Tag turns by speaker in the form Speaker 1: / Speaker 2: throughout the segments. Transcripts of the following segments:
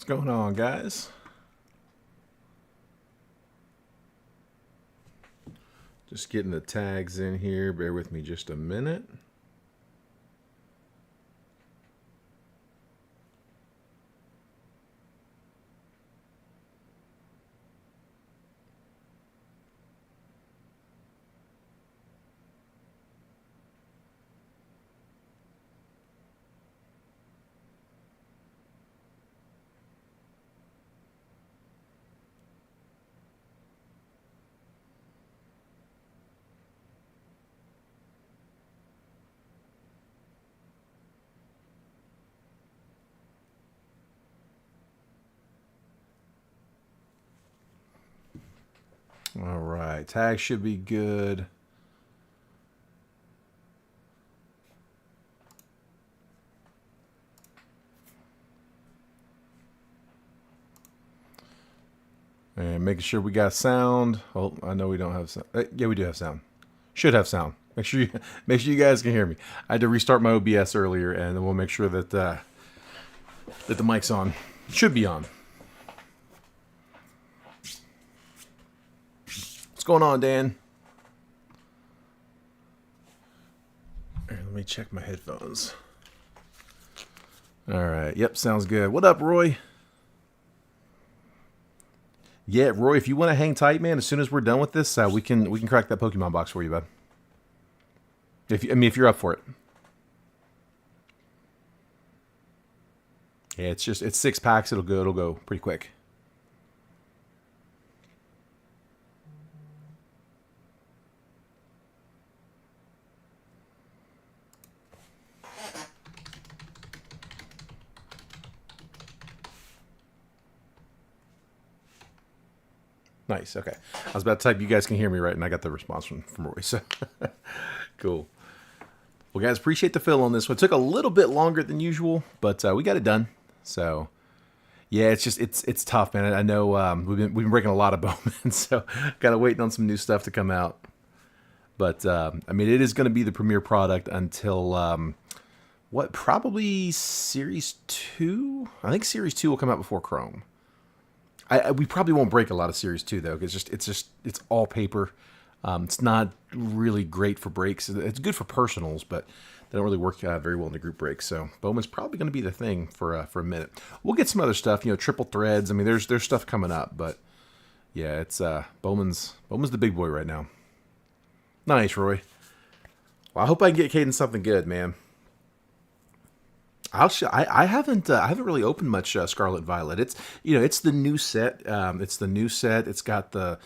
Speaker 1: What's going on, guys? Just getting the tags in here. Bear with me just a minute. All right, tag should be good. And making sure we got sound. Oh, I know we don't have sound. Yeah, we do have sound. Should have sound. Make sure you guys can hear me. I had to restart my OBS earlier, and then we'll make sure that that the mic's on. Should be on. What's going on, Dan? Here, let me check my headphones. All right. Yep, sounds good. What up, Roy? Yeah, Roy, if you want to hang tight, man, as soon as we're done with this, we can crack that Pokemon box for you, bud. If you're up for it. Yeah, it's 6 packs. It'll go pretty quick. Nice. Okay. I was about to type, you guys can hear me right, and I got the response from Roy. So cool. Well, guys, appreciate the fill on this one. It took a little bit longer than usual, but we got it done. So yeah, it's tough, man. I know we've been breaking a lot of Bowman, so kind of waiting on some new stuff to come out. But I mean, it is going to be the premier product until what? Probably Series 2. I think Series 2 will come out before Chrome. We probably won't break a lot of Series 2 though, because it's all paper. It's not really great for breaks. It's good for personals, but they don't really work very well in the group breaks. So Bowman's probably going to be the thing for a minute. We'll get some other stuff, triple threads. I mean, there's stuff coming up, but yeah, it's Bowman's the big boy right now. Nice, Roy. Well, I hope I can get Caden something good, man. I haven't really opened much Scarlet Violet. It's the new set. It's got the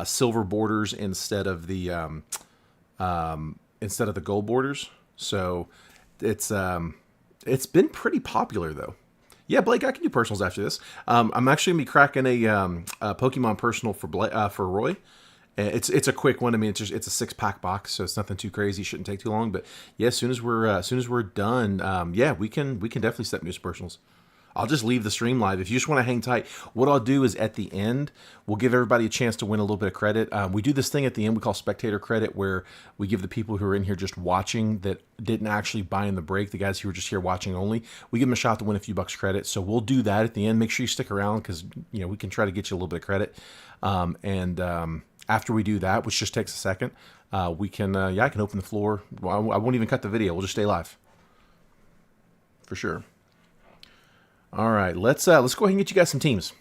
Speaker 1: silver borders instead of the gold borders. So it's been pretty popular though. Yeah, Blake, I can do personals after this. I'm actually gonna be cracking a Pokemon personal for Roy. It's a quick one. I mean, it's a 6-pack box, so it's nothing too crazy. Shouldn't take too long. But yeah, as soon as we're done, yeah, we can definitely set news personals. I'll just leave the stream live. If you just want to hang tight, what I'll do is at the end, we'll give everybody a chance to win a little bit of credit. We do this thing at the end we call spectator credit, where we give the people who are in here just watching that didn't actually buy in the break, the guys who were just here watching only, we give them a shot to win a few bucks credit. So we'll do that at the end. Make sure you stick around because we can try to get you a little bit of credit. After we do that, which just takes a second, I can open the floor. Well, I won't even cut the video. We'll just stay live. For sure. All right, let's go ahead and get you guys some teams.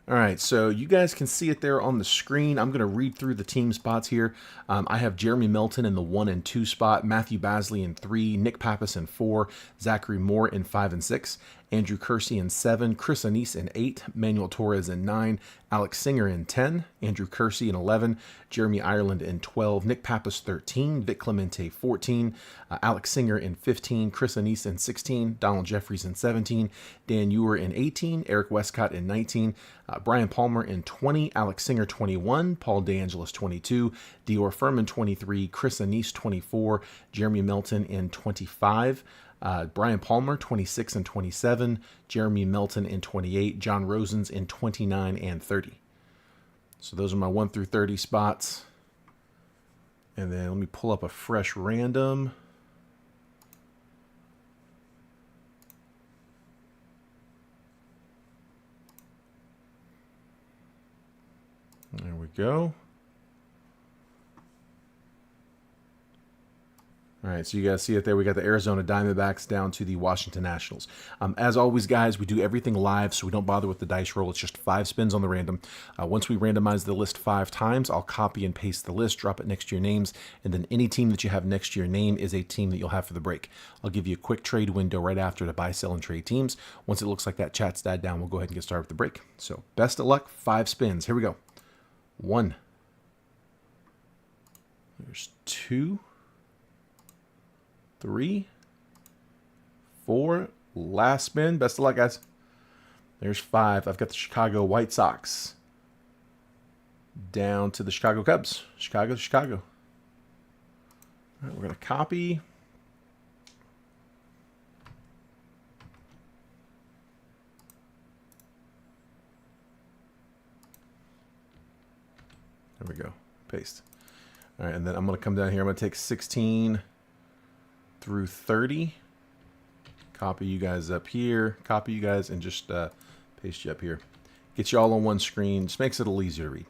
Speaker 1: All right, so you guys can see it there on the screen. I'm going to read through the team spots here. I have Jeremy Melton in the 1 and 2 spot, Matthew Basley in 3, Nick Pappas in 4, Zachary Moore in 5 and 6, Andrew Kersey in 7, Chris Anise in 8, Manuel Torres in 9, Alex Singer in 10, Andrew Kersey in 11, Jeremy Ireland in 12, Nick Pappas 13, Vic Clemente 14, Alex Singer in 15, Chris Anise in 16, Donald Jeffries in 17, Dan Ewer in 18, Eric Westcott in 19, Brian Palmer in 20, Alex Singer 21, Paul DeAngelis 22, Dior Furman 23, Chris Anise 24, Jeremy Melton in 25, Brian Palmer 26 and 27, Jeremy Melton in 28, John Rosens in 29 and 30. So those are my 1 through 30 spots. And then let me pull up a fresh random. we go. All right, so you guys see it there. We got the Arizona Diamondbacks down to the Washington Nationals. As always, guys, we do everything live, so we don't bother with the dice roll. It's just 5 spins on the random. Once we randomize the list 5 times, I'll copy and paste the list, drop it next to your names, and then any team that you have next to your name is a team that you'll have for the break. I'll give you a quick trade window right after to buy, sell, and trade teams. Once it looks like that chat's died down, we'll go ahead and get started with the break. So best of luck, 5 spins. Here we go. 1. There's 2. 3, 4, last spin. Best of luck, guys. There's 5. I've got the Chicago White Sox down to the Chicago Cubs. Chicago. All right, we're going to copy. There we go. Paste. All right, and then I'm going to come down here. I'm going to take 16 through 30. Copy you guys up here. Copy you guys and just paste you up here. Get you all on one screen. Just makes it a little easier to read.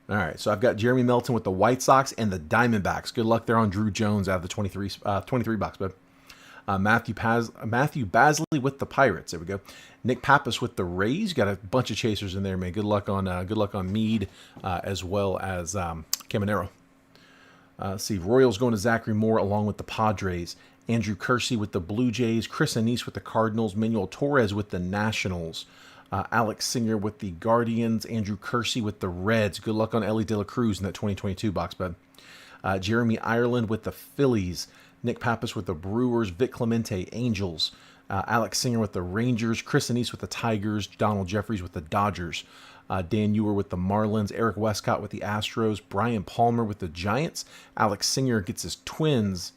Speaker 1: All right, so I've got Jeremy Melton with the White Sox and the Diamondbacks. Good luck there on Drew Jones out of the 23 box, bud. Matthew Basley with the Pirates. There we go. Nick Pappas with the Rays. Got a bunch of chasers in there, man. Good luck on Meade as well as Caminero. Let's see, Royals going to Zachary Moore along with the Padres. Andrew Kersey with the Blue Jays. Chris Anise with the Cardinals. Manuel Torres with the Nationals. Alex Singer with the Guardians. Andrew Kersey with the Reds. Good luck on Ellie De La Cruz in that 2022 box, bud. Jeremy Ireland with the Phillies. Nick Pappas with the Brewers. Vic Clemente, Angels. Alex Singer with the Rangers. Chris Anise with the Tigers. Donald Jeffries with the Dodgers. Dan Ewer with the Marlins, Eric Westcott with the Astros, Brian Palmer with the Giants. Alex Singer gets his Twins.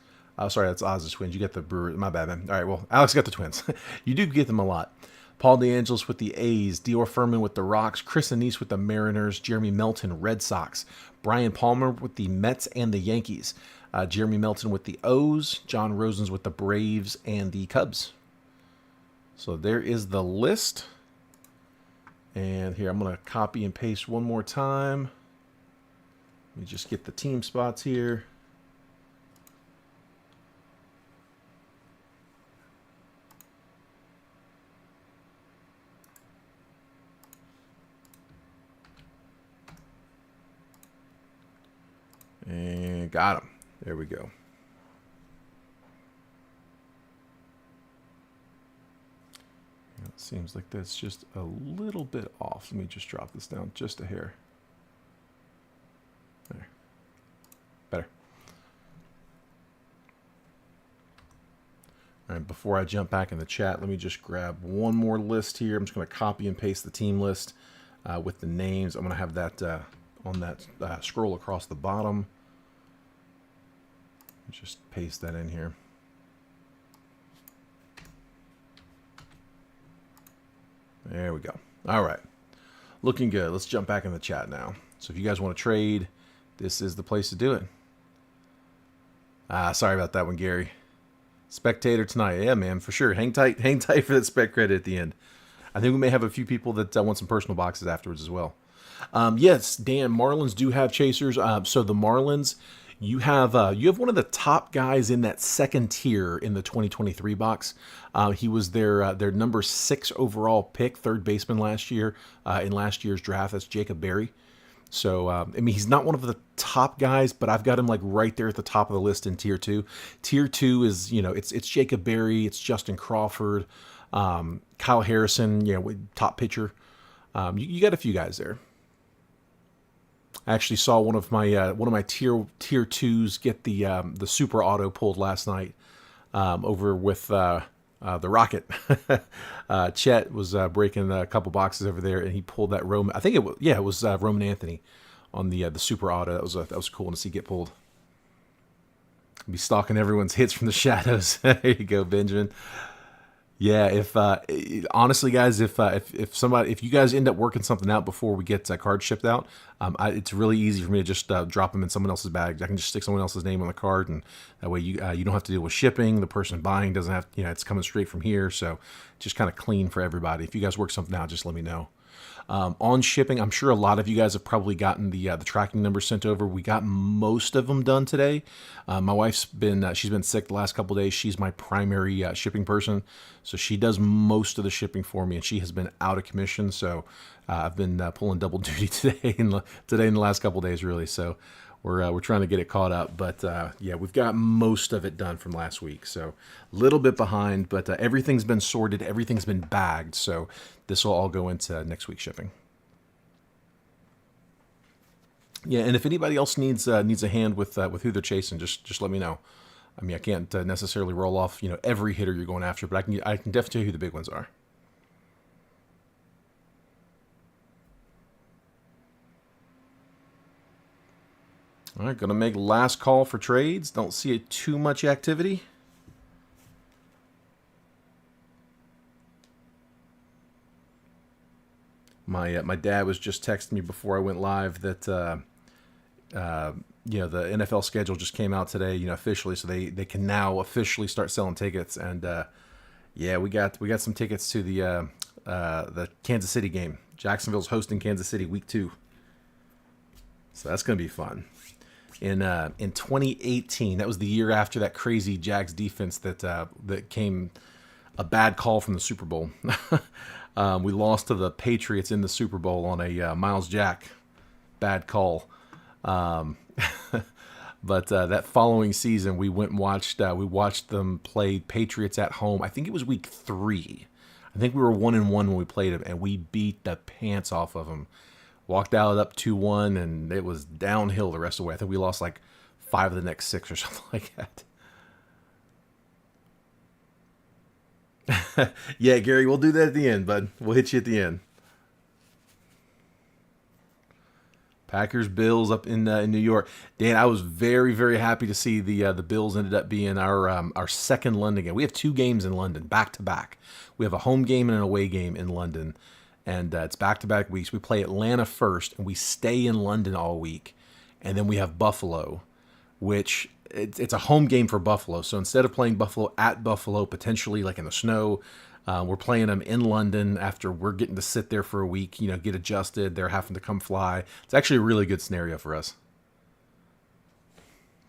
Speaker 1: Sorry, that's Oz's Twins. You get the Brewers. My bad, man. All right, well, Alex got the Twins. You do get them a lot. Paul DeAngelis with the A's, Dior Furman with the Rocks, Chris Anise with the Mariners, Jeremy Melton, Red Sox, Brian Palmer with the Mets and the Yankees, Jeremy Melton with the O's, John Rosens with the Braves and the Cubs. So there is the list. And here, I'm going to copy and paste one more time. Let me just get the team spots here. And got them. There we go. It seems like that's just a little bit off. Let me just drop this down just a hair. There. Better. All right, before I jump back in the chat, let me just grab one more list here. I'm just going to copy and paste the team list with the names. I'm going to have that on that scroll across the bottom. Just paste that in here. There we go. All right. Looking good. Let's jump back in the chat now. So if you guys want to trade, this is the place to do it. Sorry about that one, Gary. Spectator tonight. Yeah, man, for sure. Hang tight for that spec credit at the end. I think we may have a few people that want some personal boxes afterwards as well. Yes, Dan, Marlins do have chasers. So the Marlins, you have one of the top guys in that second tier in the 2023 box. He was their number 6 overall pick, third baseman last year in last year's draft. That's Jacob Berry. So, I mean, he's not one of the top guys, but I've got him like right there at the top of the list in tier 2. Tier 2 is, it's Jacob Berry, it's Justin Crawford, Kyle Harrison, top pitcher. You got a few guys there. I actually saw one of my tier 2s get the super auto pulled last night over with the Rocket. Chet was breaking a couple boxes over there, and he pulled that Roman. I think it was Roman Anthony on the super auto. That was cool to see get pulled. Be stalking everyone's hits from the shadows. There you go, Benjamin. Yeah, if honestly, guys, if you guys end up working something out before we get cards shipped out, it's really easy for me to just drop them in someone else's bag. I can just stick someone else's name on the card, and that way you don't have to deal with shipping. The person buying doesn't have, it's coming straight from here, so just kind of clean for everybody. If you guys work something out, just let me know. On shipping, I'm sure a lot of you guys have probably gotten the tracking numbers sent over. We got most of them done today. My wife's been she's been sick the last couple of days. She's my primary shipping person, so she does most of the shipping for me, and she has been out of commission. So I've been pulling double duty today in the last couple of days, really. So we're trying to get it caught up, but yeah, we've got most of it done from last week. So a little bit behind, but everything's been sorted, everything's been bagged. So this will all go into next week's shipping. Yeah, and if anybody else needs a hand with who they're chasing, just let me know. I mean, I can't necessarily roll off every hitter you're going after, but I can definitely tell you who the big ones are. All right, gonna make last call for trades. Don't see too much activity. My dad was just texting me before I went live that the NFL schedule just came out today, officially, so they can now officially start selling tickets. And yeah, we got some tickets to the Kansas City game. Jacksonville's hosting Kansas City week 2, so that's gonna be fun. In 2018, that was the year after that crazy Jags defense that came a bad call from the Super Bowl. We lost to the Patriots in the Super Bowl on a Miles Jack bad call. But that following season, we went and watched them play Patriots at home. I think it was week 3. I think we were 1-1 when we played them, and we beat the pants off of them. Walked out up 2-1, and it was downhill the rest of the way. I think we lost like 5 of the next 6 or something like that. Yeah, Gary, we'll do that at the end, bud. We'll hit you at the end. Packers Bills up in New York. Dan, I was very, very happy to see the Bills ended up being our second London game. We have 2 games in London back to back. We have a home game and an away game in London. And it's back-to-back weeks. We play Atlanta first, and we stay in London all week. And then we have Buffalo, which it's a home game for Buffalo. So instead of playing Buffalo at Buffalo, potentially like in the snow, we're playing them in London after we're getting to sit there for a week, get adjusted. They're having to come fly. It's actually a really good scenario for us.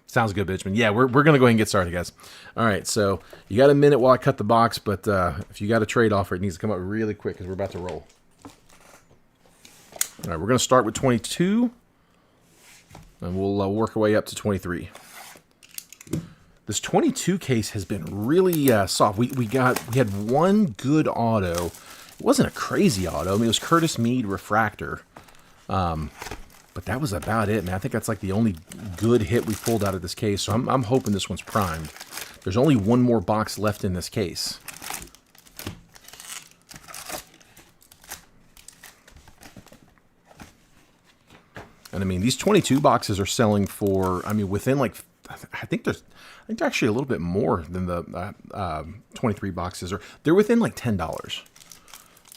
Speaker 1: Sounds good, Benjamin. Yeah, we're going to go ahead and get started, guys. All right, so you got a minute while I cut the box, but if you got a trade offer, it needs to come up really quick because we're about to roll. All right, we're going to start with 22, and we'll work our way up to 23. This 22 case has been really soft. We had one good auto. It wasn't a crazy auto. I mean, it was Curtis Mead refractor, but that was about it, man. I think that's like the only good hit we pulled out of this case. So I'm hoping this one's primed. There's only one more box left in this case. And I mean, these 22 boxes are selling for, within like, I think they're actually a little bit more than the 23 boxes. They're within like $10.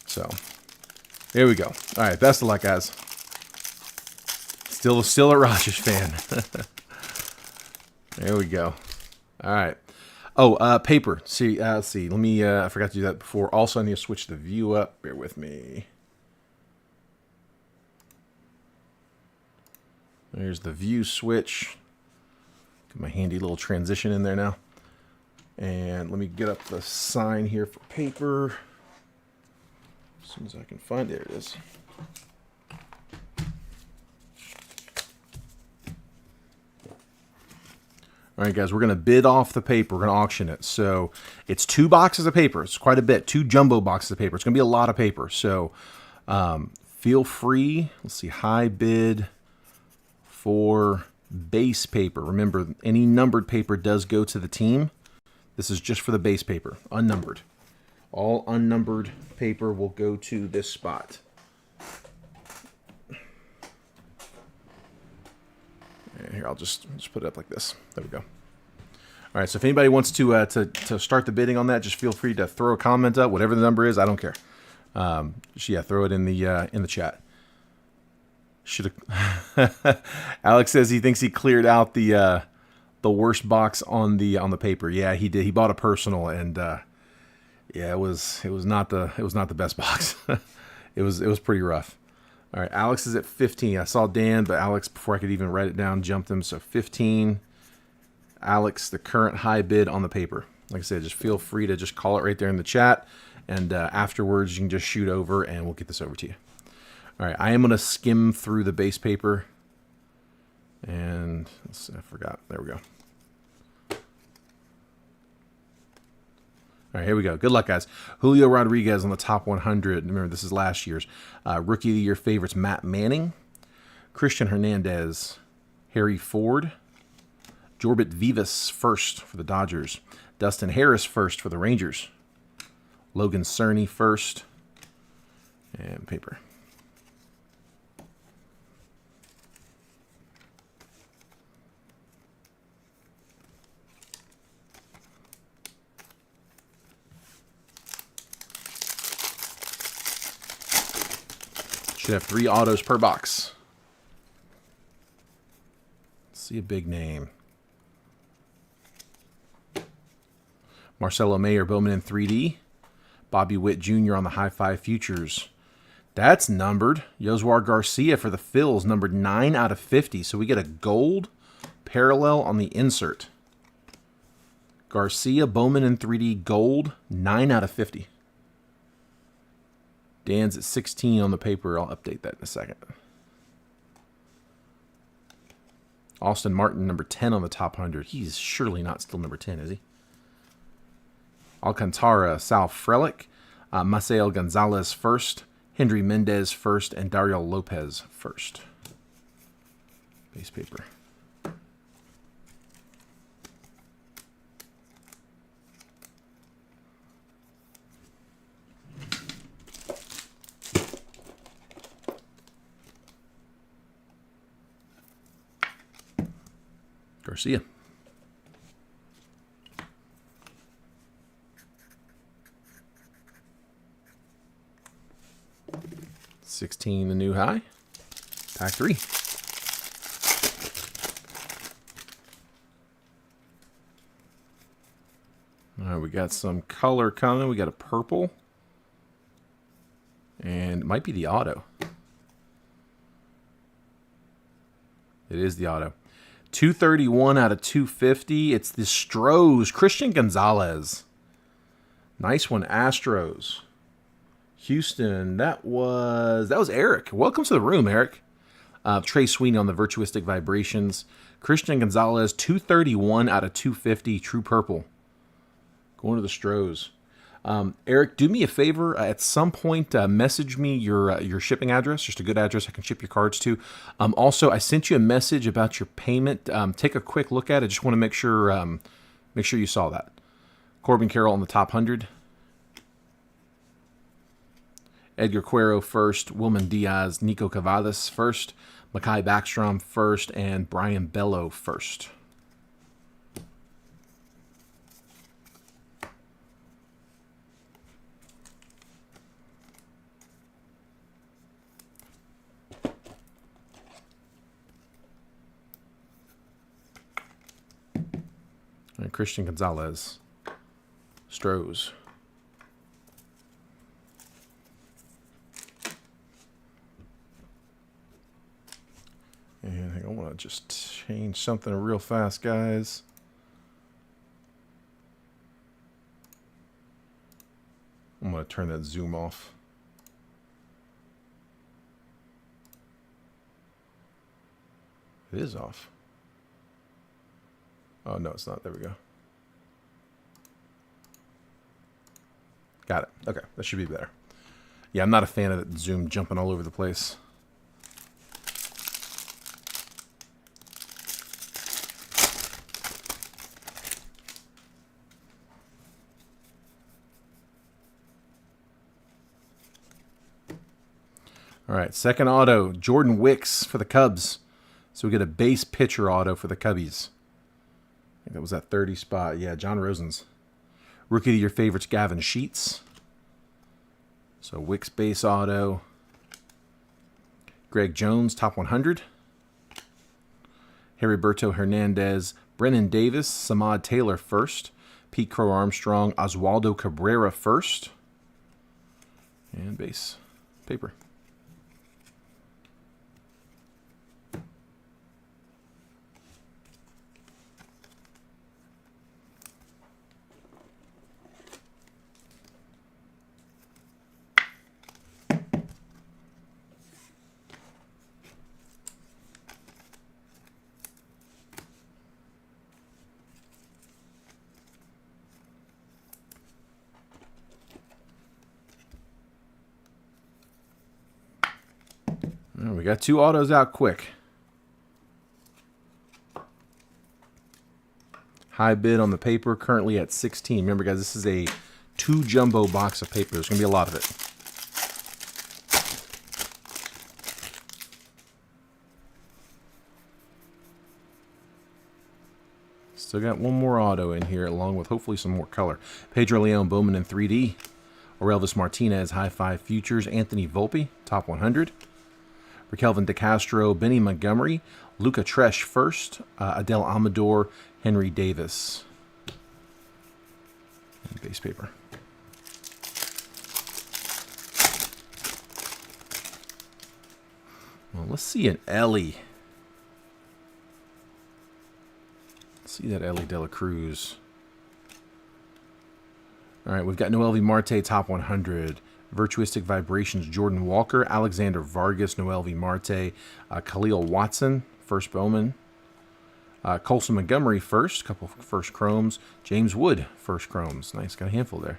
Speaker 1: So, there we go. All right, best of luck, guys. Still a Rogers fan. There we go. All right. Oh, paper. See, let's see. Let me, I forgot to do that before. Also, I need to switch the view up. Bear with me. There's the view switch. Get my handy little transition in there now. And let me get up the sign here for paper. As soon as I can find it. There it is. All right, guys, we're going to bid off the paper. We're going to auction it. So it's 2 boxes of paper. It's quite a bit. 2 jumbo boxes of paper. It's going to be a lot of paper. So feel free. Let's see. High bid for base paper. Remember, any numbered paper does go to the team. This is just for the base paper, unnumbered. All unnumbered paper will go to this spot. And here, I'll just put it up like this. There we go. All right, so if anybody wants to start the bidding on that, just feel free to throw a comment up, whatever the number is. I don't care. Yeah, throw it in the chat. Should have. Alex says he thinks he cleared out the worst box on the paper. Yeah, he did. He bought a personal, and yeah, it was not the best box. It was pretty rough. All right, Alex is at 15. I saw Dan, but Alex, before I could even write it down, jumped him. So 15. Alex, the current high bid on the paper. Like I said, just feel free to just call it right there in the chat. And afterwards, you can just shoot over and we'll get this over to you. All right, I am going to skim through the base paper. And I forgot. There we go. All right, here we go. Good luck, guys. Julio Rodriguez on the top 100. Remember, this is last year's. Rookie of the Year favorites, Matt Manning. Christian Hernandez. Harry Ford. Jorbit Vivas first for the Dodgers. Dustin Harris first for the Rangers. Logan Cerny first. And paper. Should have 3 autos per box. Let's see a big name. Marcelo Mayer, Bowman in 3D. Bobby Witt Jr. on the High Five Futures. That's numbered. Yosuar Garcia for the Phils, numbered 9 out of 50. So we get a gold parallel on the insert. Garcia, Bowman in 3D, gold, 9 out of 50. Dan's at 16 on the paper. I'll update that in a second. Austin Martin, number 10 on the top 100. He's surely not still number 10, is he? Alcantara, Sal Frelick. Maciel Gonzalez first. Hendry Mendez first. And Dario Lopez first. Base paper. Garcia. $16, the new high. Pack 3. All right, we got some color coming. We got a purple. And it might be the auto. It is the auto. 231 out of 250. It's the Stros. Christian Gonzalez. Nice one, Astros. Houston, that was Eric. Welcome to the room, Eric. Trey Sweeney on the Virtuistic Vibrations. Christian Gonzalez, 231 out of 250. True purple. Going to the Stros. Eric, do me a favor. At some point, message me your shipping address, just a good address I can ship your cards to. Also, I sent you a message about your payment. Take a quick look at it. Just want to make sure you saw that. Corbin Carroll on the top 100. Edgar Cuero first. Wilman Diaz, Nico Cavadas first. Mekhi Backstrom first, and Brian Bello first. And Christian Gonzalez. Stros. And I want to just change something real fast, guys. I'm going to turn that zoom off. It is off. Oh, no, it's not. There we go. Got it. Okay, that should be better. Yeah, I'm not a fan of that zoom jumping all over the place. All right, second auto, Jordan Wicks for the Cubs. So we get a base pitcher auto for the Cubbies. I think that was that 30 spot. Yeah, John Rosen's. Rookie of the Year favorites, Gavin Sheets. So Wicks base auto. Greg Jones, top 100. Heriberto Hernandez, Brennan Davis, Samad Taylor first. Pete Crow Armstrong, Oswaldo Cabrera first. And base. paper. We got 2 autos out quick. High bid on the paper, currently at 16. Remember, guys, this is a 2 jumbo box of paper. There's going to be a lot of it. Still got 1 more auto in here, along with hopefully some more color. Pedro Leon, Bowman in 3D. Orelvis Martinez, High 5 Futures. Anthony Volpe, Top 100. Kelvin DeCastro, Benny Montgomery, Luca Tresh first, Adele Amador, Henry Davis. And base paper. Well, let's see an Ellie. Let's see that Ellie De La Cruz. All right, we've got Noel V. Marte, Top 100. Virtuistic Vibrations, Jordan Walker, Alexander Vargas, Noel V. Marte, Khalil Watson, first Bowman, Colson Montgomery first, couple first chromes, James Wood, first chromes. Nice, got a handful there.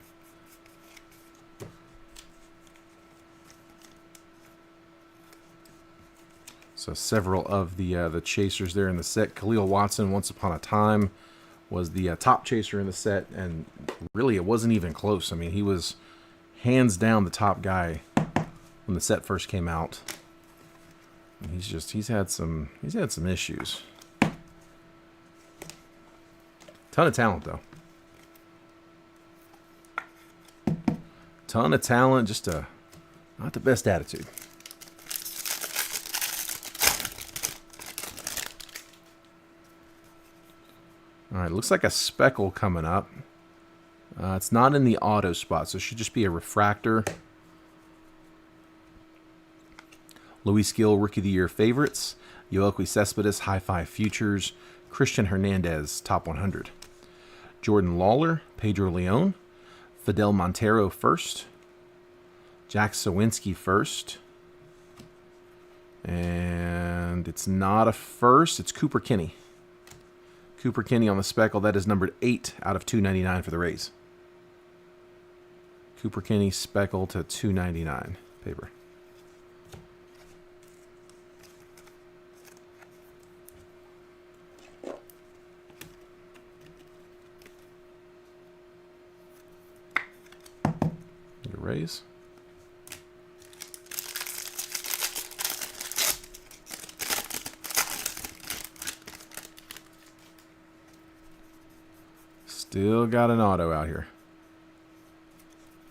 Speaker 1: So several of the chasers there in the set. Khalil Watson, once upon a time, was the top chaser in the set, and really it wasn't even close. I mean, he was hands down the top guy when the set first came out. And he's had some issues. Ton of talent though. Ton of talent, just not the best attitude. All right, looks like a speckle coming up. It's not in the auto spot, so it should just be a refractor. Luis Gill, Rookie of the Year favorites. Yoelqui Cespedes, High 5 Futures. Christian Hernandez, Top 100. Jordan Lawler, Pedro Leon. Fidel Montero first. Jack Sawinski first. And it's not a first, it's Cooper Kinney. Cooper Kinney on the speckle. That is numbered 8 out of 299 for the Rays. Cooper Kinney speckle to 299 paper. Your Rays. Still got an auto out here.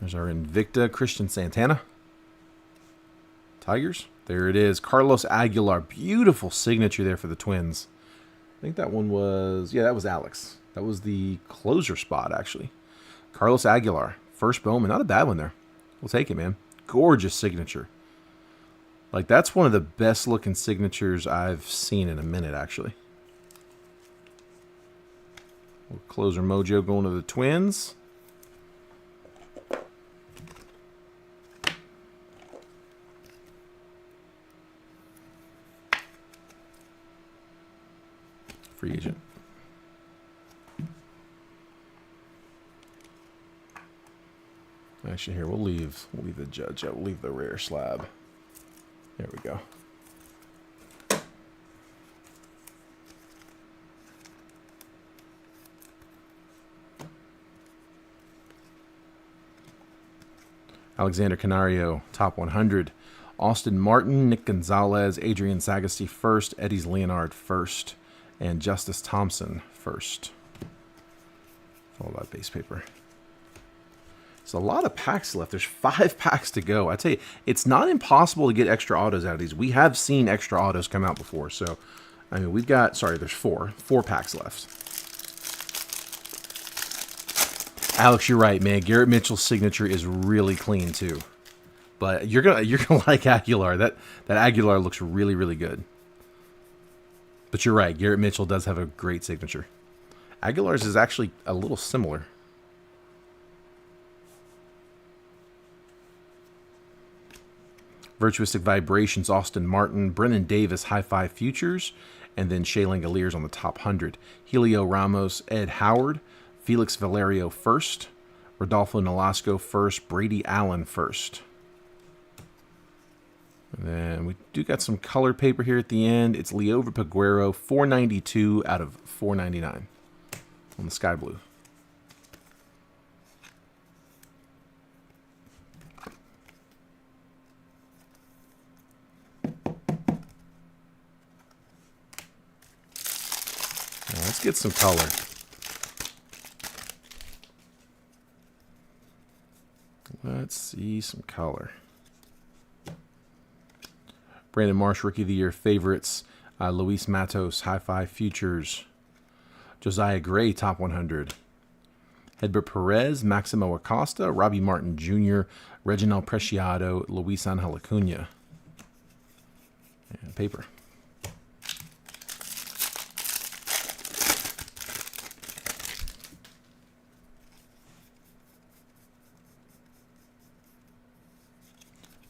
Speaker 1: There's our Invicta Christian Santana. Tigers. There it is. Carlos Aguilar. Beautiful signature there for the Twins. I think that one was... yeah, that was Alex. That was the closer spot, actually. Carlos Aguilar. First Bowman. Not a bad one there. We'll take it, man. Gorgeous signature. Like, that's one of the best looking signatures I've seen in a minute, actually. Closer mojo going to the Twins. Free agent. Actually, here we'll leave the judge out. We'll leave the rare slab. There we go. Alexander Canario, Top 100. Austin Martin, Nick Gonzalez, Adrian Sagasti first, Eddie's Leonard first, and Justice Thompson first. Followed by base paper. There's a lot of packs left. There's 5 packs to go. I tell you, it's not impossible to get extra autos out of these. We have seen extra autos come out before. So, I mean, we've got, sorry, there's 4 packs left. Alex, you're right, man. Garrett Mitchell's signature is really clean, too. But you're gonna like Aguilar. That Aguilar looks really, really good. But you're right. Garrett Mitchell does have a great signature. Aguilar's is actually a little similar. Virtuistic Vibrations, Austin Martin, Brennan Davis, High Five Futures, and then Shea Langoliers on the top 100. Helio Ramos, Ed Howard, Felix Valerio first, Rodolfo Nolasco first, Brady Allen first. And then we do got some color paper here at the end. It's Liover Peguero, 492 out of 499 on the sky blue. Now let's get some color. Let's see some color. Brandon Marsh, Rookie of the Year favorites. Luis Matos, High Five Futures. Josiah Gray, Top 100. Edbert Perez, Maximo Acosta, Robbie Martin Jr., Reginald Preciado, Luis Angel Acuna. And paper.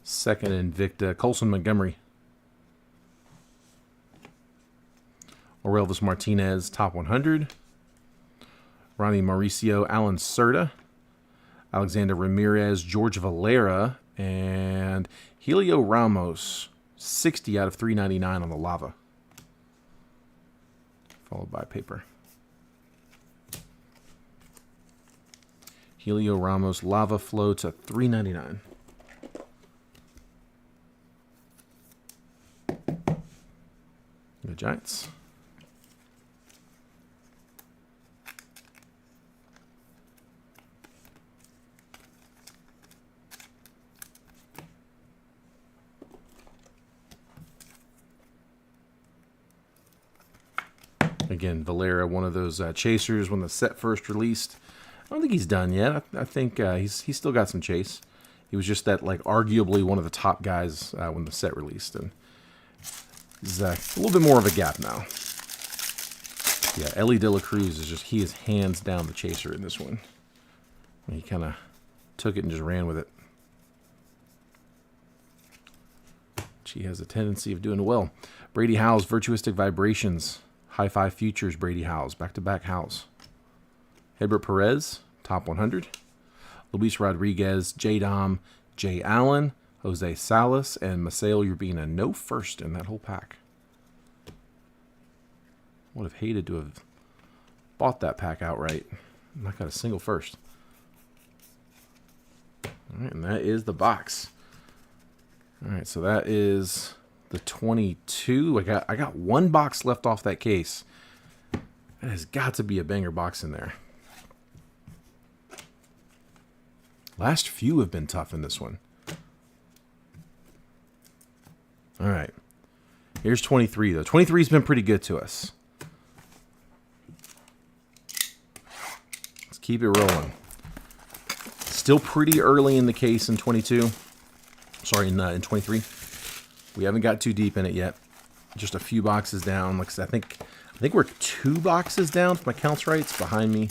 Speaker 1: Second Invicta, Colson Montgomery. Orelvis Martinez, Top 100. Ronnie Mauricio, Alan Cerda. Alexander Ramirez, George Valera, and Helio Ramos, 60 out of 399 on the lava. Followed by paper. Helio Ramos, lava flow to 399. The Giants. Again, Valera, one of those chasers when the set first released. I don't think he's done yet. I think he's still got some chase. He was just that, like, arguably one of the top guys when the set released, and he's a little bit more of a gap now. Yeah, Ellie De La Cruz he is hands down the chaser in this one. He kind of took it and just ran with it. She has a tendency of doing well. Brady Howes, Virtuistic Vibrations. High Five Futures, Brady Howes. Back-to-back Howes. Edbert Perez, Top 100. Luis Rodriguez, J. Dom, Jay Allen, Jose Salas, and Maseo Urbina. No first in that whole pack. Would have hated to have bought that pack outright. Not got a single first. All right, and that is the box. All right, so that is the 22. I got one box left off that case. That has got to be a banger box in there. Last few have been tough in this one. All right. Here's 23, though. 23's been pretty good to us. Let's keep it rolling. Still pretty early in the case in 22. Sorry, in 23. We haven't got too deep in it yet. Just a few boxes down. Like I said, I think we're 2 boxes down, if my count's right. It's behind me.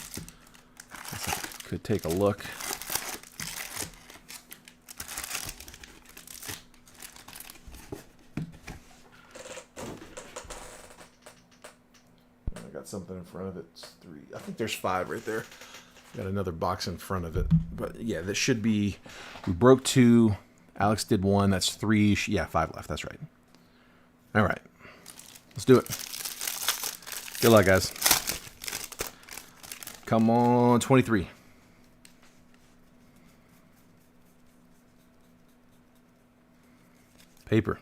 Speaker 1: Could take a look. I got something in front of it. It's 3. I think there's 5 right there. Got another box in front of it. But yeah, this should be... We broke 2. Alex did 1. That's 3. Yeah, 5 left. That's right. All right. Let's do it. Good luck, guys. Come on, 23. Paper.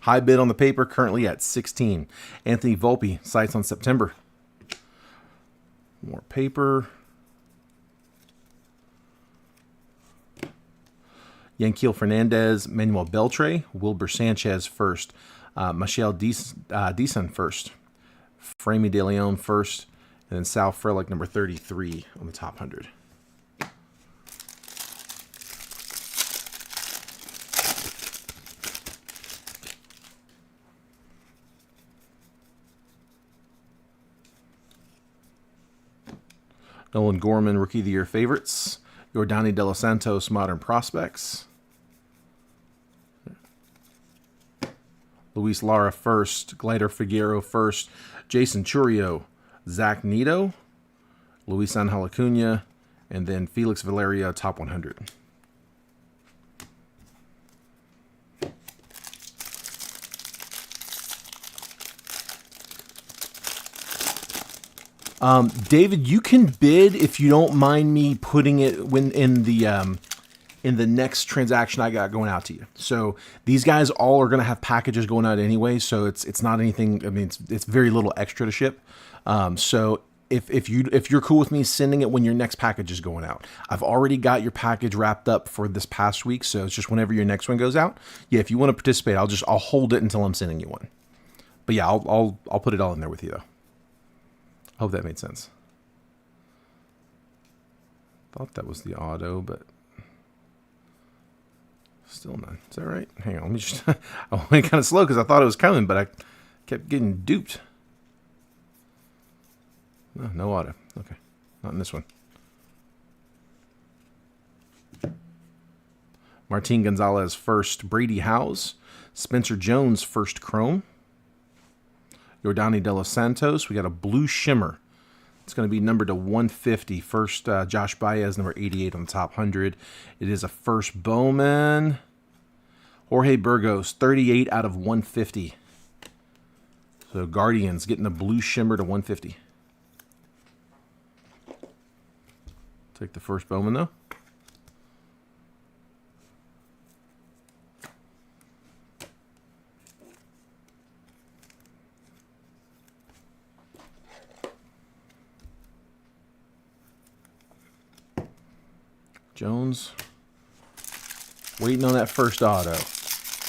Speaker 1: High bid on the paper, currently at 16. Anthony Volpe, sights on September. More paper. Yanquiel Fernandez, Manuel Beltre, Wilber Sanchez first, Michel Deason first, Framey De Leon first, and then Sal Frelick, number 33 on the top 100. Nolan Gorman, Rookie of the Year favorites. Yordani De Los Santos, Modern Prospects. Luis Lara first. Glider Figueroa first. Jason Churio, Zach Nito, Luis Angel Acuna, and then Felix Valeria, top 100. David, you can bid if you don't mind me putting it in the next transaction I got going out to you. So these guys all are going to have packages going out anyway, so it's not anything. I mean, it's very little extra to ship. So if you're cool with me sending it when your next package is going out, I've already got your package wrapped up for this past week, so it's just whenever your next one goes out. Yeah, if you want to participate, I'll hold it until I'm sending you one. But yeah, I'll put it all in there with you though. Hope that made sense. Thought that was the auto, but still none. Is that right? Hang on, let me just. I went kind of slow because I thought it was coming, but I kept getting duped. No auto. Okay, not in this one. Martin Gonzalez first. Brady Howes. Spencer Jones first chrome. Yordani De Los Santos. We got a blue shimmer. It's going to be numbered to 150. First, Josh Baez, number 88 on the top 100. It is a first Bowman. Jorge Burgos, 38 out of 150. So Guardians getting the blue shimmer to 150. Take the first Bowman, though. Jones, waiting on that first auto.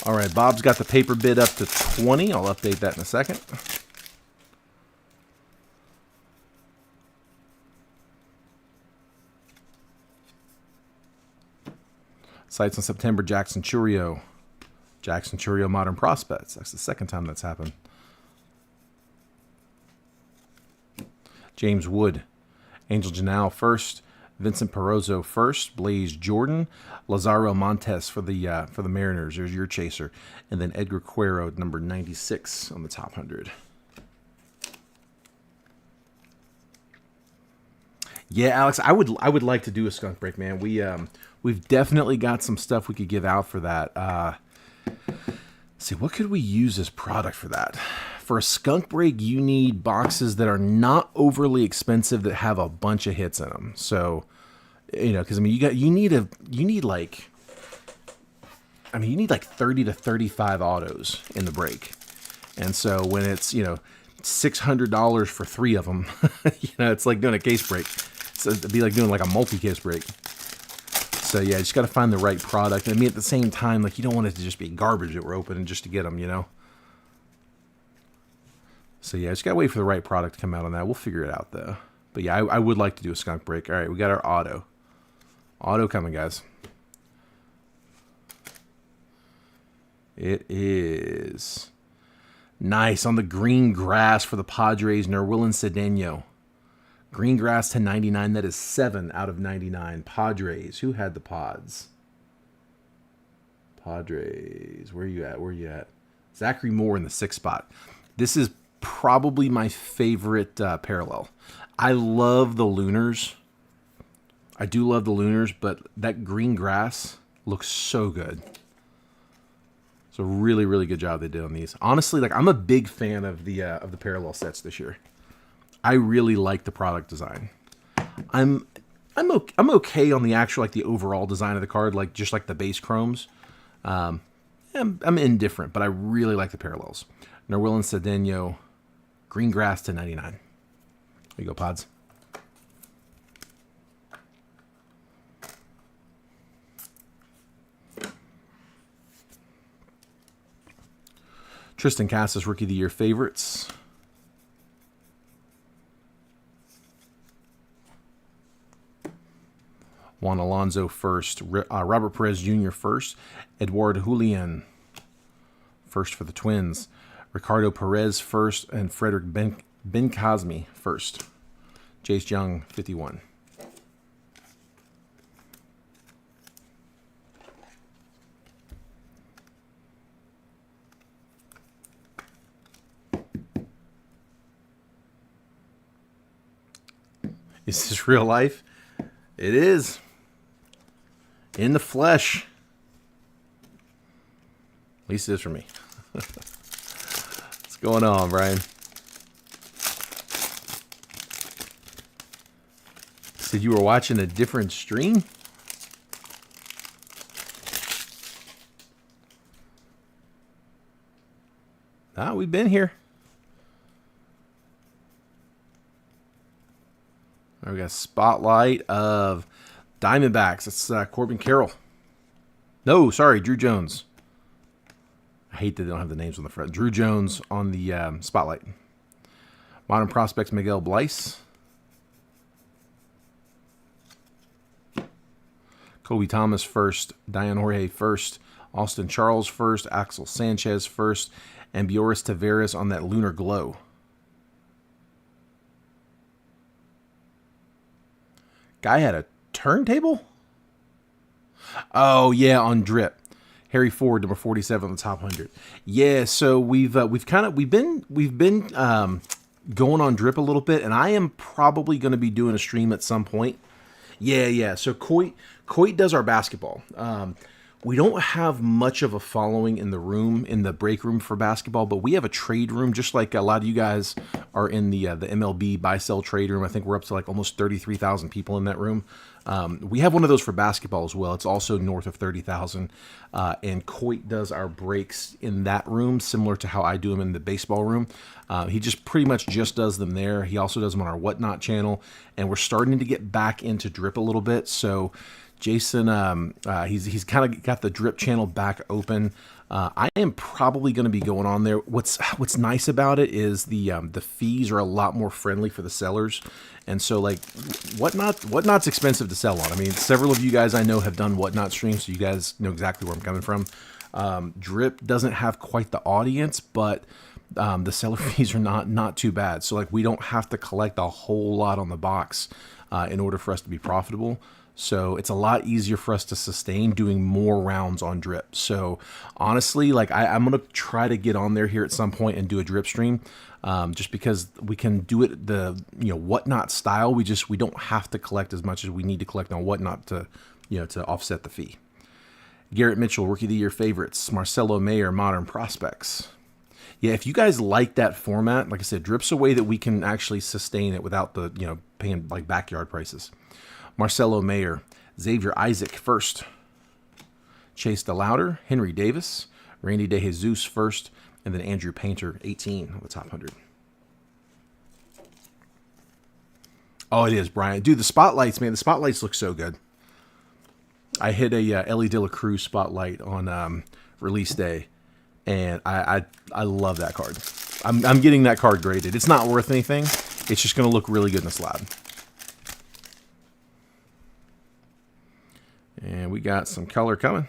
Speaker 1: All right, Bob's got the paper bid up to 20. I'll update that in a second. Sights on September, Jackson Churio. Jackson Churio, Modern Prospects. That's the second time that's happened. James Wood. Angel Janelle first. Vincent Perozzo first, Blaze Jordan, Lazaro Montes for the Mariners. There's your chaser, and then Edgar Cuero, number 96 on the top 100. Yeah, Alex, I would like to do a skunk break, man. We've definitely got some stuff we could give out for that. Let's see, what could we use as product for that? For a skunk break, you need boxes that are not overly expensive that have a bunch of hits in them. So, because I mean, you need like 30 to 35 autos in the break, and so when it's $600 for 3 of them, it's like doing a case break. So it'd be like doing like a multi-case break. So yeah, you just got to find the right product. I mean, at the same time, like you don't want it to just be garbage that we're opening just to get them, So yeah, just got to wait for the right product to come out on that. We'll figure it out though. But yeah, I would like to do a skunk break. All right, we got our auto. Auto coming, guys. It is nice on the green grass for the Padres, Nerwillan Cedeno. Green grass to 99. That is 7 out of 99. Padres. Who had the Pods? Padres. Where are you at? Where are you at? Zachary Moore in the 6th spot. This is probably my favorite parallel. I love the Lunars. I do love the Lunars, but that green grass looks so good. It's a really, really good job they did on these. Honestly, like I'm a big fan of the parallel sets this year. I really like the product design. I'm okay on the actual the overall design of the card, just like the base chromes. I'm indifferent, but I really like the parallels. Nerwillan Cedeno, green grass to 99. There you go, Pods. Tristan Casas, Rookie of the Year favorites. Juan Alonso first. Robert Perez Jr. first. Edward Julian first for the Twins. Ricardo Perez first. And Frederick Ben Cosme first. Chase Young, 51. Is this real life? It is. In the flesh. At least it is for me. What's going on, Brian? Said you were watching a different stream? Nah, we've been here. We got a spotlight of Diamondbacks. It's Corbin Carroll. No, sorry, Drew Jones. I hate that they don't have the names on the front. Drew Jones on the spotlight. Modern Prospects, Miguel Bleis. Kobe Thomas first. Diane Jorge first. Austin Charles first. Axel Sanchez first. And Bioris Tavares on that Lunar Glow. Guy had a turntable? Oh yeah, on drip. Harry Ford, number 47 on the top 100. Yeah, so we've been going on drip a little bit, and I am probably going to be doing a stream at some point. Yeah. So Coit does our basketball. We don't have much of a following in the break room for basketball, but we have a trade room, just like a lot of you guys are in the MLB buy-sell trade room. I think we're up to like almost 33,000 people in that room. We have one of those for basketball as well. It's also north of 30,000. And Coit does our breaks in that room, similar to how I do them in the baseball room. He just pretty much just does them there. He also does them on our Whatnot channel. And we're starting to get back into drip a little bit. So Jason, he's kind of got the drip channel back open. I am probably going to be going on there. What's nice about it is the fees are a lot more friendly for the sellers, and so like Whatnot's expensive to sell on. I mean, several of you guys I know have done Whatnot streams, so you guys know exactly where I'm coming from. Drip doesn't have quite the audience, but the seller fees are not too bad. So like we don't have to collect a whole lot on the box in order for us to be profitable. So it's a lot easier for us to sustain doing more rounds on drip. So honestly, like I'm going to try to get on there here at some point and do a drip stream, just because we can do it the Whatnot style. We don't have to collect as much as we need to collect on Whatnot to offset the fee. Garrett Mitchell, Rookie of the Year favorites. Marcelo Mayer, Modern Prospects. Yeah, if you guys like that format, like I said, drip's a way that we can actually sustain it without the paying like backyard prices. Marcelo Mayer, Xavier Isaac first, Chase DeLauder, Henry Davis, Randy DeJesus first, and then Andrew Painter, 18 on the top 100. Oh, it is, Brian. Dude, the spotlights, man, the spotlights look so good. I hit a Ellie De La Cruz spotlight on release day, and I love that card. I'm getting that card graded. It's not worth anything. It's just going to look really good in the slab. And we got some color coming.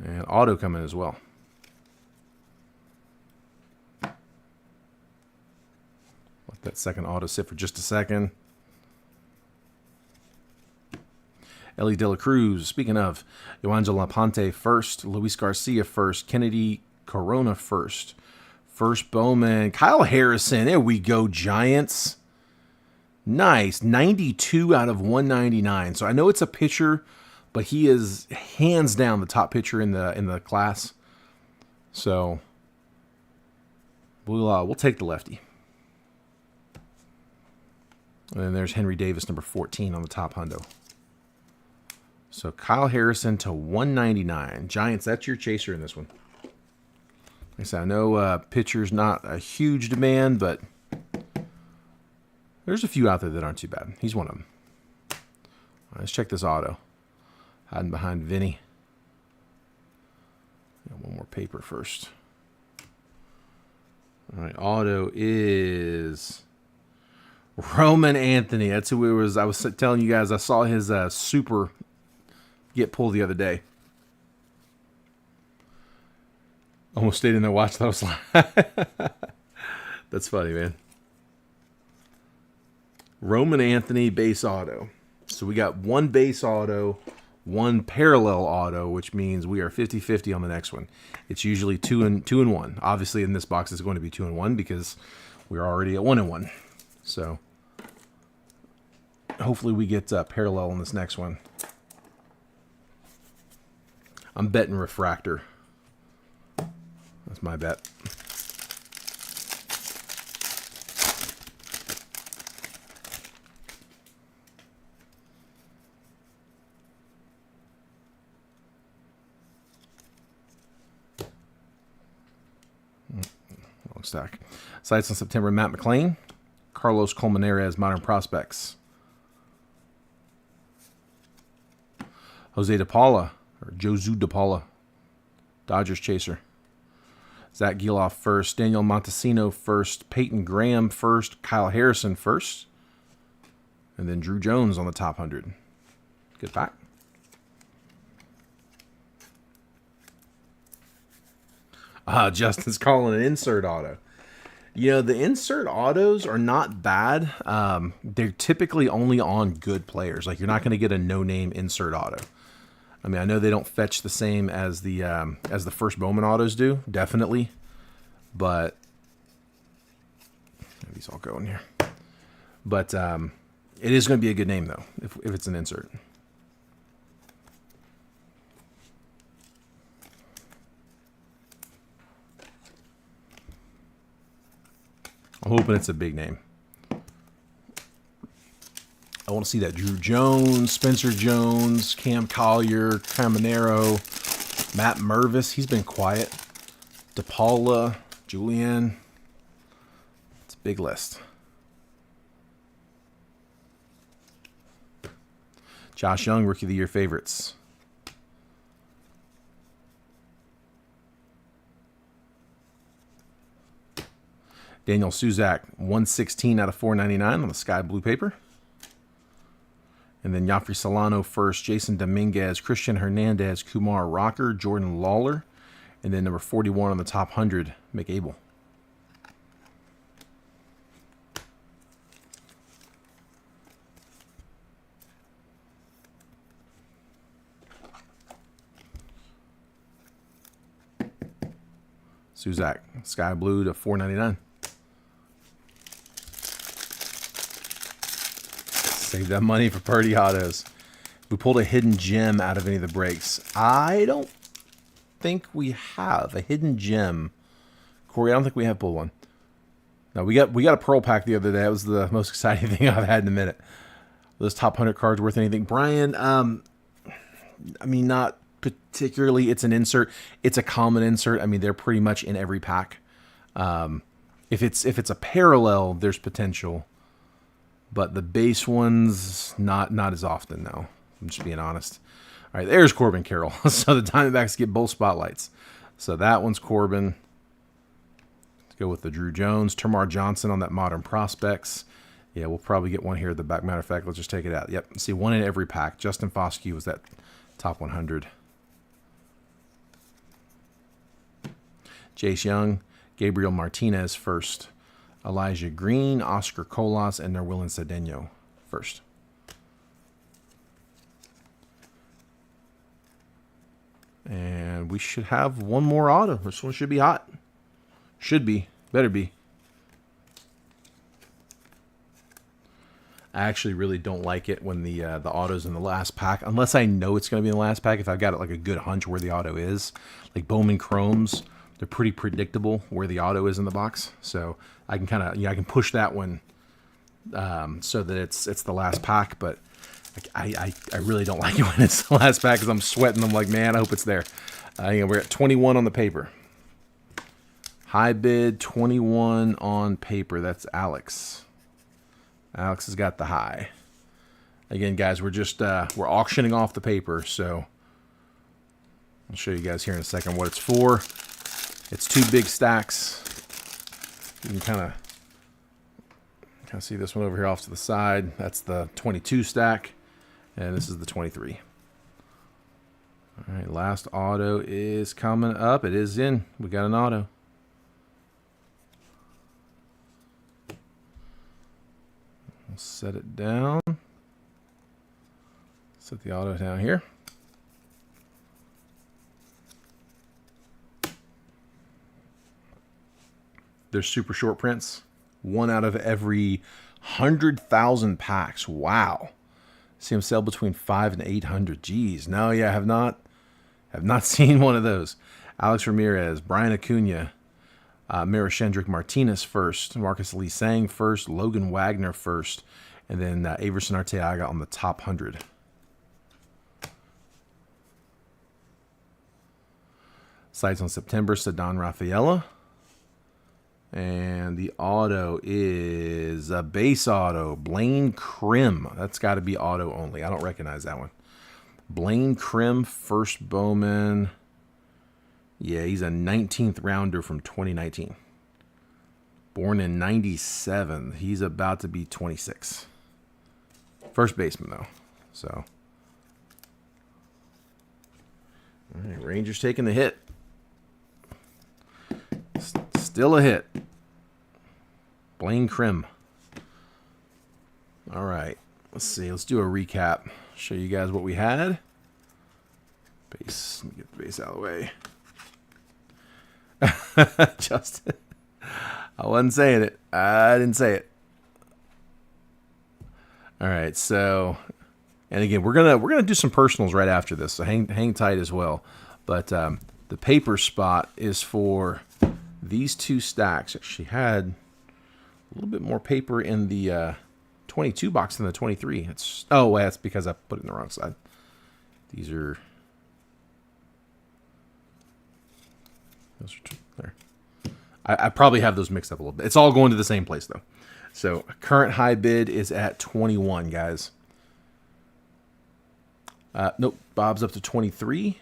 Speaker 1: And auto coming as well. Let that second auto sit for just a second. Ellie De La Cruz, speaking of, Yoangel Laponte first, Luis Garcia first, Kennedy Corona first. First Bowman, Kyle Harrison, there we go, Giants. Nice, 92 out of 199. So I know it's a pitcher, but he is hands down the top pitcher in the class. So we'll take the lefty. And then there's Henry Davis, number 14 on the top hundo. So Kyle Harrison to 199. Giants, that's your chaser in this one. Like I said, I know pitcher's not a huge demand, but there's a few out there that aren't too bad. He's one of them. All right, let's check this auto. Hiding behind Vinny. Got one more paper first. All right, auto is Roman Anthony. That's who it was. I was telling you guys I saw his super get pulled the other day. Almost stayed in there watching. That was like that's funny, man. Roman Anthony base auto. So we got one base auto, one parallel auto, which means we are 50-50 on the next one. It's usually 2 and 1. Obviously, in this box, it's going to be 2 and 1 because we're already at 1 and 1. So hopefully we get parallel in this next one. I'm betting refractor. That's my bet. Long stack. Sights on September, Matt McClain. Carlos Colmenares, Modern Prospects. Jose De Paula, or Josu De Paula, Dodgers Chaser. Zach Geloff first. Daniel Montesino first. Peyton Graham first. Kyle Harrison first. And then Drew Jones on the top 100. Good pack. Justin's calling an insert auto. You know, the insert autos are not bad. They're typically only on good players. Like, you're not going to get a no-name insert auto. I mean, I know they don't fetch the same as the first Bowman autos do, definitely. But these all go in here. But it is going to be a good name, though, if it's an insert. I'm hoping it's a big name. I want to see that Drew Jones, Spencer Jones, Cam Collier, Caminero, Matt Mervis. He's been quiet. DePaula, Julian. It's a big list. Josh Young, Rookie of the Year favorites. Daniel Suzak, 116 out of 499 on the sky blue paper. And then Yafri Solano first, Jason Dominguez, Christian Hernandez, Kumar Rocker, Jordan Lawler. And then number 41 on the top 100, McAble. Suzak, sky blue to 499. Save that money for Purdy autos. We pulled a hidden gem out of any of the breaks. I don't think we have a hidden gem. Corey, I don't think we have pulled one. No, we got a pearl pack the other day. That was the most exciting thing I've had in a minute. Those top 100 cards worth anything. Brian, I mean, not particularly. It's an insert. It's a common insert. I mean, they're pretty much in every pack. If it's a parallel, there's potential. But the base ones, not as often, though. I'm just being honest. All right, there's Corbin Carroll. So the Diamondbacks get both spotlights. So that one's Corbin. Let's go with the Drew Jones. Termar Johnson on that Modern Prospects. Yeah, we'll probably get one here at the back. Matter of fact, let's just take it out. Yep, see, one in every pack. Justin Foskey was that top 100. Jace Young, Gabriel Martinez first. Elijah Green, Oscar Colas, and Nerwillan Cedeno first. And we should have one more auto. This one should be hot. Should be. Better be. I actually really don't like it when the auto's in the last pack. Unless I know it's going to be in the last pack. If I've got like a good hunch where the auto is. Like Bowman Chromes. They're pretty predictable where the auto is in the box. So I can kind of, I can push that one so that it's the last pack. But I really don't like it when it's the last pack because I'm sweating. I'm like, man, I hope it's there. We're at 21 on the paper. High bid, 21 on paper. That's Alex. Alex has got the high. Again, guys, we're just we're auctioning off the paper. So I'll show you guys here in a second what it's for. It's two big stacks. You can kind of see this one over here off to the side. That's the 22 stack, and this is the 23. All right, last auto is coming up. It is in. We got an auto. We'll set it down. Set the auto down here. They're super short prints. 1 out of every 100,000 packs. Wow. See them sell between 5 and 800. Jeez. No, yeah, I have not seen one of those. Alex Ramirez, Brian Acuna, Marashendrick Martinez first, Marcus Lee Sang first, Logan Wagner first, and then Averson Arteaga on the top 100. Sites on September, Ceddanne Rafaela. And the auto is a base auto, Blaine Krim. That's got to be auto only. I don't recognize that one. Blaine Krim, first Bowman. Yeah, he's a 19th rounder from 2019. Born in 97. He's about to be 26. First baseman, though. So, all right, Rangers taking the hit. Still a hit. Blaine Krim. All right. Let's see. Let's do a recap. Show you guys what we had. Base. Let me get the base out of the way. Justin. I wasn't saying it. I didn't say it. All right. So, and again, we're gonna do some personals right after this. So hang tight as well. But the paper spot is for these 2 stacks. Actually had a little bit more paper in the 22 box than the 23. Oh, that's because I put it in the wrong side. These are there. I probably have those mixed up a little bit. It's all going to the same place though. So current high bid is at 21, guys. Nope, Bob's up to 23.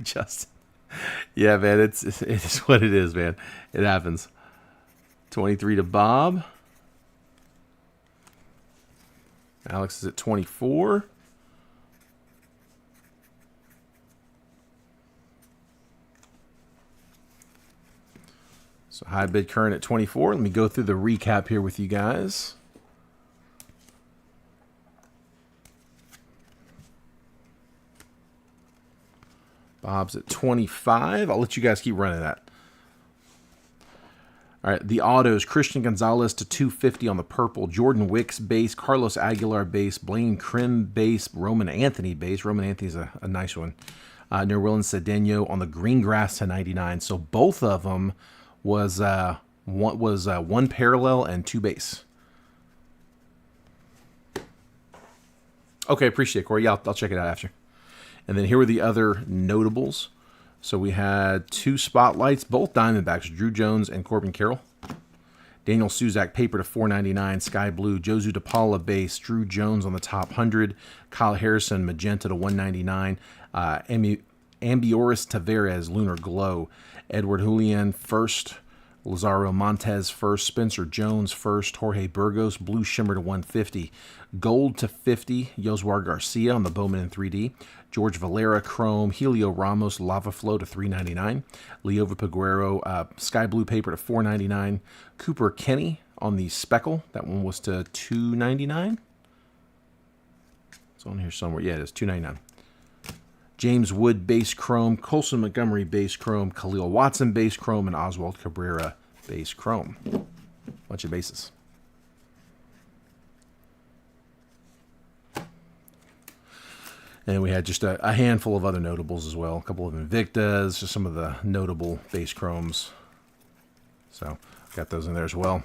Speaker 1: Just. Yeah, man, it is what it is, man. It happens. 23 to Bob. Alex is at 24. So high bid current at 24. Let me go through the recap here with you guys. Bob's at 25. I'll let you guys keep running that. All right, the autos, Christian Gonzalez to 250 on the purple, Jordan Wicks base, Carlos Aguilar base, Blaine Krim base, Roman Anthony base. Roman Anthony's a nice one. Nerwillan Cedeno on the green grass to 99. So both of them was one parallel and 2 base. Okay, appreciate it, Corey. Yeah, I'll check it out after. And then here were the other notables. So we had 2 spotlights, both Diamondbacks, Drew Jones and Corbin Carroll. Daniel Suzak, paper to 499, Sky Blue. Josu DePaula, base. Drew Jones on the top 100. Kyle Harrison, magenta to 199. Ambioris Tavares, Lunar Glow. Edward Julian, first. Lazaro Montez, first. Spencer Jones, first. Jorge Burgos, Blue Shimmer to 150. Gold to 50, Yosuar Garcia on the Bowman in 3D. George Valera, Chrome. Helio Ramos, Lava Flow to 399. Leova Peguero, Sky Blue paper to 499. Cooper Kenny on the Speckle. That one was to 299. It's on here somewhere. Yeah, it is 299. James Wood, base Chrome. Colson Montgomery, base Chrome. Khalil Watson, base Chrome. And Oswald Cabrera, base Chrome. Bunch of bases. And we had just a handful of other notables as well. A couple of Invictas, just some of the notable base chromes. So got those in there as well.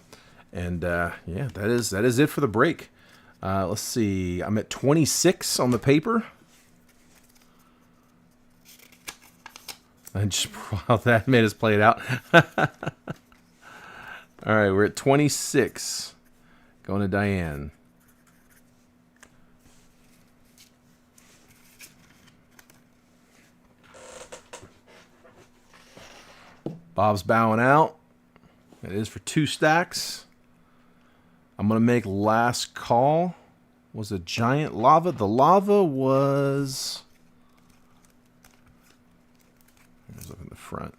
Speaker 1: And yeah, that is it for the break. Let's see. I'm at 26 on the paper. And just wow, that made us play it out. All right, we're at 26. Going to Diane. Bob's bowing out. It is for 2 stacks. I'm going to make last call. Was a giant lava. The lava was... It was up in the front.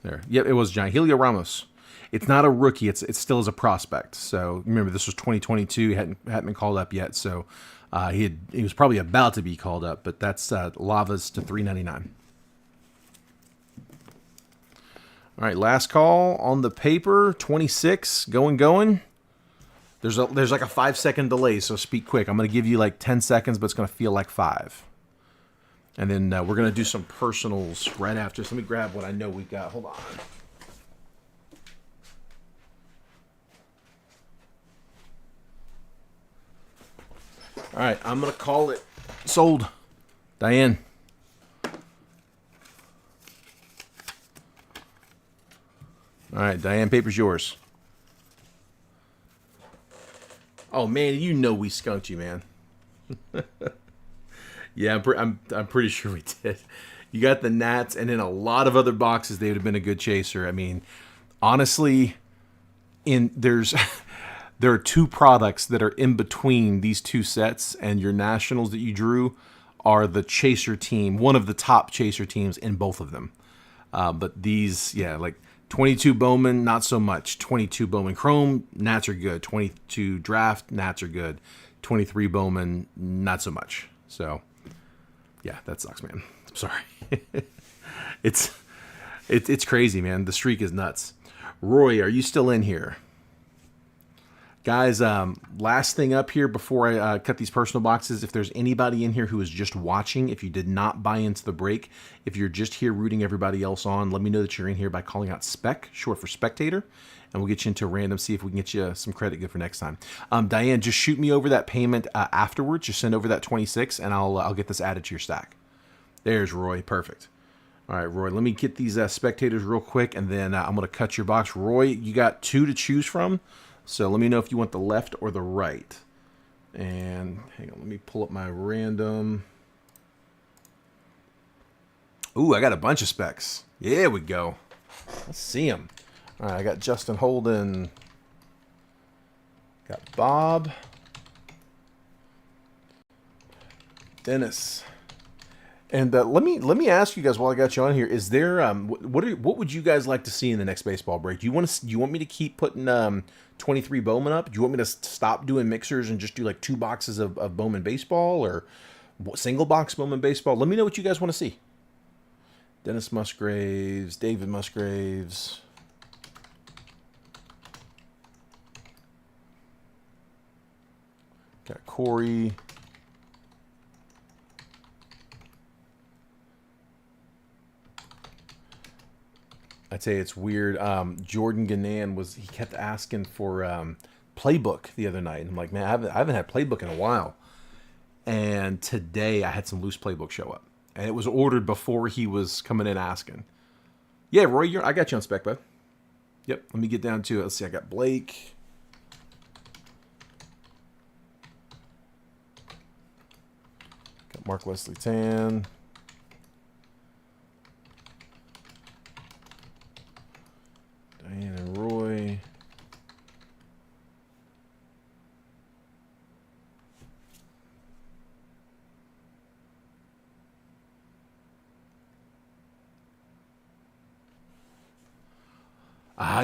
Speaker 1: There. Yep, it was giant. Helio Ramos. It's not a rookie. It still is a prospect. So remember, this was 2022. He hadn't been called up yet. So He was probably about to be called up, but that's Lavas to 399. All right, last call on the paper, 26, going. There's like a 5-second delay, so speak quick. I'm going to give you like 10 seconds, but it's going to feel like 5. And then we're going to do some personals right after. So let me grab what I know we've got. Hold on. All right, I'm going to call it sold. Diane. All right, Diane, paper's yours. Oh man, you know we skunked you, man. Yeah, I'm pretty sure we did. You got the Nats, and in a lot of other boxes, they would have been a good chaser. I mean, honestly, there are 2 products that are in between these 2 sets, and your Nationals that you drew are the chaser team, one of the top chaser teams in both of them. But these, yeah, like 22 Bowman, not so much. 22 Bowman Chrome, Nats are good. 22 Draft, Nats are good. 23 Bowman, not so much. So, yeah, that sucks, man. I'm sorry. It's crazy, man. The streak is nuts. Roy, are you still in here? Guys, last thing up here before I cut these personal boxes, if there's anybody in here who is just watching, if you did not buy into the break, if you're just here rooting everybody else on, let me know that you're in here by calling out SPEC, short for spectator, and we'll get you into random, see if we can get you some credit good for next time. Diane, just shoot me over that payment afterwards. Just send over that 26, and I'll get this added to your stack. There's Roy. Perfect. All right, Roy, let me get these spectators real quick, and then I'm going to cut your box. Roy, you got 2 to choose from. So let me know if you want the left or the right. And hang on, let me pull up my random. Ooh, I got a bunch of specs. There we go. Let's see them. All right, I got Justin Holden. Got Bob. Dennis. And let me ask you guys while I got you on here: is there what would you guys like to see in the next baseball break? Do you want me to keep putting 23 Bowman up? Do you want me to stop doing mixers and just do like 2 boxes of Bowman baseball, or single box Bowman baseball? Let me know what you guys want to see. Dennis Musgraves, David Musgraves. Got Corey. I'd say it's weird. Jordan Gannan he kept asking for playbook the other night. And I'm like, man, I haven't had playbook in a while. And today I had some loose playbook show up. And it was ordered before he was coming in asking. Yeah, Roy, I got you on spec, bud. Yep, let me get down to it. Let's see, I got Blake. Got Mark Wesley Tan. Diane and Roy.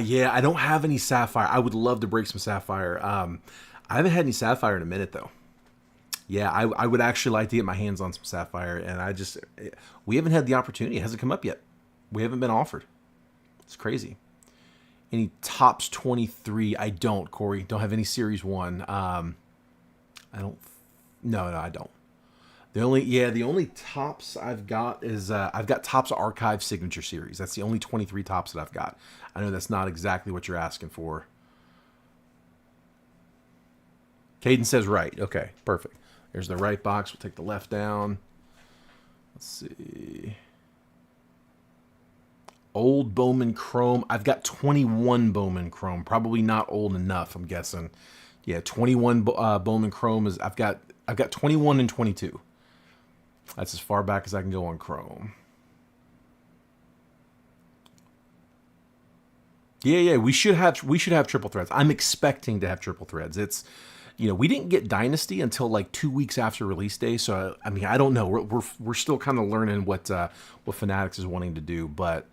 Speaker 1: Yeah, I don't have any Sapphire. I would love to break some Sapphire. I haven't had any Sapphire in a minute, though. Yeah, I would actually like to get my hands on some Sapphire, and we haven't had the opportunity. It hasn't come up yet. We haven't been offered. It's crazy. Any Tops 23? I don't, Corey. Don't have any Series 1. I don't. No, I don't. The only Tops I've got is I've got Tops Archive Signature Series. That's the only 23 Tops that I've got. I know that's not exactly what you're asking for. Caden says right. Okay, perfect. There's the right box. We'll take the left down. Let's see. Old Bowman Chrome. I've got 21 Bowman Chrome. Probably not old enough, I'm guessing. Yeah, 21 Bowman Chrome is. I've got 21 and 22. That's as far back as I can go on Chrome. Yeah, we should have triple threads. I'm expecting to have triple threads. It's, we didn't get Dynasty until like 2 weeks after release day, so I mean, I don't know. We're still kind of learning what Fanatics is wanting to do, but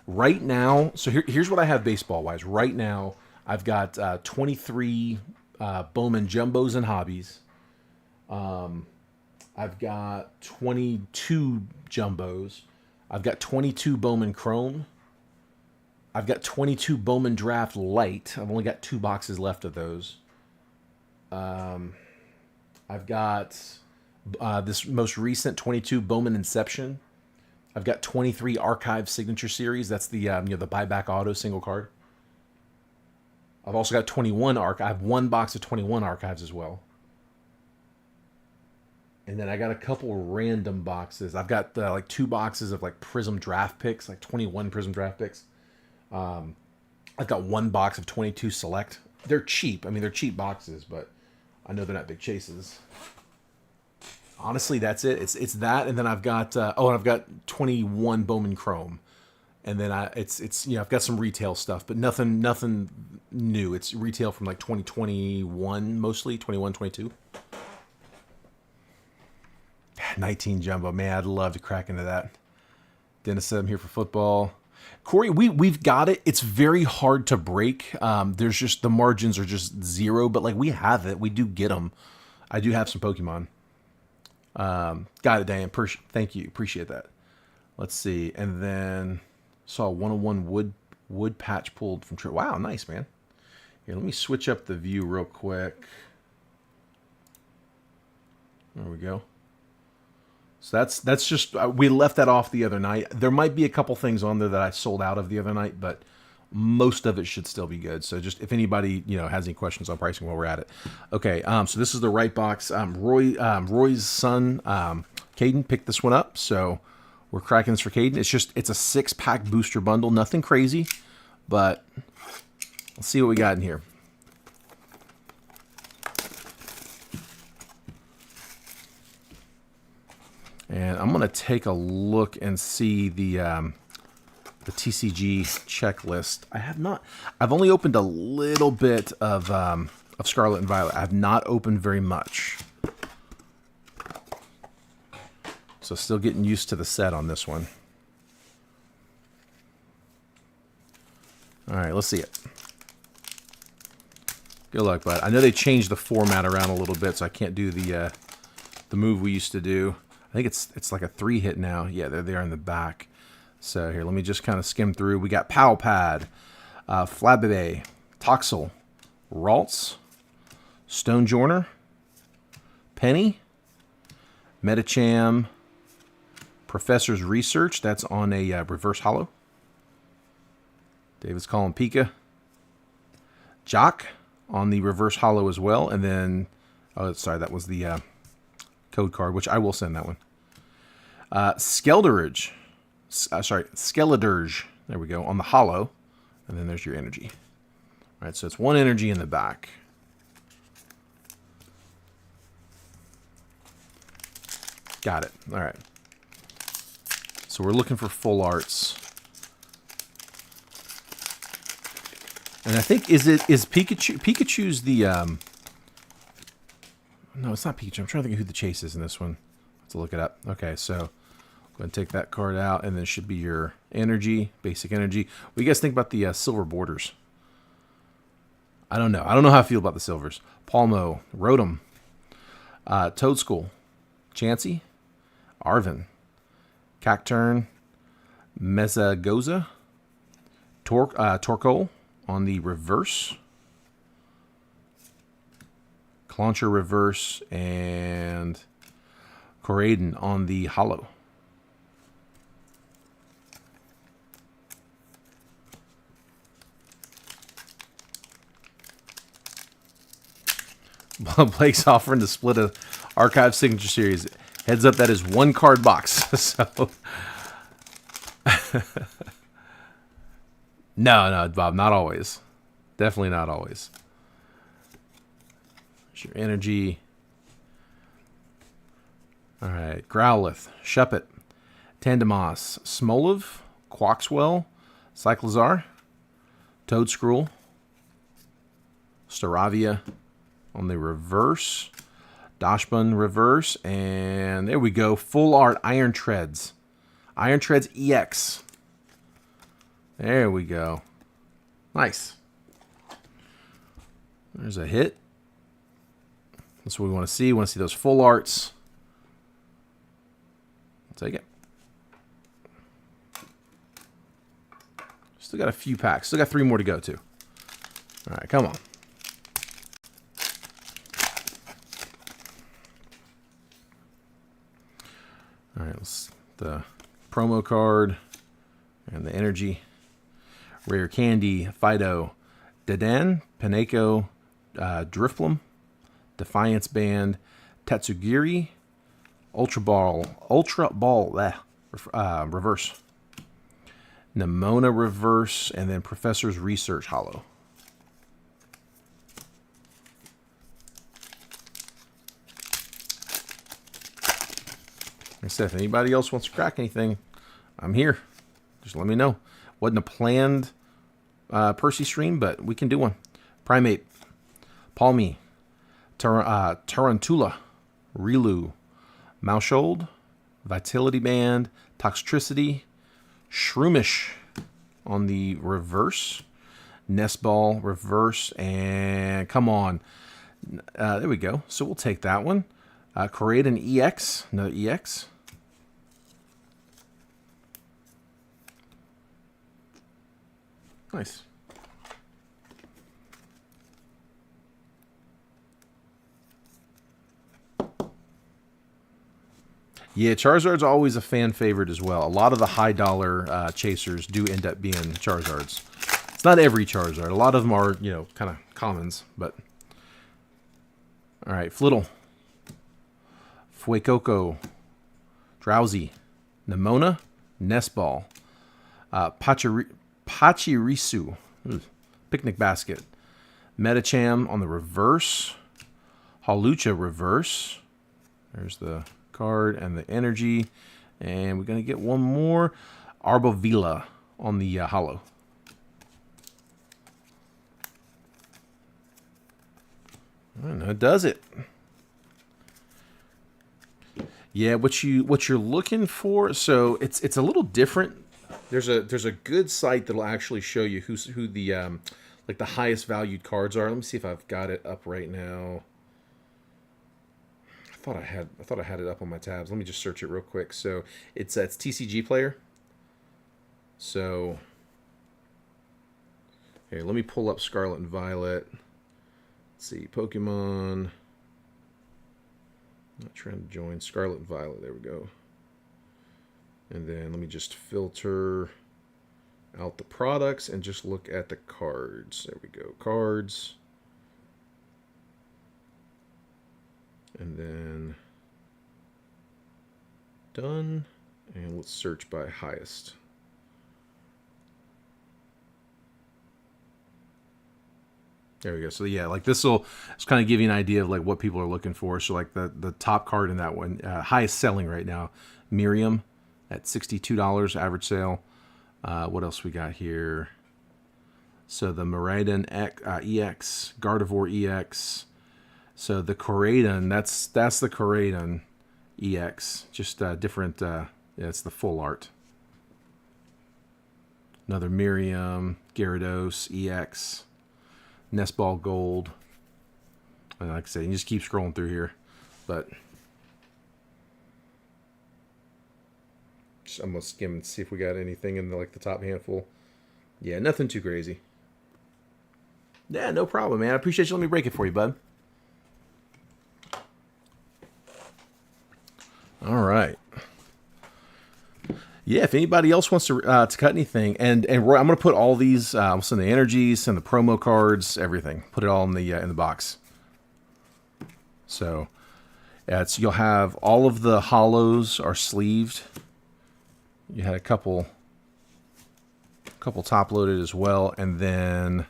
Speaker 1: right now, so here's what I have baseball wise. Right now, I've got 23 Bowman Jumbos and Hobbies. I've got 22 jumbos. I've got 22 Bowman Chrome. I've got 22 Bowman Draft Light. I've only got 2 boxes left of those. I've got this most recent 22 Bowman Inception. I've got 23 Archive Signature Series. That's the the buyback auto single card. I've also got 21 archive. I have 1 box of 21 archives as well. And then I got a couple random boxes. I've got like 2 boxes of like Prism draft picks, like 21 Prism draft picks. I've got 1 box of 22 Select. They're cheap. I mean, they're cheap boxes, but I know they're not big chases. Honestly, that's it. It's that, and then I've got and I've got 21 Bowman Chrome, and then I've got some retail stuff, but nothing new. It's retail from like 2021 mostly, 21, 22. 19 jumbo, man, I'd love to crack into that. Dennis said I'm here for football. Corey, we've got it. It's very hard to break. There's just the margins are just 0, but like we have it. We do get them. I do have some Pokemon. Got it, Dan. Thank you. Appreciate that. Let's see. And then saw 101 wood patch pulled from tree. Wow, nice, man. Here, let me switch up the view real quick. There we go. So that's just we left that off the other night. There might be a couple things on there that I sold out of the other night, but most of it should still be good. So just if anybody has any questions on pricing while we're at it. Okay, so this is the right box. Roy's son, Caden, picked this one up. So we're cracking this for Caden. It's a 6-pack booster bundle. Nothing crazy, but let's see what we got in here. And I'm gonna take a look and see the TCG checklist. I've only opened a little bit of Scarlet and Violet. I have not opened very much. So still getting used to the set on this one. All right, let's see it. Good luck, bud. I know they changed the format around a little bit, so I can't do the move we used to do. I think it's like a 3-hit now. Yeah, they're there in the back. So here, let me just kind of skim through. We got Powpad, Flabébé, Toxel, Ralts, Stonejourner, Penny, Metacham, Professor's Research. That's on a reverse holo. David's calling Pika. Jock on the reverse holo as well. And then, oh, sorry, that was the code card, which I will send that one. Skeldurge. Skeledirge. There we go. On the holo. And then there's your energy. All right, so it's 1 energy in the back. Got it. All right. So we're looking for full arts. And I think, is Pikachu? Pikachu's the... No, it's not Pikachu. I'm trying to think of who the chase is in this one. Let's look it up. Okay, so go ahead and take that card out, and then it should be your energy, basic energy. What do you guys think about the silver borders? I don't know. I don't know how I feel about the silvers. Palmo, Rotom, Toadschool, Chansey, Arven, Cacturn, Mezagoza, Torkoal on the reverse, Clauncher reverse, and Coraden on the holo. Blake's offering to split a archive signature series. Heads up, that is 1 card box. So no, Bob, not always. Definitely not always. There's your energy. All right, Growlithe, Shuppet, Tandemos, Smoliv, Quaxwell, Cyclizar, Toadscruel, Staravia on the reverse, Dachshund reverse, and there we go. Full art Iron Treads. Iron Treads EX. There we go. Nice. There's a hit. That's what we want to see. We want to see those full arts. I'll take it. Still got a few packs. Still got 3 more to go, too. All right, come on. All right, the promo card and the energy. Rare Candy, Fido, Dedan, Pineko, Drifblim, Defiance Band, Tatsugiri, Ultra Ball, reverse. Nemona reverse, and then Professor's Research holo. Like I said, if anybody else wants to crack anything, I'm here. Just let me know. Wasn't a planned Percy stream, but we can do one. Primate, Palmy, Tarantula, Rilu, Maushold, Vitality Band, Toxtricity, Shroomish on the reverse, Nestball reverse, and come on. There we go. So we'll take that one. Create an EX, another EX. Nice. Yeah, Charizard's always a fan favorite as well. A lot of the high dollar chasers do end up being Charizards. It's not every Charizard. A lot of them are, you know, kind of commons, but... All right, Flittle, Fuecoco, Drowsy, Nemona, Nestball, Pachirisu, Picnic Basket, Metacham on the reverse, Hawlucha reverse. There's the card and the energy, and we're gonna get one more, Arbovilla on the holo. I don't know, it does it. Yeah, what you're looking for. So it's a little different. There's a good site that'll actually show you who the like the highest valued cards are. Let me see if I've got it up right now. I thought I had it up on my tabs. Let me just search it real quick. So it's TCG Player. So here, let me pull up Scarlet and Violet. Let's see, Pokemon. Not trying to join Scarlet and Violet. There we go. And then let me just filter out the products and just look at the cards. There we go. Cards. And then done. And let's search by highest. There we go. So yeah, like this will just kind of give you an idea of like what people are looking for. So like the top card in that one, highest selling right now, Miriam at $62 average sale. What else we got here? So the Miraidon EX, Gardevoir EX. So the Koraidon, that's the Koraidon EX. Just different. Yeah, it's the full art. Another Miriam, Gyarados EX. Nestball Gold. And like I said, you just keep scrolling through here. But I'm going to skim and see if we got anything in the top handful. Yeah, nothing too crazy. Yeah, no problem, man. I appreciate you letting me break it for you, bud. All right. Yeah, if anybody else wants to cut anything, and I'm going to put all these, I'll send the energies, send the promo cards, everything. Put it all in the box. So, you'll have all of the holos are sleeved. You had a couple top loaded as well, and then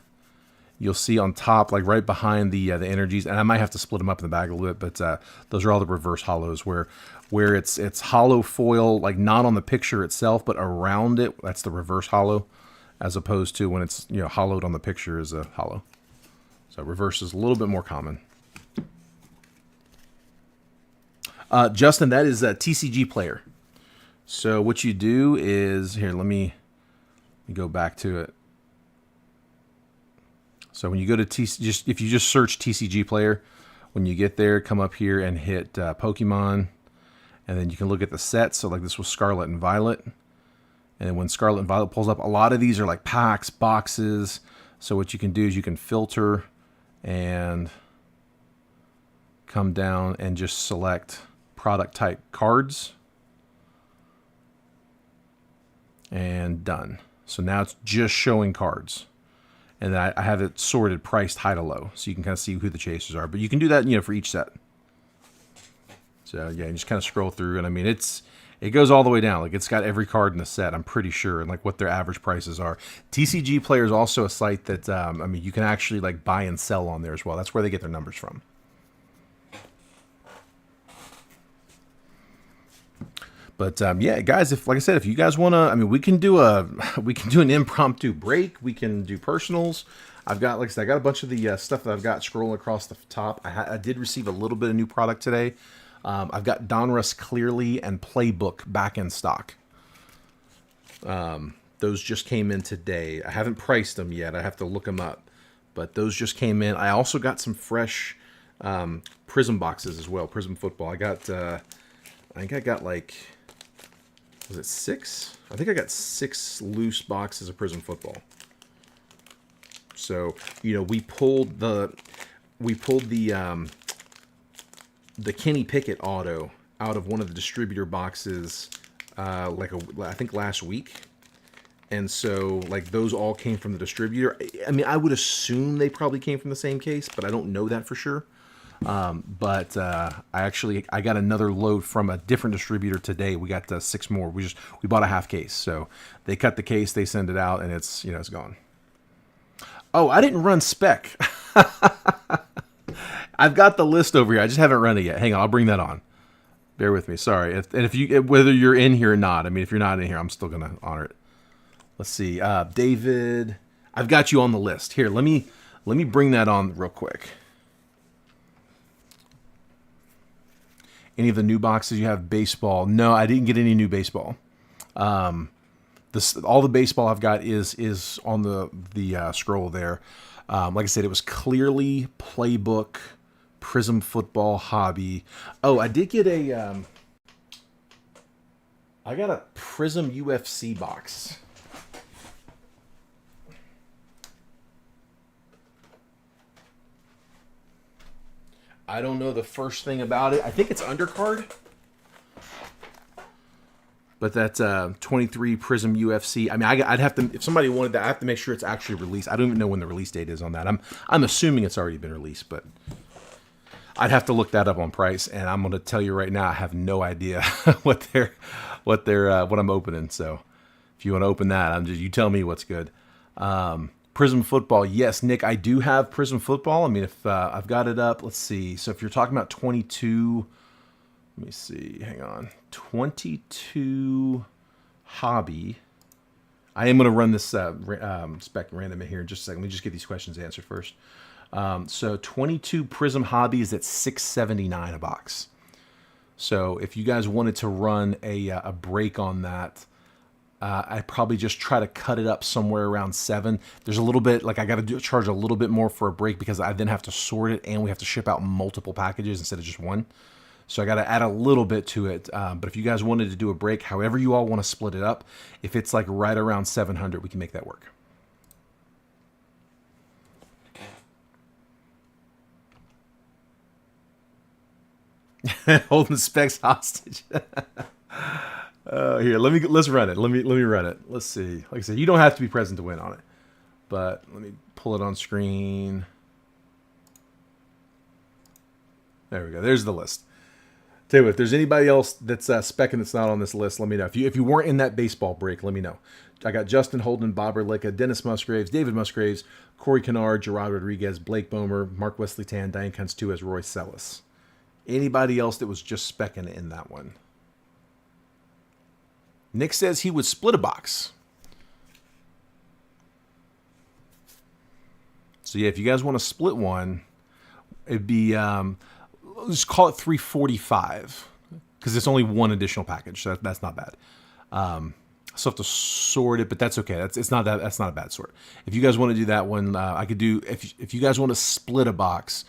Speaker 1: you'll see on top, like right behind the energies, and I might have to split them up in the bag a little bit, but those are all the reverse holos where it's holo foil, like not on the picture itself, but around it. That's the reverse holo, as opposed to when it's hollowed on the picture is a holo. So reverse is a little bit more common. Justin, that is a TCG Player. So what you do is here. Let me go back to it. So when you go to if you just search TCG Player, When you get there, come up here and hit Pokemon, and then you can look at the sets. So like this was Scarlet and Violet. And then when Scarlet and Violet pulls up, a lot of these are like packs, boxes. So what you can do is you can filter and come down and just select product type cards. And done. So now it's just showing cards. And then I have it sorted priced high to low. So you can kind of see who the chasers are. But you can do that, for each set. So yeah, you just kind of scroll through. And I mean, it goes all the way down. Like it's got every card in the set, I'm pretty sure, and like what their average prices are. TCG Player is also a site that, you can actually like buy and sell on there as well. That's where they get their numbers from. But yeah, guys, like I said, if you guys want to, we can do an impromptu break. We can do personals. I've got, like I said, I got a bunch of the stuff that I've got scrolling across the top. I did receive a little bit of new product today. I've got Donruss Clearly and Playbook back in stock. Those just came in today. I haven't priced them yet. I have to look them up. But those just came in. I also got some fresh Prism boxes as well. Prism Football. I think I got like, was it 6? I think I got 6 loose boxes of Prism Football. So, we pulled the Kenny Pickett auto out of one of the distributor boxes I think last week. And so like those all came from the distributor. I would assume they probably came from the same case, but I don't know that for sure. But I got another load from a different distributor today. We got 6 more. We bought a half case. So they cut the case, they send it out, and it's it's gone. Oh, I didn't run spec. I've got the list over here. I just haven't run it yet. Hang on, I'll bring that on. Bear with me. Sorry. Whether you're in here or not, if you're not in here, I'm still gonna honor it. Let's see, David. I've got you on the list here. Let me bring that on real quick. Any of the new boxes you have? Baseball? No, I didn't get any new baseball. All the baseball I've got is on the scroll there. Like I said, it was Clearly, Playbook, Prism Football, Hobby. Oh, I did get I got a Prism UFC box. I don't know the first thing about it. I think it's undercard. But that's 23 Prism UFC. I'd have to, if somebody wanted that, I have to make sure it's actually released. I don't even know when the release date is on that. I'm assuming it's already been released, but I'd have to look that up on price. And I'm going to tell you right now, I have no idea what I'm opening. So if you want to open that, you tell me what's good. Prism Football, yes, Nick, I do have Prism Football. If I've got it up, let's see. So if you're talking about 22, let me see, hang on. 22 Hobby. I am going to run this spec random in here in just a second. Let me just get these questions answered first. So 22 Prism Hobby is at $6.79 a box. So if you guys wanted to run a break on that, I probably just try to cut it up somewhere around $7. There's a little bit, like I got to charge a little bit more for a break because I then have to sort it and we have to ship out multiple packages instead of just one. So I got to add a little bit to it. But if you guys wanted to do a break, however you all want to split it up, if it's like right around 700, we can make that work. Holding specs hostage. Here, let's run it. Let me run it. Let's see. Like I said, you don't have to be present to win on it, but let me pull it on screen. There we go. There's the list. Tell you what, if there's anybody else that's specking that's not on this list, let me know. If you weren't in that baseball break, let me know. I got Justin Holden, Bob Erlicka, Dennis Musgraves, David Musgraves, Corey Kennard, Gerard Rodriguez, Blake Bomer, Mark Wesley Tan, Diane Kuntz 2 as Roy Sellis. Anybody else that was just specking in that one? Nick says he would split a box. So yeah, if you guys want to split one, it'd be let's call it $345 because it's only one additional package. So that's not bad. Still have to sort it, but that's okay. That's not a bad sort. If you guys want to do that one, I could do. If you guys want to split a box,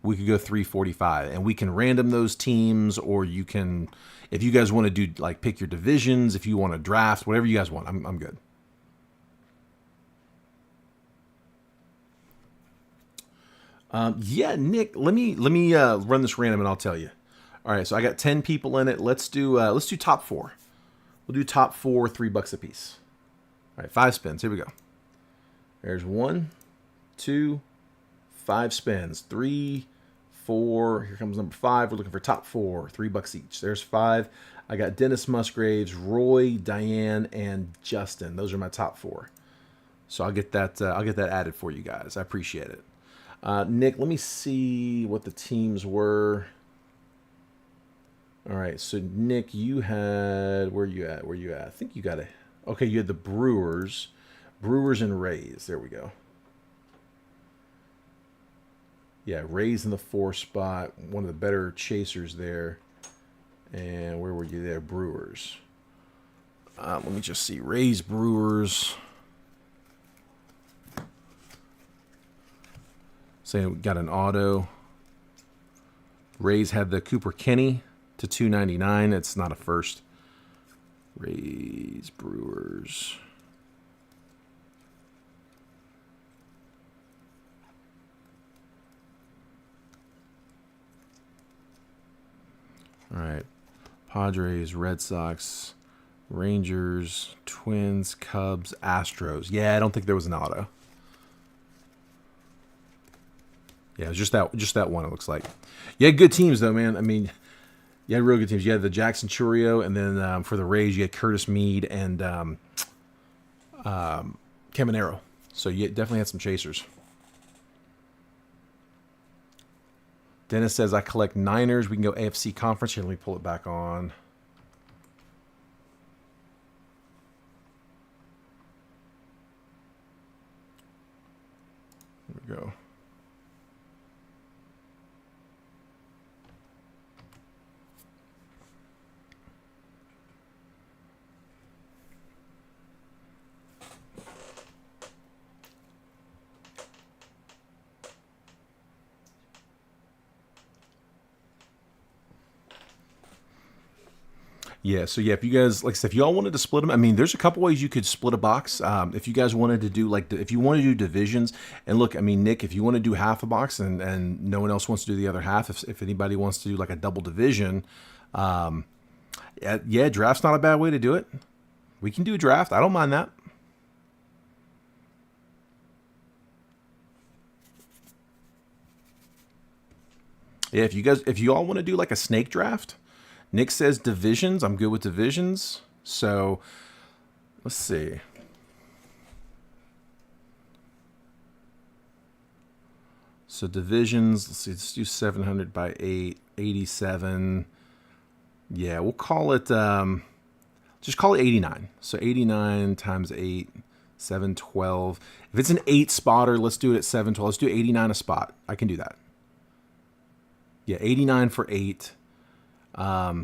Speaker 1: we could go 345, and we can random those teams, or you can, if you guys want to do like pick your divisions, if you want to draft, whatever you guys want, I'm good. Yeah, Nick, let me run this random and I'll tell you. All right, so I got 10 people in it. Let's do top 4. We'll do top 4, $3 a piece. All right, 5 spins. Here we go. There's 1, 2, 5 spins. 3, 4. Here comes number 5. We're looking for top 4, $3 each. There's 5. I got Dennis Musgraves, Roy, Diane, and Justin. Those are my top 4. So I'll get that added for you guys. I appreciate it. Nick, let me see what the teams were. All right, so Nick, you had, where you at? I think you got okay, you had the Brewers and Rays. There we go. Yeah, Rays in the 4 spot, one of the better chasers there. And where were you there? Brewers. Let me just see. Rays, Brewers. Say we got an auto. Rays had the Cooper Kenny to $2.99. It's not a first. Rays, Brewers. All right. Padres, Red Sox, Rangers, Twins, Cubs, Astros. Yeah, I don't think there was an auto. Yeah, it was just that one, it looks like. You had good teams, though, man. I mean, you had real good teams. You had the Jackson Churio, and then for the Rays, you had Curtis Mead and Caminero. So you definitely had some chasers. Dennis says, I collect Niners. We can go AFC Conference. Here, let me pull it back on. There we go. Yeah, so yeah, if you guys, like I said, if y'all wanted to split them, I mean, there's a couple ways you could split a box. If you guys wanted to do, like, if you want to do divisions, and look, I mean, Nick, if you want to do half a box and no one else wants to do the other half, if anybody wants to do, like, a double division, yeah, draft's not a bad way to do it. We can do a draft. I don't mind that. Yeah, if you all want to do, like, a snake draft, Nick says divisions. I'm good with divisions. So let's see. So divisions, let's see, let's do 700 by 8, 87. Yeah, we'll call it, just call it 89. So 89 times 8, 712. If it's an 8 spotter, let's do it at 712. Let's do 89 a spot. I can do that. Yeah, 89 for 8. Oops. I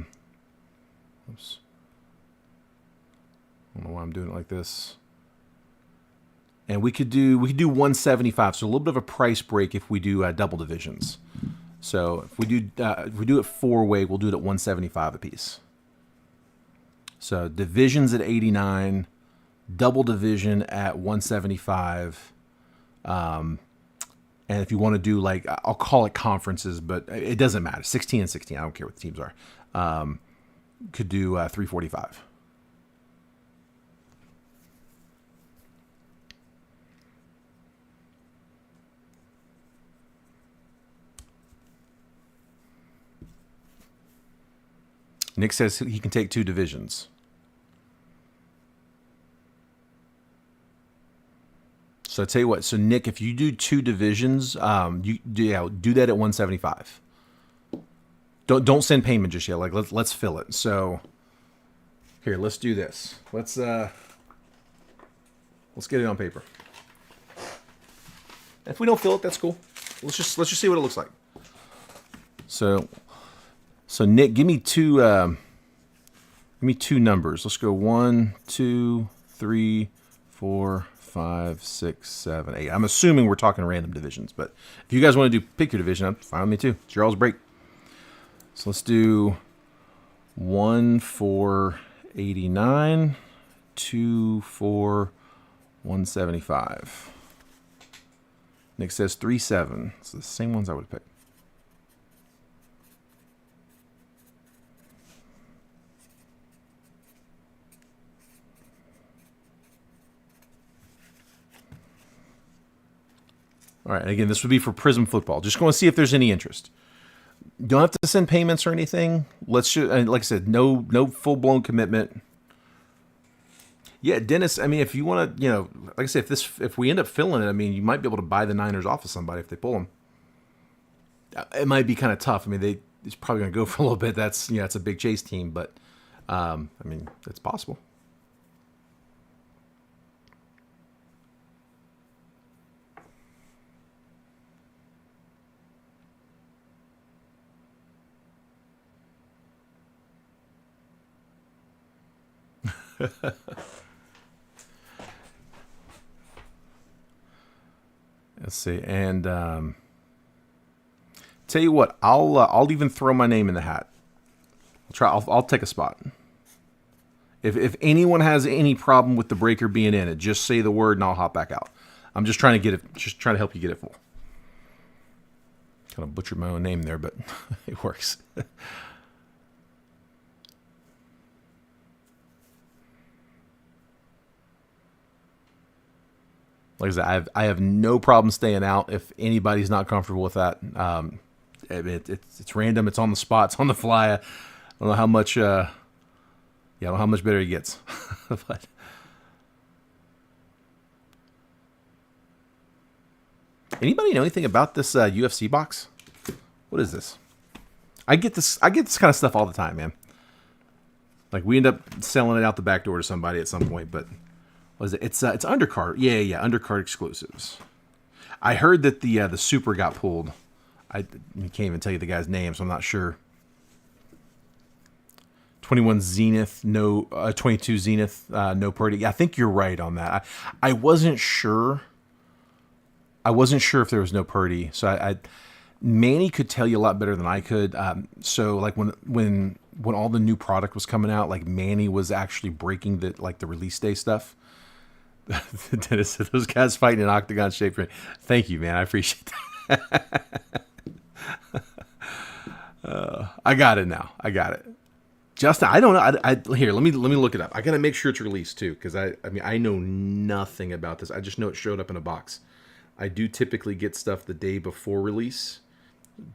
Speaker 1: don't know why I'm doing it like this. And we could do 175. So a little bit of a price break if we do double divisions. So if we do it 4-way, we'll do it at 175 a piece. So divisions at 89, double division at 175. And if you want to do, like, I'll call it conferences, but it doesn't matter. 16 and 16. I don't care what the teams are. Could do 345. Nick says he can take 2 divisions. So I tell you what. So Nick, if you do 2 divisions, do that at 175. Don't send payment just yet. Like let's fill it. So here, let's do this. Let's get it on paper. If we don't fill it, that's cool. Let's just see what it looks like. So Nick, give me 2 numbers. Let's go 1, 2, 3, 4, 5, 6, 7, 8. I'm assuming we're talking random divisions, but if you guys want to do pick your division, I'm fine with me too. It's your all's break. So let's do 1 for 89, 2 for 175. Nick says 3, 7. It's the same ones I would pick. All right, again, this would be for Prism Football. Just going to see if there's any interest. You don't have to send payments or anything. Let's just, like I said, no full-blown commitment. Yeah, Dennis, I mean, if you want to, like I said, if we end up filling it, I mean, you might be able to buy the Niners off of somebody if they pull them. It might be kind of tough. I mean, it's probably going to go for a little bit. That's, it's a big chase team, but, I mean, it's possible. Let's see, and tell you what, I'll even throw my name in the hat. I'll take a spot. If anyone has any problem with the breaker being in it, just say the word and I'll hop back out. I'm just trying to get it, just trying to help you get it full. Kind of butchered my own name there, but it works. Like I said, I have no problem staying out if anybody's not comfortable with that. It's random. It's on the spot. It's on the fly. I don't know how much. I don't know how much better it gets. But anybody know anything about this UFC box? What is this? I get this kind of stuff all the time, man. Like we end up selling it out the back door to somebody at some point, but. Was it? It's undercard. Yeah, undercard exclusives. I heard that the Super got pulled. I can't even tell you the guy's name, so I'm not sure. 21 Zenith, no 22 Zenith, no Purdy. Yeah, I think you're right on that. I wasn't sure. I wasn't sure if there was no Purdy, so Manny could tell you a lot better than I could. So like when all the new product was coming out, like Manny was actually breaking the release day stuff. Dennis said those guys fighting in octagon shape. Thank you, man. I appreciate that. I got it now. I got it. Justin, I don't know. Here, let me look it up. I gotta make sure it's released too, because I know nothing about this. I just know it showed up in a box. I do typically get stuff the day before release,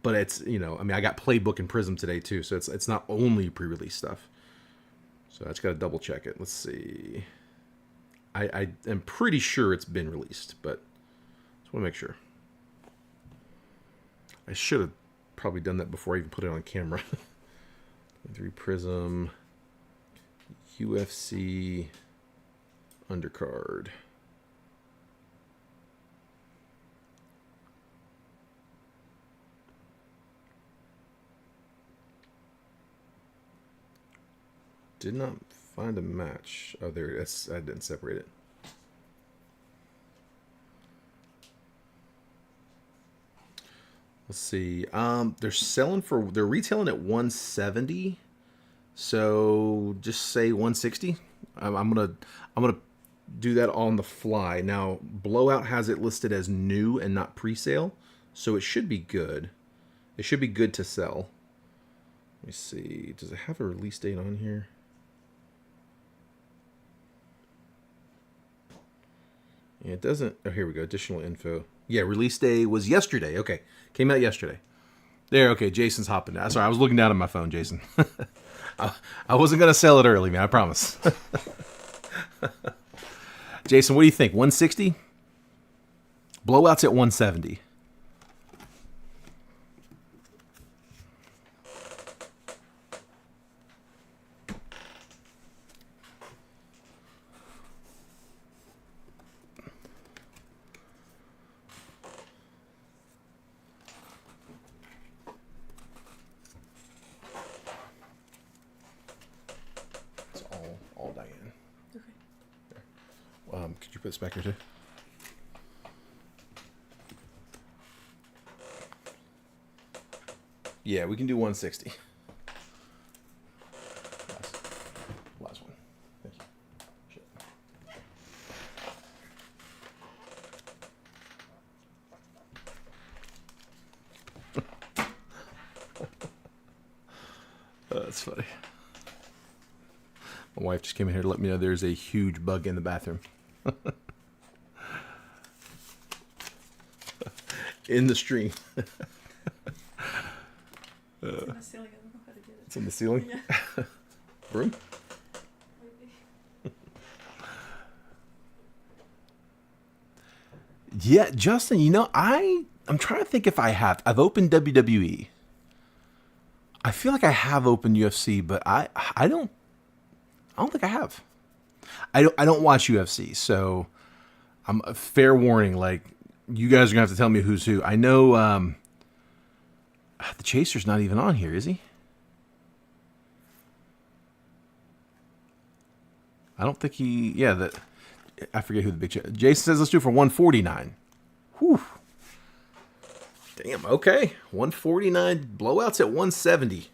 Speaker 1: but it's I got Playbook and Prism today too, so it's not only pre-release stuff. So I just gotta double check it. Let's see. I am pretty sure it's been released, but just want to make sure. I should have probably done that before I even put it on camera. 3 Prism, UFC, undercard. Did not find a match. Oh, there it is. I didn't separate it. Let's see. They're retailing at 170. So just say 160. I'm gonna do that on the fly. Now, Blowout has it listed as new and not pre-sale, so it should be good. It should be good to sell. Let me see. Does it have a release date on here? Yeah, it doesn't. Oh, here we go. Additional info. Yeah, release day was yesterday. Okay. Came out yesterday. There, okay. Jason's hopping down. Sorry, I was looking down at my phone, Jason. I wasn't going to sell it early, man. I promise. Jason, what do you think? 160? Blowout's at 170. Could you Put this back here too. Yeah, we can do 160. Last one. Thank you. Shit. That's funny. My wife just came in here to let me know there's a huge bug in the bathroom. In the stream.
Speaker 2: It's in the ceiling. I don't know how to get it.
Speaker 1: It's in the ceiling?
Speaker 2: Yeah.
Speaker 1: Broom? Yeah, Justin, you know, I'm trying to think if I have. I've opened WWE. I feel like I have opened UFC, but I don't think I have. I don't watch UFC, so I'm a fair warning. Like, you guys are gonna have to tell me who's who. I know the Chaser's not even on here, is he? I don't think he. Yeah, I forget who the big Jason says. Let's do it for 149. Whew. Damn. Okay, 149. Blowouts at 170.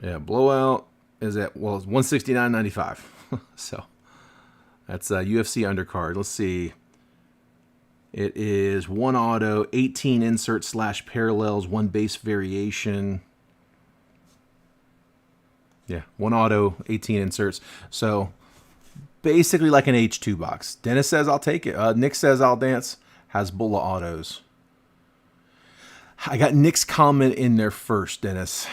Speaker 1: Yeah, blowout is at, well, it's 169.95. So that's a UFC undercard. Let's see. It is 1 auto, 18 inserts / parallels, 1 base variation. Yeah, 1 auto, 18 inserts. So basically like an H2 box. Dennis says I'll take it. Nick says I'll dance. Hasbulla autos. I got Nick's comment in there first, Dennis.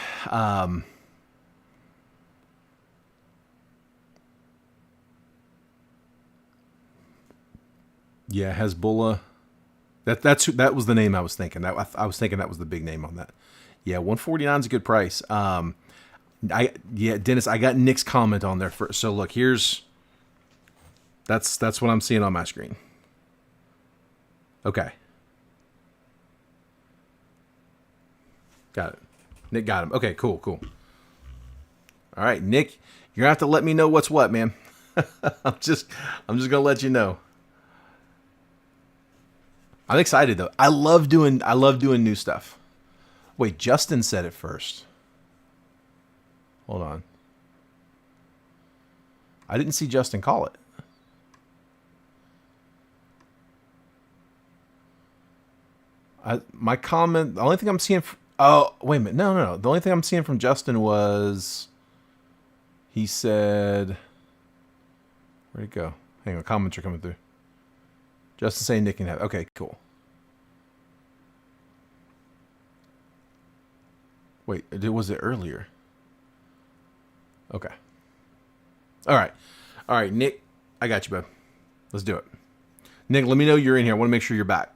Speaker 1: Yeah, Hasbulla. That was the name I was thinking. I was thinking that was the big name on that. Yeah, 149 is a good price. Dennis, I got Nick's comment on there first. So look, that's what I'm seeing on my screen. Okay. Got it. Nick got him. Okay, cool. All right, Nick, you're gonna have to let me know what's what, man. I'm just gonna let you know. I'm excited though. I love doing new stuff. Wait, Justin said it first. Hold on. I didn't see Justin call it. My comment, the only thing I'm seeing... Oh, wait a minute. No. The only thing I'm seeing from Justin was... He said... Where'd it go? Hang on, comments are coming through. Justin saying Nick can have... Okay, cool. Wait, was it earlier? Okay. All right, Nick, I got you, bud. Let's do it. Nick, let me know you're in here. I want to make sure you're back.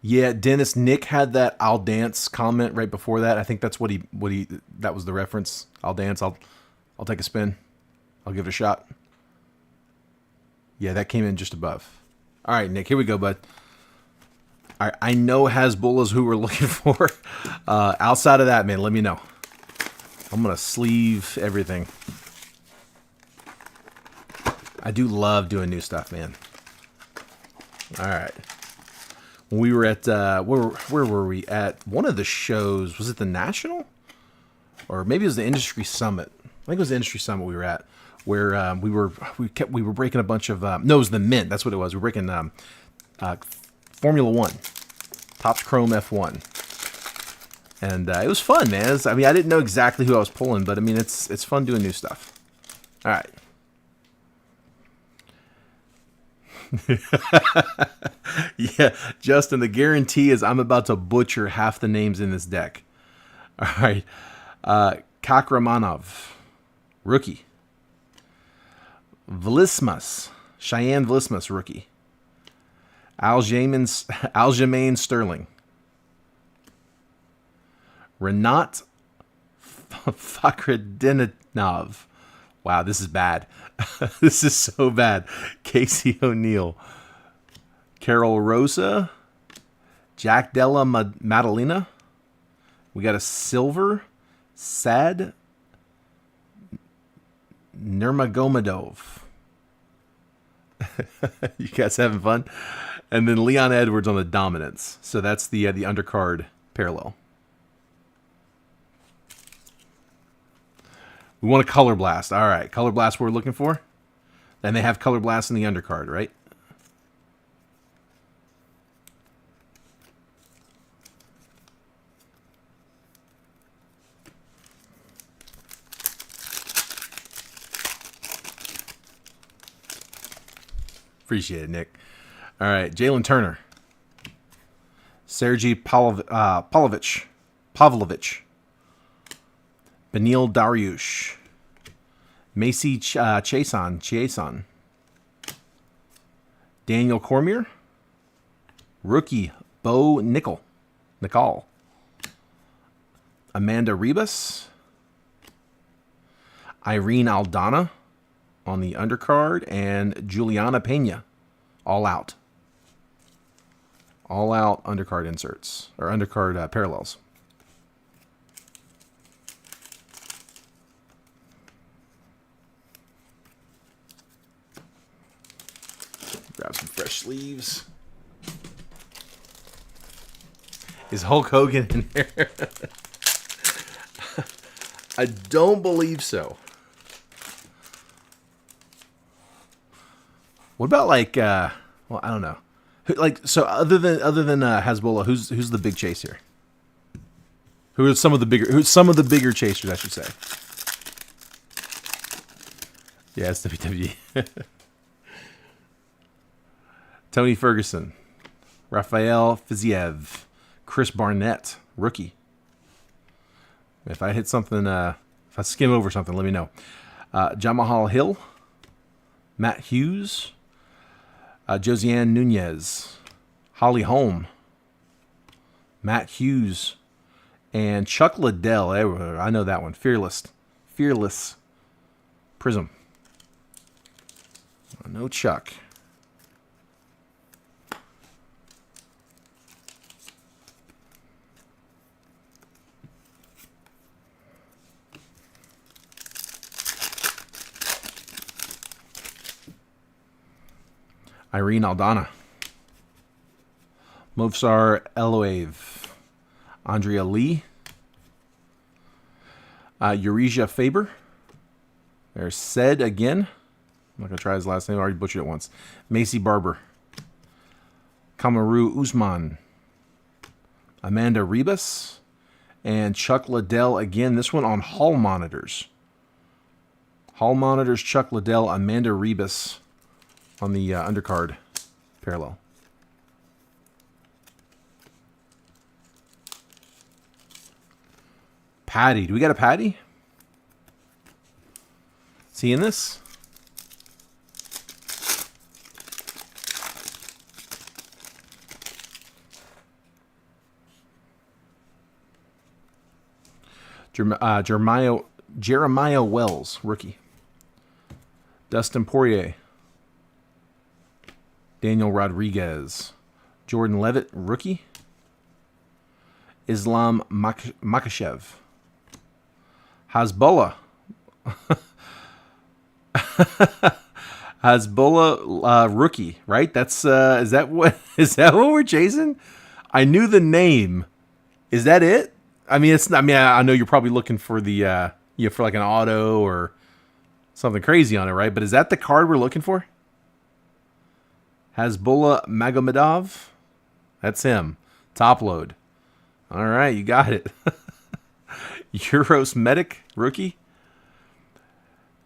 Speaker 1: Yeah, Dennis, Nick had that "I'll dance" comment right before that. I think that's what he that was the reference. I'll dance. I'll take a spin. I'll give it a shot. Yeah, that came in just above. All right, Nick, here we go, bud. All right, I know Hasbulla's who we're looking for. Outside of that, man, let me know. I'm going to sleeve everything. I do love doing new stuff, man. All right. When we were at, where were we at? One of the shows, was it the National? Or maybe it was the Industry Summit. I think it was the Industry Summit we were at, where we were breaking a bunch of, no, it was the Mint. That's what it was. We were breaking Formula One, Topps Chrome F1. And it was fun, man. I mean, I didn't know exactly who I was pulling, but I mean, it's fun doing new stuff. All right. Yeah, Justin, the guarantee is I'm about to butcher half the names in this deck. All right. Kakramanov, rookie. Vlismas, Cheyenne Vlismas, rookie. Aljamain Sterling. Renat Fakhretdinov. Wow, this is bad. This is so bad. Casey O'Neill. Carol Rosa. Jack Della Maddalena. We got a silver. Sad Nurmagomedov. You guys having fun? And then Leon Edwards on the dominance. So that's the undercard parallel. We want a color blast. All right, color blast we're looking for. And they have color blast in the undercard, right? Appreciate it, Nick. All right, Jalen Turner. Sergei Pavlovich. Benil Dariush. Macy Chiasson. Daniel Cormier. Rookie Bo Nickel. Amanda Rebus. Irene Aldana on the undercard, and Juliana Pena, all out. All out undercard inserts, or undercard parallels. Grab some fresh sleeves. Is Hulk Hogan in there? I don't believe so. What about like well, I don't know. Like, so other than Hezbollah, who's the big chase here? Who's some of the bigger chasers, I should say. Yeah, it's WWE. Tony Ferguson, Raphael Fiziev, Chris Barnett, rookie. If I hit something, if I skim over something, let me know. Jamahal Hill, Matt Hughes, Josiane Nunez, Holly Holm, Matt Hughes, and Chuck Liddell. I know that one. Fearless Prism. No Chuck. Irene Aldana. Movsar Eloev. Andrea Lee. Euresia Faber. There's Said again. I'm not going to try his last name. I already butchered it once. Macy Barber. Kamaru Usman. Amanda Rebus. And Chuck Liddell again. This one on Hall Monitors. Hall Monitors, Chuck Liddell, Amanda Rebus on the undercard parallel. Patty. Do we got a Patty? See in this? Jeremiah Wells, rookie. Dustin Poirier. Daniel Rodriguez. Jordan Levitt, rookie. Islam Makhachev. Hezbollah. Hezbollah rookie, right? That's is that what we're chasing? I knew the name. Is that it? I mean, it's. I mean, I know you're probably looking for the for like an auto or something crazy on it, right? But is that the card we're looking for? Hezbollah Magomedov. That's him. Top load. All right, you got it. Euros Medic, rookie.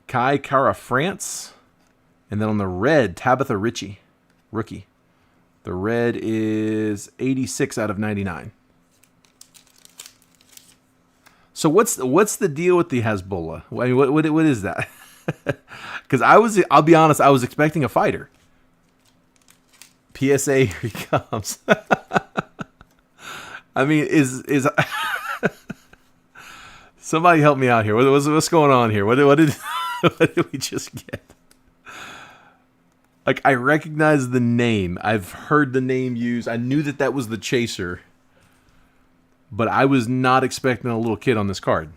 Speaker 1: Kai Kara France. And then on the red, Tabitha Ritchie, rookie. The red is 86 out of 99. So what's the deal with the Hezbollah? I mean, what is that? Because I'll be honest, I was expecting a fighter. PSA, here he comes. I mean, is Somebody help me out here. What's going on here? What did what did we just get? Like, I recognize the name. I've heard the name used. I knew that was the chaser. But I was not expecting a little kid on this card.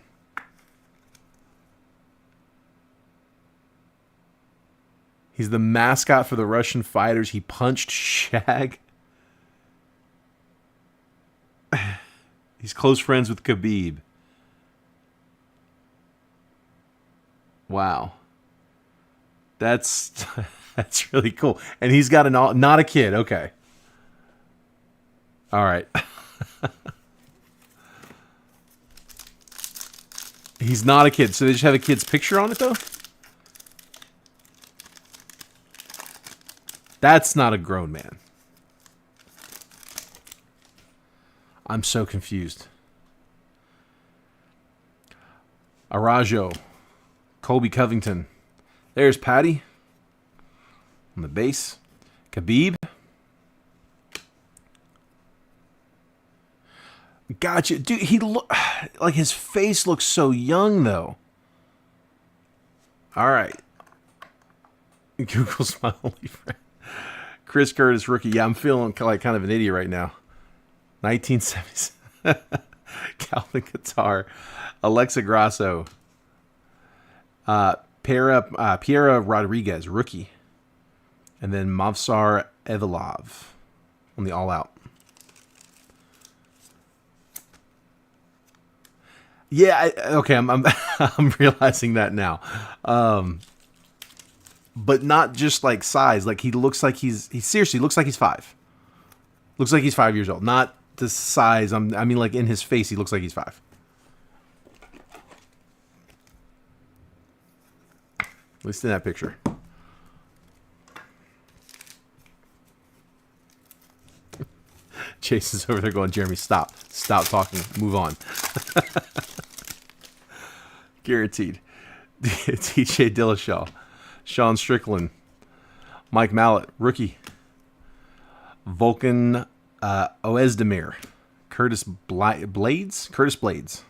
Speaker 1: He's the mascot for the Russian fighters. He punched Shag. He's close friends with Khabib. Wow. That's really cool. And he's got not a kid. Okay. All right. He's not a kid. So they just have a kid's picture on it, though? That's not a grown man. I'm so confused. Arajo. Colby Covington. There's Patty. On the base. Khabib. Gotcha. Dude, he like his face looks so young, though. All right. Google's my only friend. Chris Curtis, rookie. Yeah, I'm feeling like kind of an idiot right now. 1970s. Calvin Qatar. Alexa Grasso. Piera Rodriguez, rookie. And then Mavsar Evilov on the all-out. Yeah, okay, I'm I'm realizing that now. But not just like size. Like he looks like he seriously looks like he's 5. Looks like he's 5 years old. Not the size. I mean, like in his face, he looks like he's 5. At least in that picture. Jason's over there going, Jeremy, stop. Stop talking. Move on. Guaranteed. TJ Dillashaw. Sean Strickland. Mike Mallet, rookie. Vulcan Oezdemir. Curtis Blades.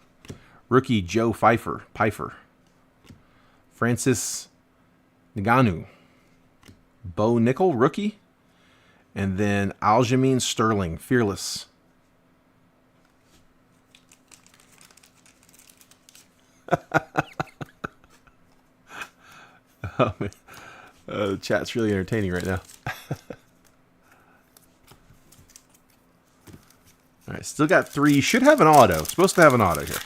Speaker 1: Rookie Joe Pfeiffer. Francis Ngannou. Bo Nickel, rookie. And then Aljamain Sterling, fearless. Oh, man. The chat's really entertaining right now. All right, still got 3. Should have an auto. Supposed to have an auto here.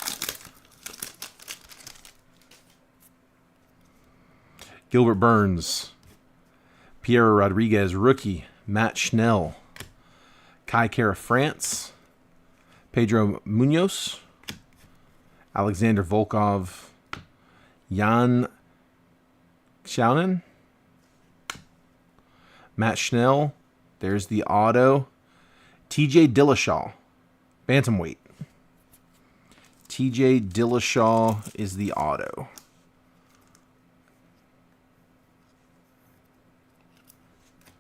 Speaker 1: Gilbert Burns. Pierre Rodriguez, rookie. Matt Schnell. Kai Kara France. Pedro Munoz. Alexander Volkov. Jan Xiaonan. Matt Schnell. There's the auto. TJ Dillashaw. Bantamweight. TJ Dillashaw is the auto.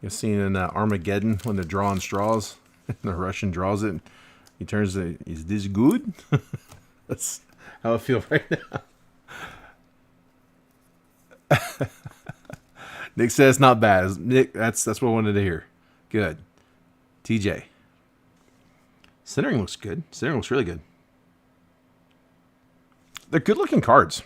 Speaker 1: You've seen in Armageddon when they're drawing straws. And the Russian draws it. He turns to, is this good? That's how I feel right now. Nick says not bad. Nick, that's what I wanted to hear. Good. TJ. Centering looks good. Centering looks really good. They're good looking cards.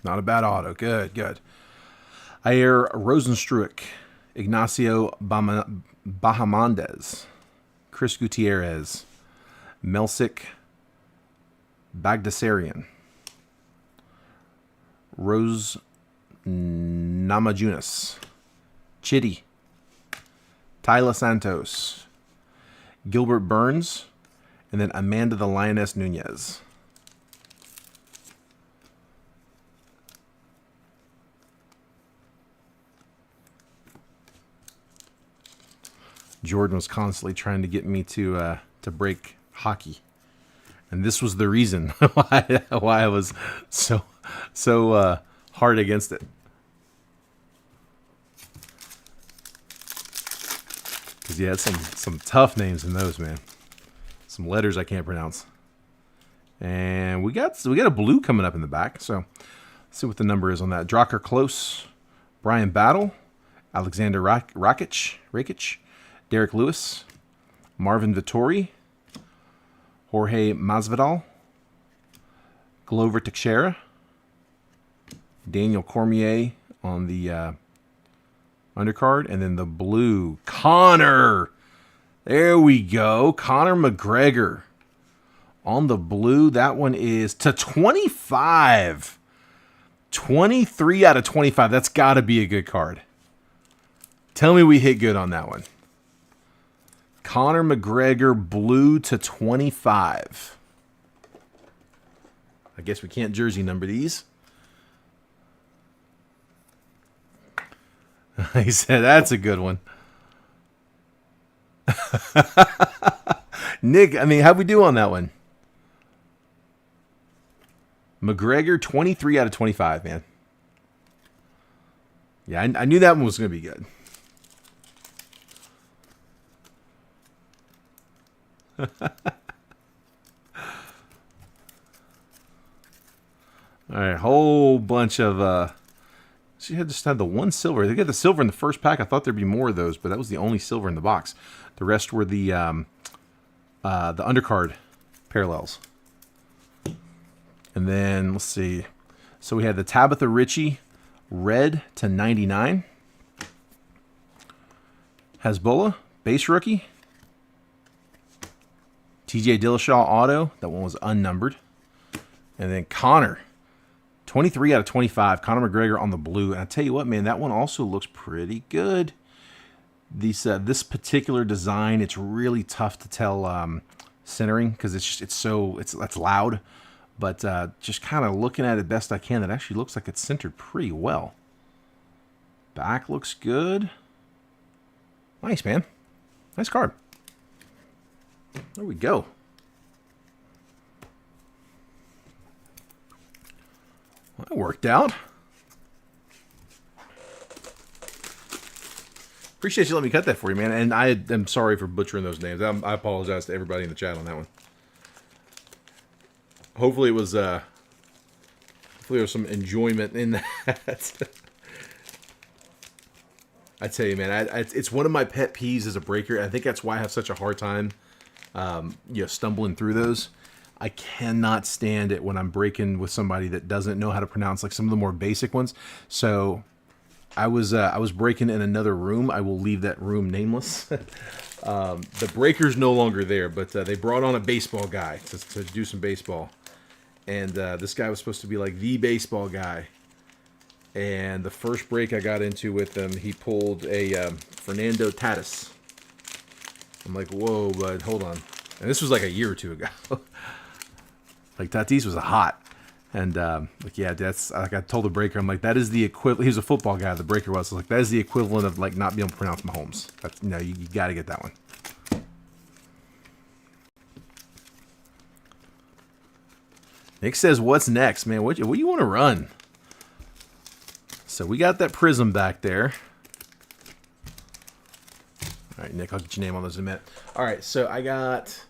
Speaker 1: Not a bad auto. Good, good. Ayer Rosenstruik. Ignacio Bahamondes. Chris Gutierrez. Melsik Bagdasarian. Rose Namajunas. Chitty. Tyler Santos. Gilbert Burns. And then Amanda the Lioness Nunez. Jordan was constantly trying to get me to break hockey, and this was the reason why I was so hard against it. those, yeah, some tough names in those, man. Some letters I can't pronounce. And we got a blue coming up in the back. So let's see what the number is on that. Drucker Close, Brian Battle, Alexander Rakic, Derek Lewis, Marvin Vittori, Jorge Masvidal, Glover Teixeira, Daniel Cormier on the undercard, and then the blue, Conor. There we go. Conor McGregor on the blue. That one is to 25. 23 out of 25. That's got to be a good card. Tell me we hit good on that one. Conor McGregor blue to 25. I guess we can't jersey number these. He said, that's a good one. Nick, I mean, how'd we do on that one? McGregor, 23 out of 25, man. Yeah, I knew that one was going to be good. All right, whole bunch of... She had just had the one silver. They got the silver in the first pack. I thought there'd be more of those, but that was the only silver in the box. The rest were the undercard parallels. And then, let's see. So we had the Tabitha Ritchie red to 99. Hezbollah, base rookie. TJ Dillashaw auto. That one was unnumbered. And then Conor, 23 out of 25. Conor McGregor on the blue. And I tell you what, man, that one also looks pretty good. This particular design, it's really tough to tell centering because it's loud. But just kind of looking at it best I can, that actually looks like it's centered pretty well. Back looks good. Nice, man. Nice card. There we go. Well, that worked out. Appreciate you letting me cut that for you, man. And I am sorry for butchering those names. I apologize to everybody in the chat on that one. Hopefully it was hopefully there was some enjoyment in that. I tell you, man, it's one of my pet peeves as a breaker. I think that's why I have such a hard time, stumbling through those. I cannot stand it when I'm breaking with somebody that doesn't know how to pronounce like some of the more basic ones. So I was breaking in another room. I will leave that room nameless. The breaker's no longer there, but they brought on a baseball guy to do some baseball. And this guy was supposed to be like the baseball guy. And the first break I got into with him, he pulled a Fernando Tatis. I'm like, whoa, bud, hold on. And this was like a year or two ago. Like, Tatis was hot. And, that's, like, I told the breaker, I'm like, that is the equivalent. He was a football guy, the breaker was. I was like, that is the equivalent of, like, not being able to pronounce Mahomes. That's, you got to get that one. Nick says, what's next, man? What do you want to run? So we got that prism back there. All right, Nick, I'll get your name on those in a minute. All right, so I got...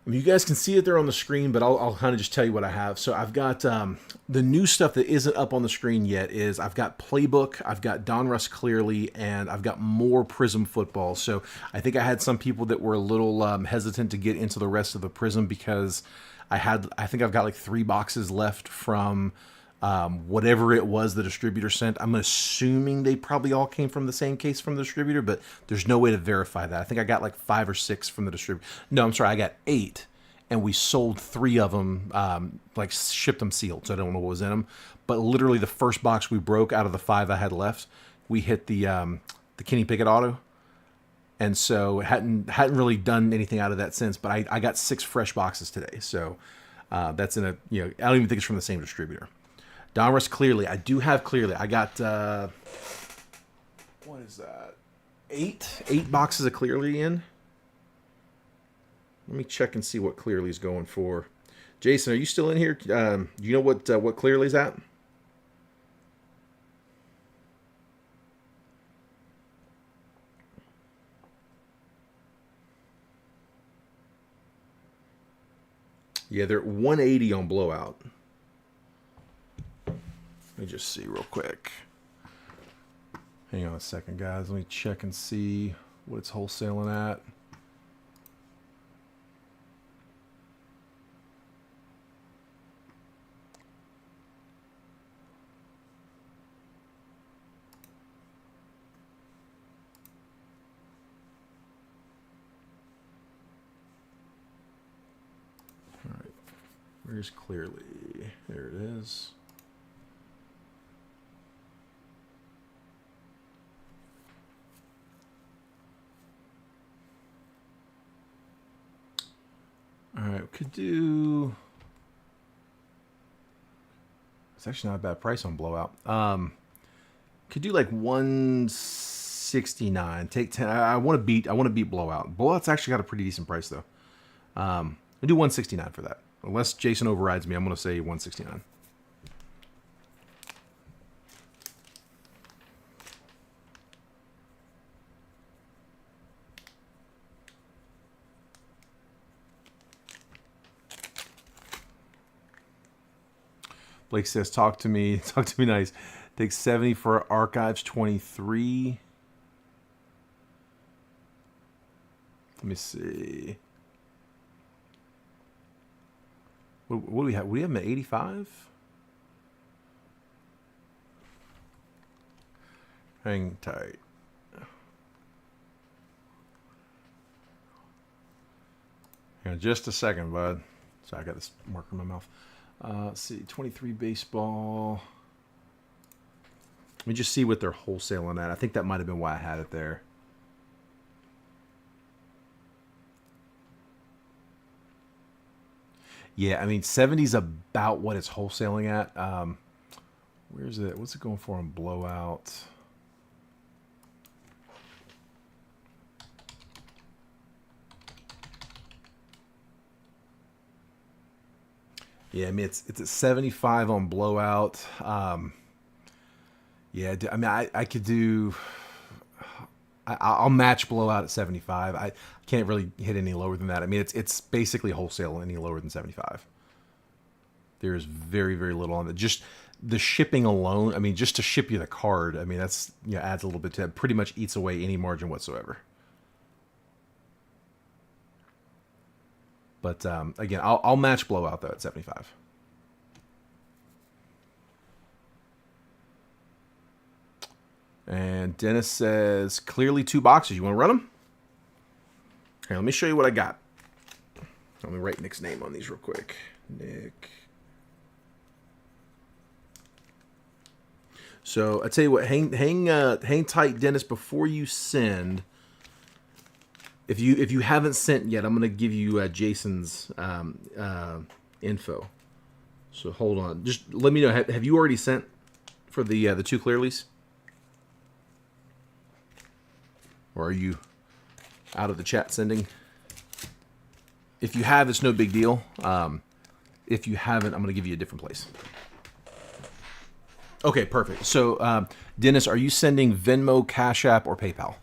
Speaker 1: you guys can see it there on the screen, but I'll kind of just tell you what I have. So I've got the new stuff that isn't up on the screen yet is I've got Playbook, I've got Donruss Clearly, and I've got more Prism football. So I think I had some people that were a little hesitant to get into the rest of the Prism because I think I've got like 3 boxes left from whatever it was the distributor sent. I'm assuming they probably all came from the same case from the distributor, but there's no way to verify that. I think I got like 5 or 6 from the distributor. No, I'm sorry, I got 8, and we sold 3 of them, like shipped them sealed, so I don't know what was in them. But literally the first box we broke out of the 5 I had left, we hit the Kenny Pickett auto. And so hadn't really done anything out of that since, but I got 6 fresh boxes today. So that's in a, I don't even think it's from the same distributor. Donruss Clearly. I do have Clearly. I got, what is that? 8 boxes of Clearly in. Let me check and see what Clearly's going for. Jason, are you still in here? Do you know what Clearly's at? Yeah, they're at 180 on blowout. Let me just see real quick. Hang on a second, guys. Let me check and see what it's wholesaling at. All right. Where's Clearly? There it is. All right, we could do. It's actually not a bad price on blowout. Could do like 169. Take 10. I want to beat blowout. Blowout's actually got a pretty decent price though. I'll do 169 for that. Unless Jason overrides me, I'm going to say 169. Blake says, talk to me nice. Take 70 for Archives 23. Let me see. What do we have? We have him at 85? Hang tight. Hang on just a second, bud. Sorry, I got this marker in my mouth. Let's see, 23 baseball. Let me just see what they're wholesaling at. I think that might have been why I had it there. Yeah, I mean, 70's about what it's wholesaling at. Where's it? What's it going for on blowout? Yeah, I mean, it's at 75 on blowout. Yeah, I mean, I could do. I'll match blowout at 75. I can't really hit any lower than that. I mean, it's basically wholesale any lower than 75. There's very, very little on it. Just the shipping alone. I mean, just to ship you the card. I mean, that's adds a little bit to it. Pretty much eats away any margin whatsoever. But again, I'll match blowout though at 75. And Dennis says, clearly 2 boxes. You want to run them? Here, let me show you what I got. Let me write Nick's name on these real quick. Nick. So I tell you what, hang tight, Dennis, before you send. If you haven't sent yet, I'm gonna give you Jason's info. So hold on, just let me know. Have you already sent for the 2 clearlies, or are you out of the chat sending? If you have, it's no big deal. If you haven't, I'm gonna give you a different place. Okay, perfect. So Dennis, are you sending Venmo, Cash App, or PayPal?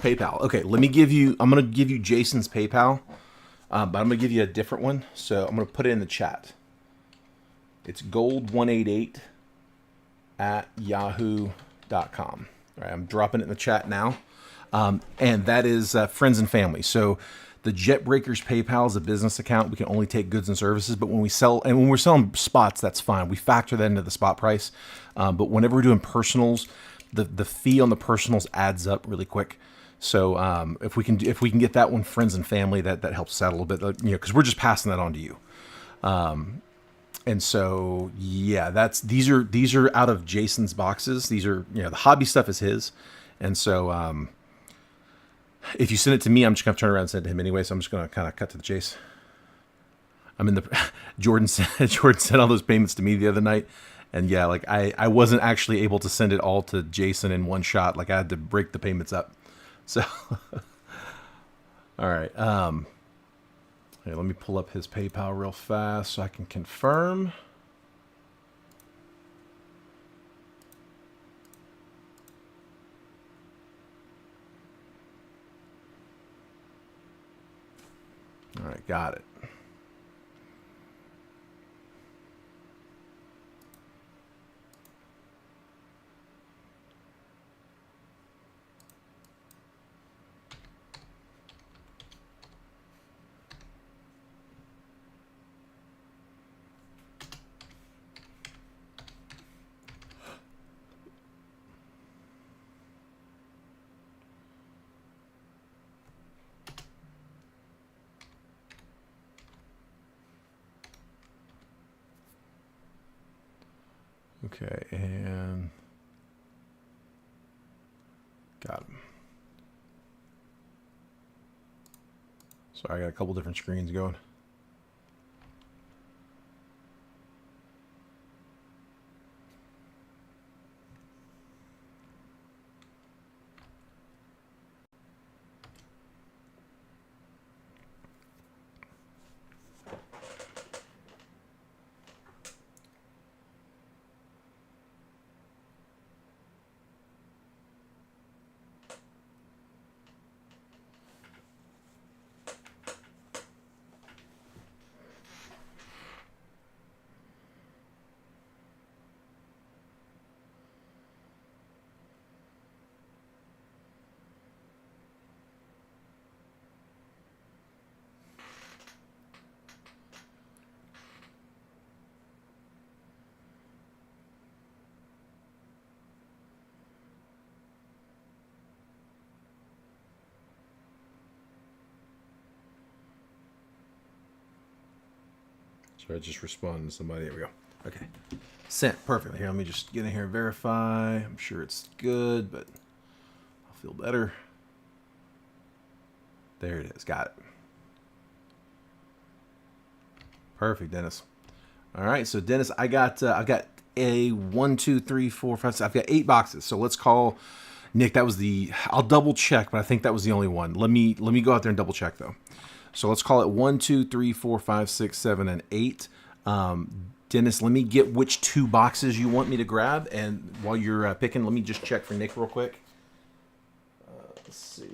Speaker 1: PayPal. Okay, let me give you. I'm gonna give you Jason's PayPal, but I'm gonna give you a different one. So I'm gonna put it in the chat. It's gold188@yahoo.com. All right, I'm dropping it in the chat now, and that is friends and family. So the Jetbreakers PayPal is a business account. We can only take goods and services, but when we sell and when we're selling spots, that's fine. We factor that into the spot price. But whenever we're doing personals, the fee on the personals adds up really quick. So if we can get that one friends and family, that helps us out a little bit, because we're just passing that on to you. And so yeah, these are out of Jason's boxes. These are the hobby stuff is his, and so if you send it to me, I'm just gonna turn around and send it to him anyway. So I'm just gonna kind of cut to the chase. I mean, Jordan sent all those payments to me the other night, and yeah, like I wasn't actually able to send it all to Jason in one shot. Like I had to break the payments up. So, all right. Hey, let me pull up his PayPal real fast so I can confirm. All right, got it. Okay, and got him. Sorry, I got a couple different screens going. So I just responded to somebody. There we go. Okay. Sent. Perfect. Here, let me just get in here and verify. I'm sure it's good, but I'll feel better. There it is. Got it. Perfect, Dennis. All right. So, Dennis, I've got a 1, 2, 3, 4, 5, 6. I've got 8 boxes. So let's call Nick. That was the. I'll double check, but I think that was the only one. Let me go out there and double check though. So let's call it 1, 2, 3, 4, 5, 6, 7, and 8. Dennis, let me get which 2 boxes you want me to grab, and while you're picking, let me just check for Nick real quick. Let's see.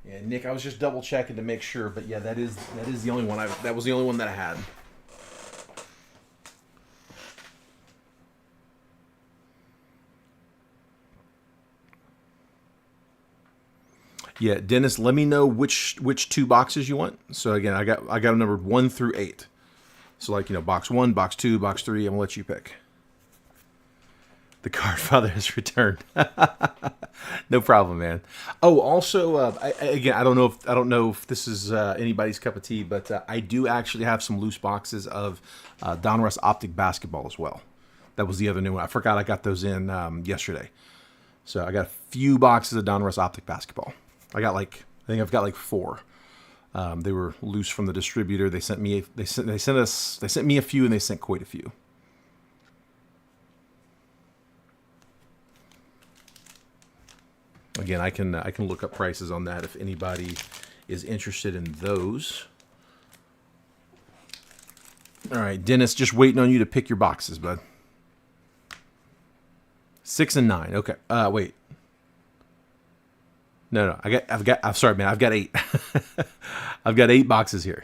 Speaker 1: Yeah, Nick, I was just double checking to make sure, but yeah, that is the only one. That was the only one that I had. Yeah, Dennis, let me know which 2 boxes you want. So again, I got them numbered 1 through 8. So like, box 1, box 2, box 3. I'm gonna let you pick. The card father has returned. No problem, man. Oh, also, I don't know if this is anybody's cup of tea, but I do actually have some loose boxes of Donruss Optic basketball as well. That was the other new one. I forgot I got those in yesterday. So I got a few boxes of Donruss Optic basketball. I think I've got like 4. They were loose from the distributor. They sent me a few, and they sent quite a few. Again, I can look up prices on that if anybody is interested in those. All right, Dennis, just waiting on you to pick your boxes, bud. 6 and 9. Okay. Wait. No. I'm sorry, man. I've got 8. I've got 8 boxes here.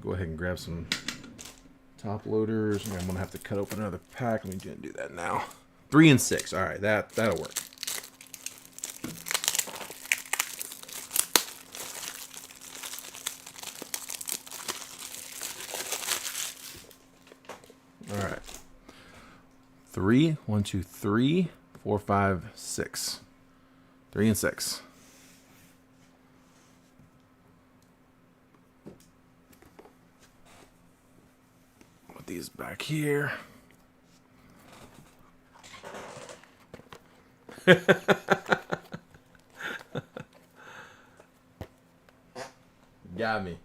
Speaker 1: Go ahead and grab some top loaders. I'm gonna have to cut open another pack. Let me do that now. 3 and 6. All right, that'll work. 3. 1, 2, 3, 4, 5, 6. 3 and 6. Put these back here. Got me.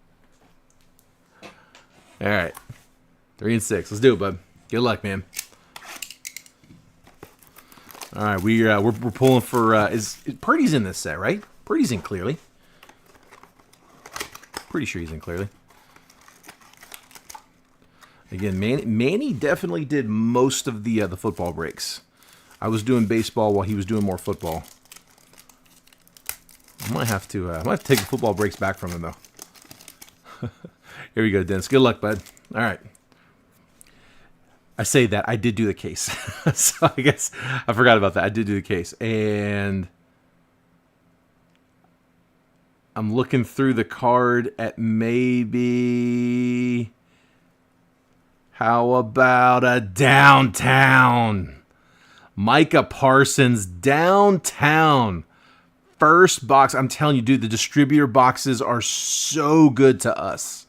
Speaker 1: All right. 3 and 6. Let's do it, bud. Good luck, man. All right, we're pulling for is Purdy's in this set, right? Purdy's in clearly. Pretty sure he's in clearly. Again, Manny definitely did most of the football breaks. I was doing baseball while he was doing more football. I might have to take the football breaks back from him though. Here we go, Dennis. Good luck, bud. All right. I say that I did do the case, so I guess I forgot about that. I did do the case, and I'm looking through the card at maybe. How about a downtown? Micah Parsons, downtown. First box. I'm telling you, dude, the distributor boxes are so good to us.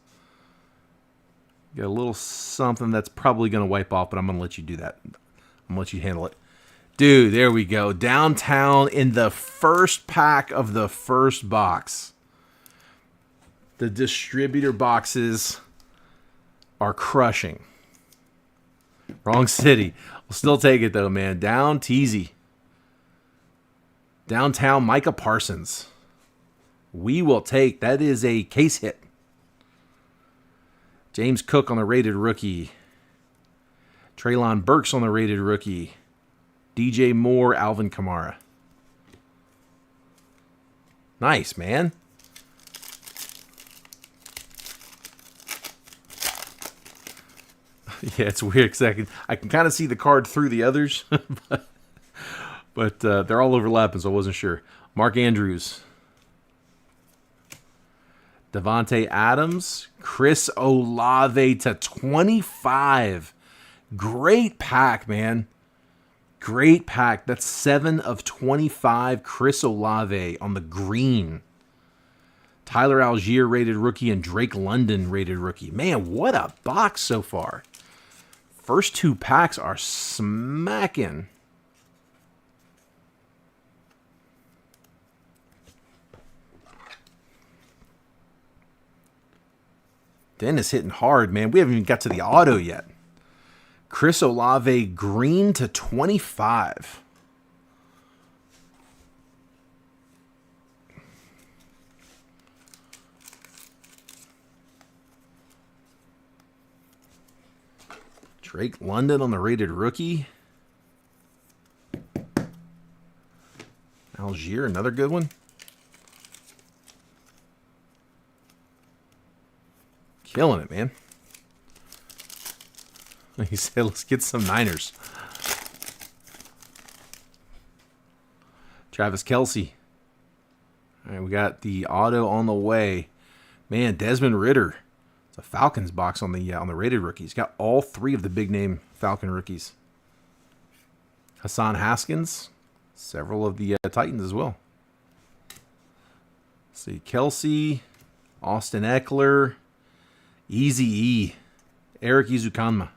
Speaker 1: Got a little something that's probably going to wipe off, but I'm going to let you do that. I'm going to let you handle it. Dude, there we go. Downtown in the first pack of the first box. The distributor boxes are crushing. Wrong city. We'll still take it, though, man. Down Teasy. Downtown Micah Parsons. We will take. That is a case hit. James Cook on the rated rookie. Treylon Burks on the rated rookie. DJ Moore, Alvin Kamara. Nice, man. Yeah, it's weird because I can kind of see the card through the others, but they're all overlapping, so I wasn't sure. Mark Andrews. Devontae Adams, Chris Olave to 25. Great pack, man. Great pack. That's 7 of 25. Chris Olave on the green. Tyler Algier rated rookie and Drake London rated rookie. Man, what a box so far. First 2 packs are smacking. Dennis hitting hard, man. We haven't even got to the auto yet. Chris Olave, green to 25. Drake London on the rated rookie. Algier, another good one. Killing it, man. He said, let's get some Niners. Travis Kelce. All right, we got the auto on the way. Man, Desmond Ridder. It's a Falcons box on the rated rookies. Got all 3 of the big name Falcon rookies. Hassan Haskins. Several of the Titans as well. Let's see, Kelce, Austin Eckler, Eazy-E, Eric Izukanma.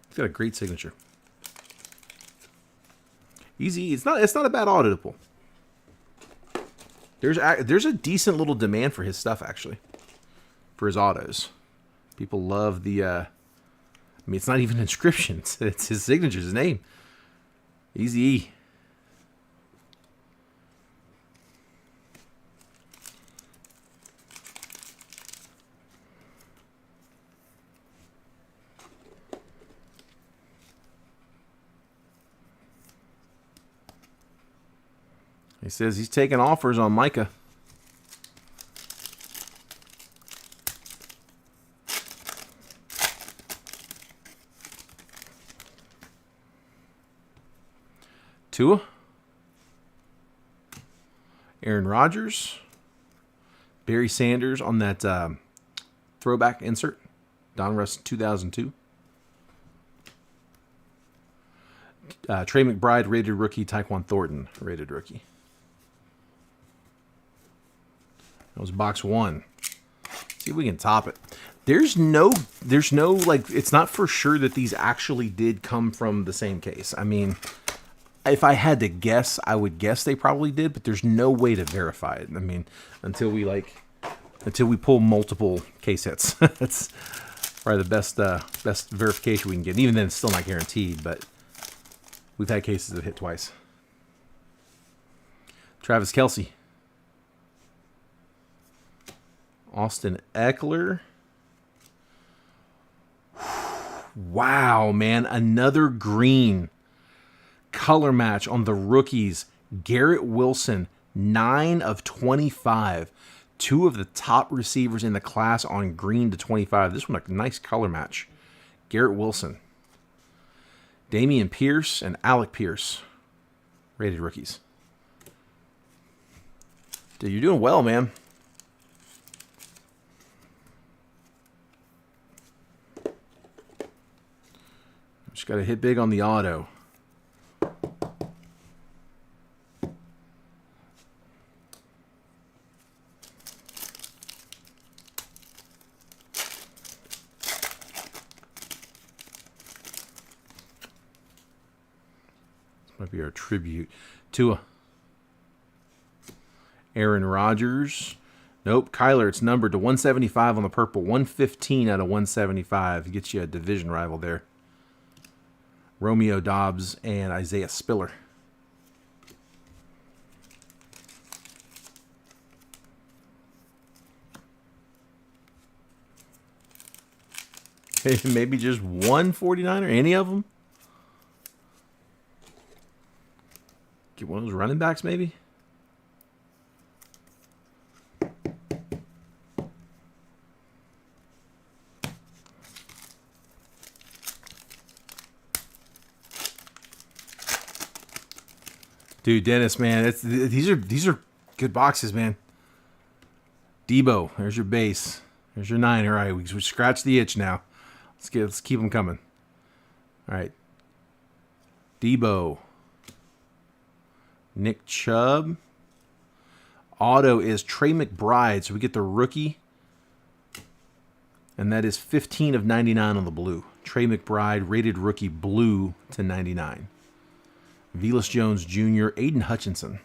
Speaker 1: He's got a great signature. Easy. It's not a bad auto to pull. There's a decent little demand for his stuff, actually, for his autos. People love the. I mean, it's not even inscriptions. It's his signature, his name. Easy. He says he's taking offers on Micah. Tua. Aaron Rodgers. Barry Sanders on that throwback insert. Don Russ 2002. Trey McBride, rated rookie. Tyquan Thornton, rated rookie. That was box 1. See if we can top it. There's no, like, it's not for sure that these actually did come from the same case. I mean, if I had to guess, I would guess they probably did, but there's no way to verify it. I mean, until we pull multiple case hits. That's probably the best verification we can get. And even then, it's still not guaranteed, but we've had cases that hit twice. Travis Kelce. Austin Eckler. Wow, man. Another green color match on the rookies. Garrett Wilson, 9 of 25. 2 of the top receivers in the class on green to 25. This one, a nice color match. Garrett Wilson. Damian Pierce and Alec Pierce. Rated rookies. Dude, you're doing well, man. Just got to hit big on the auto. Might be our tribute to Aaron Rodgers. Nope, Kyler, it's numbered to 175 on the purple. 115 out of 175. Gets you a division rival there. Romeo Doubs and Isaiah Spiller. Hey, maybe just one 49er, any of them? Get one of those running backs, maybe? Dude, Dennis, man, these are good boxes, man. Debo, there's your base. There's your 9. All right, we scratch the itch now. Let's keep them coming. All right. Debo. Nick Chubb. Auto is Trey McBride, so we get the rookie. And that is 15 of 99 on the blue. Trey McBride, rated rookie, blue to 99. Velus Jones Jr., Aiden Hutchinson.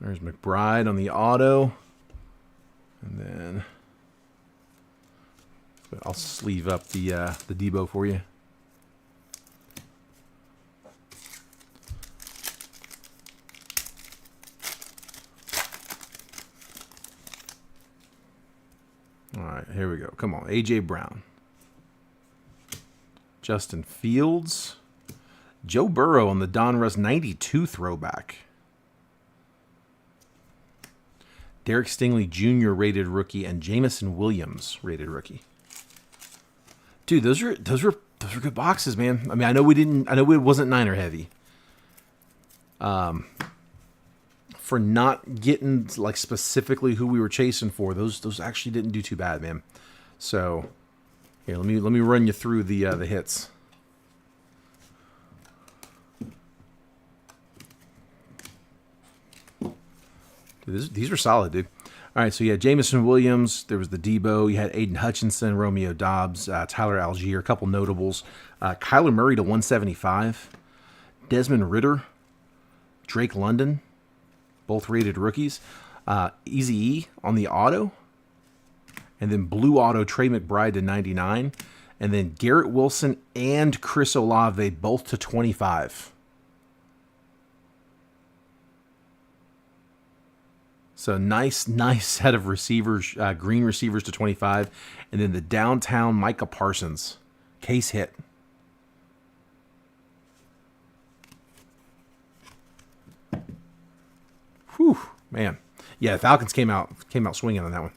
Speaker 1: There's McBride on the auto. And then I'll sleeve up the Debo for you. All right, here we go. Come on, A.J. Brown. Justin Fields. Joe Burrow on the Donruss 92 throwback. Derek Stingley Jr. rated rookie and Jamison Williams rated rookie. Dude, those are good boxes, man. I mean, I know it wasn't Niner heavy. For not getting like specifically who we were chasing for, those actually didn't do too bad, man. So here, let me run you through the hits. Dude, these are solid, dude. All right, so you had Jamison Williams. There was the Debo. You had Aiden Hutchinson, Romeo Doubs, Tyler Algier, a couple notables. Kyler Murray to 175. Desmond Ridder, Drake London, both rated rookies. Eazy-E on the auto. And then blue auto, Trey McBride to 99. And then Garrett Wilson and Chris Olave, both to 25. So nice set of receivers, green receivers to 25. And then the downtown Micah Parsons. Case hit. Whew, man. Yeah, Falcons came out swinging on that one.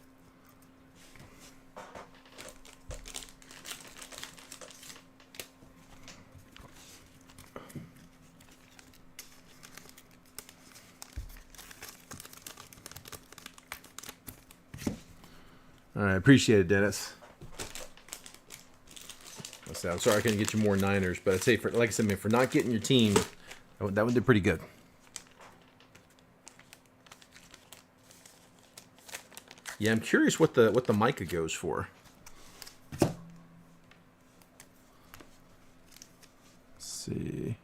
Speaker 1: All right, appreciate it, Dennis. I'm sorry I couldn't get you more Niners, but I'd say, like I said, man, for not getting your team, that one did pretty good. Yeah, I'm curious what the Micah goes for. Let's see.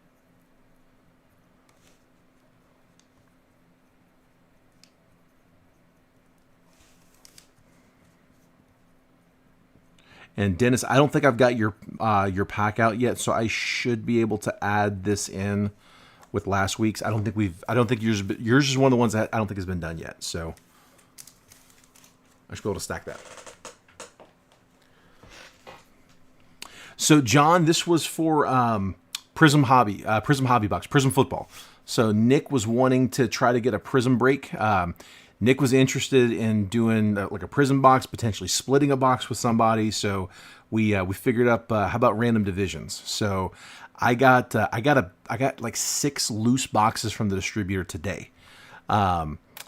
Speaker 1: And Dennis, I don't think I've got your pack out yet, so I should be able to add this in with last week's. I don't think yours is one of the ones that I don't think has been done yet. So I should be able to stack that. So John, this was for Prism Hobby Box, Prism Football. So Nick was wanting to try to get a Prism break. Nick was interested in doing like a Prism box, potentially splitting a box with somebody. So we figured up how about random divisions. So I got like 6 loose boxes from the distributor today.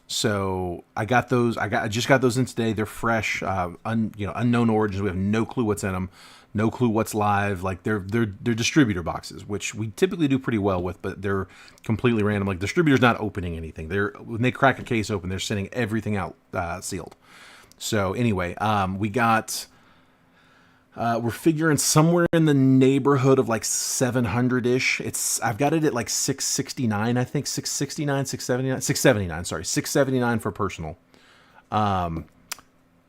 Speaker 1: So I got those. I just got those in today. They're fresh, unknown origins. We have no clue what's in them, no clue what's live. Like they're distributor boxes, which we typically do pretty well with, but they're completely random. Like distributor's not opening anything. When they crack a case open, they're sending everything out sealed. So anyway, we got. We're figuring somewhere in the neighborhood of like 700-ish. I've got it at like 669, I think 669, 679, 679. Sorry, 679 for personal.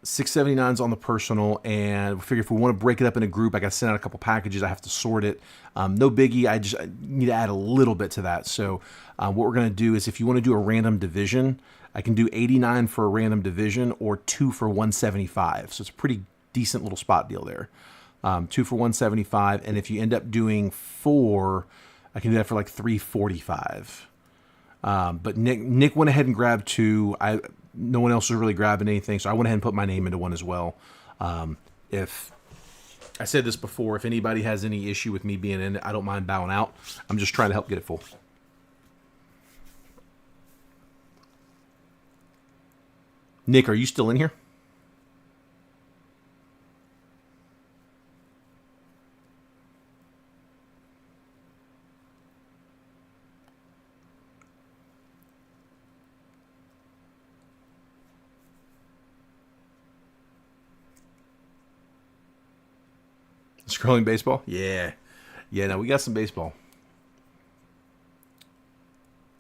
Speaker 1: 679's on the personal, and we figure if we want to break it up in a group, I got to send out a couple packages. I have to sort it. No biggie. I need to add a little bit to that. So what we're gonna do is, if you want to do a random division, I can do 89 for a random division or 2 for 175. So it's a pretty decent little spot deal there. 2 for 175, and if you end up doing 4, I can do that for like 345. But Nick went ahead and grabbed 2. No one else was really grabbing anything, so I went ahead and put my name into one as well. If I said this before, if anybody has any issue with me being in it, I don't mind bowing out. I'm just trying to help get it full. Nick, are you still in here? Scrolling baseball? Yeah. Yeah, no, we got some baseball.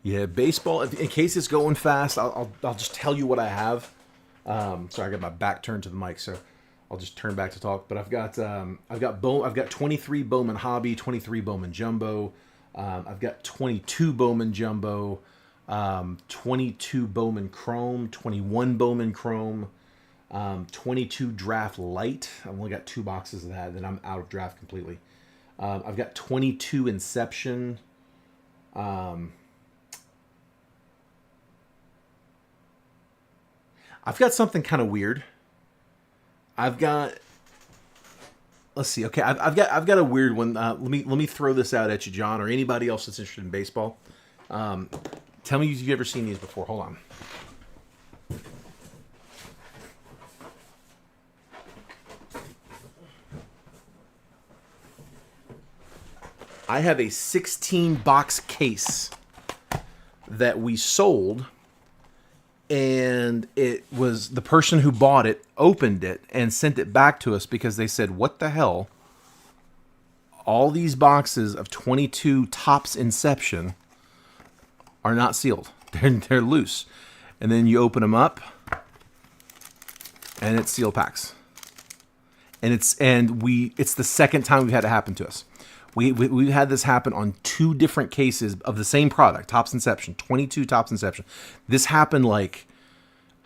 Speaker 1: Yeah, baseball, in case it's going fast, I'll just tell you what I have. Sorry, I got my back turned to the mic, so I'll just turn back to talk. But I've got 23 Bowman Hobby, 23 Bowman Jumbo. I've got 22 Bowman Jumbo, 22 Bowman Chrome, 21 Bowman Chrome, 22 Draft Light. I've only got 2 boxes of that, then I'm out of draft completely. I've got 22 Inception. I've got something kind of weird. Let's see. Okay, I've got a weird one. Let me throw this out at you, John, or anybody else that's interested in baseball. Tell me if you've ever seen these before. Hold on. I have a 16 box case that we sold, and it was the person who bought it opened it and sent it back to us because they said, what the hell? All these boxes of 22 Topps Inception are not sealed. They're loose. And then you open them up and it's sealed packs. And it's the second time we've had it happen to us. We've had this happen on 2 different cases of the same product, Topps Inception, 22 Topps Inception. This happened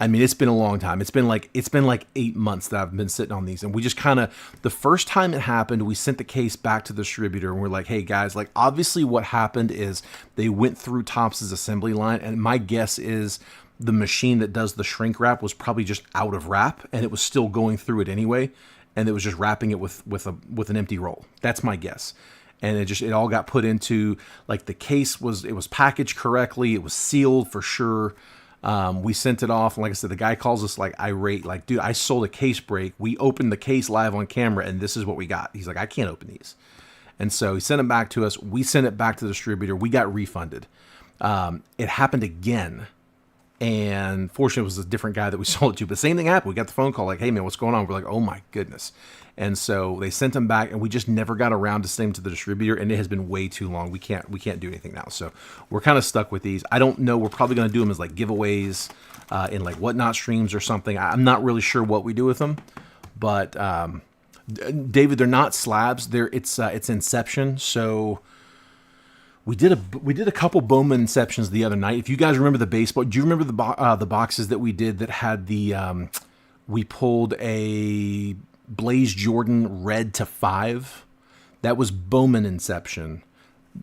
Speaker 1: it's been a long time. It's been like 8 months that I've been sitting on these. And we just the first time it happened, we sent the case back to the distributor and we're like, hey guys, like obviously what happened is they went through Topps' assembly line. And my guess is the machine that does the shrink wrap was probably just out of wrap and it was still going through it anyway. And it was just wrapping it with an empty roll. That's my guess. And it all got put into, like, the case was packaged correctly. It was sealed for sure. We sent it off, and like I said, the guy calls us like irate, like, dude, I sold a case break. We opened the case live on camera, and this is what we got. He's like, I can't open these. And so he sent them back to us. We sent it back to the distributor. We got refunded. It happened again. And fortunately, it was a different guy that we sold it to. But same thing happened. We got the phone call like, hey, man, what's going on? We're like, oh, my goodness. And so they sent them back, and we just never got around to sending them to the distributor, and it has been way too long. We can't do anything now. So we're kind of stuck with these. I don't know. We're probably going to do them as like giveaways in like Whatnot streams or something. I'm not really sure what we do with them. But, David, they're not slabs. It's Inception. So we did a couple Bowman Inceptions the other night. If you guys remember the baseball, do you remember the boxes that we did that had the we pulled a Blaze Jordan red to 5? That was Bowman Inception.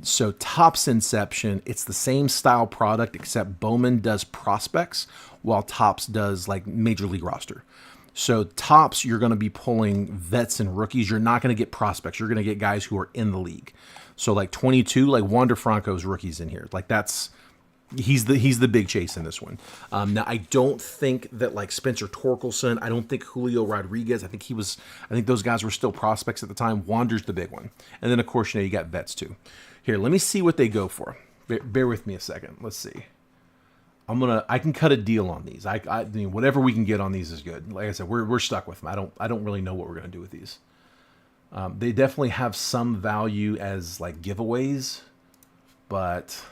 Speaker 1: So Topps Inception, it's the same style product except Bowman does prospects while Topps does like major league roster. So Topps, you're going to be pulling vets and rookies. You're not going to get prospects. You're going to get guys who are in the league. So like 22, like Wander Franco's rookies in here. Like he's the big chase in this one. Now I don't think that like Spencer Torkelson, I don't think Julio Rodriguez. I think those guys were still prospects at the time. Wander's the big one, and then of course you got vets too. Here, let me see what they go for. Bear with me a second. Let's see. I can cut a deal on these. I mean, whatever we can get on these is good. Like I said, we're stuck with them. I don't really know what we're gonna do with these. They definitely have some value as like giveaways, but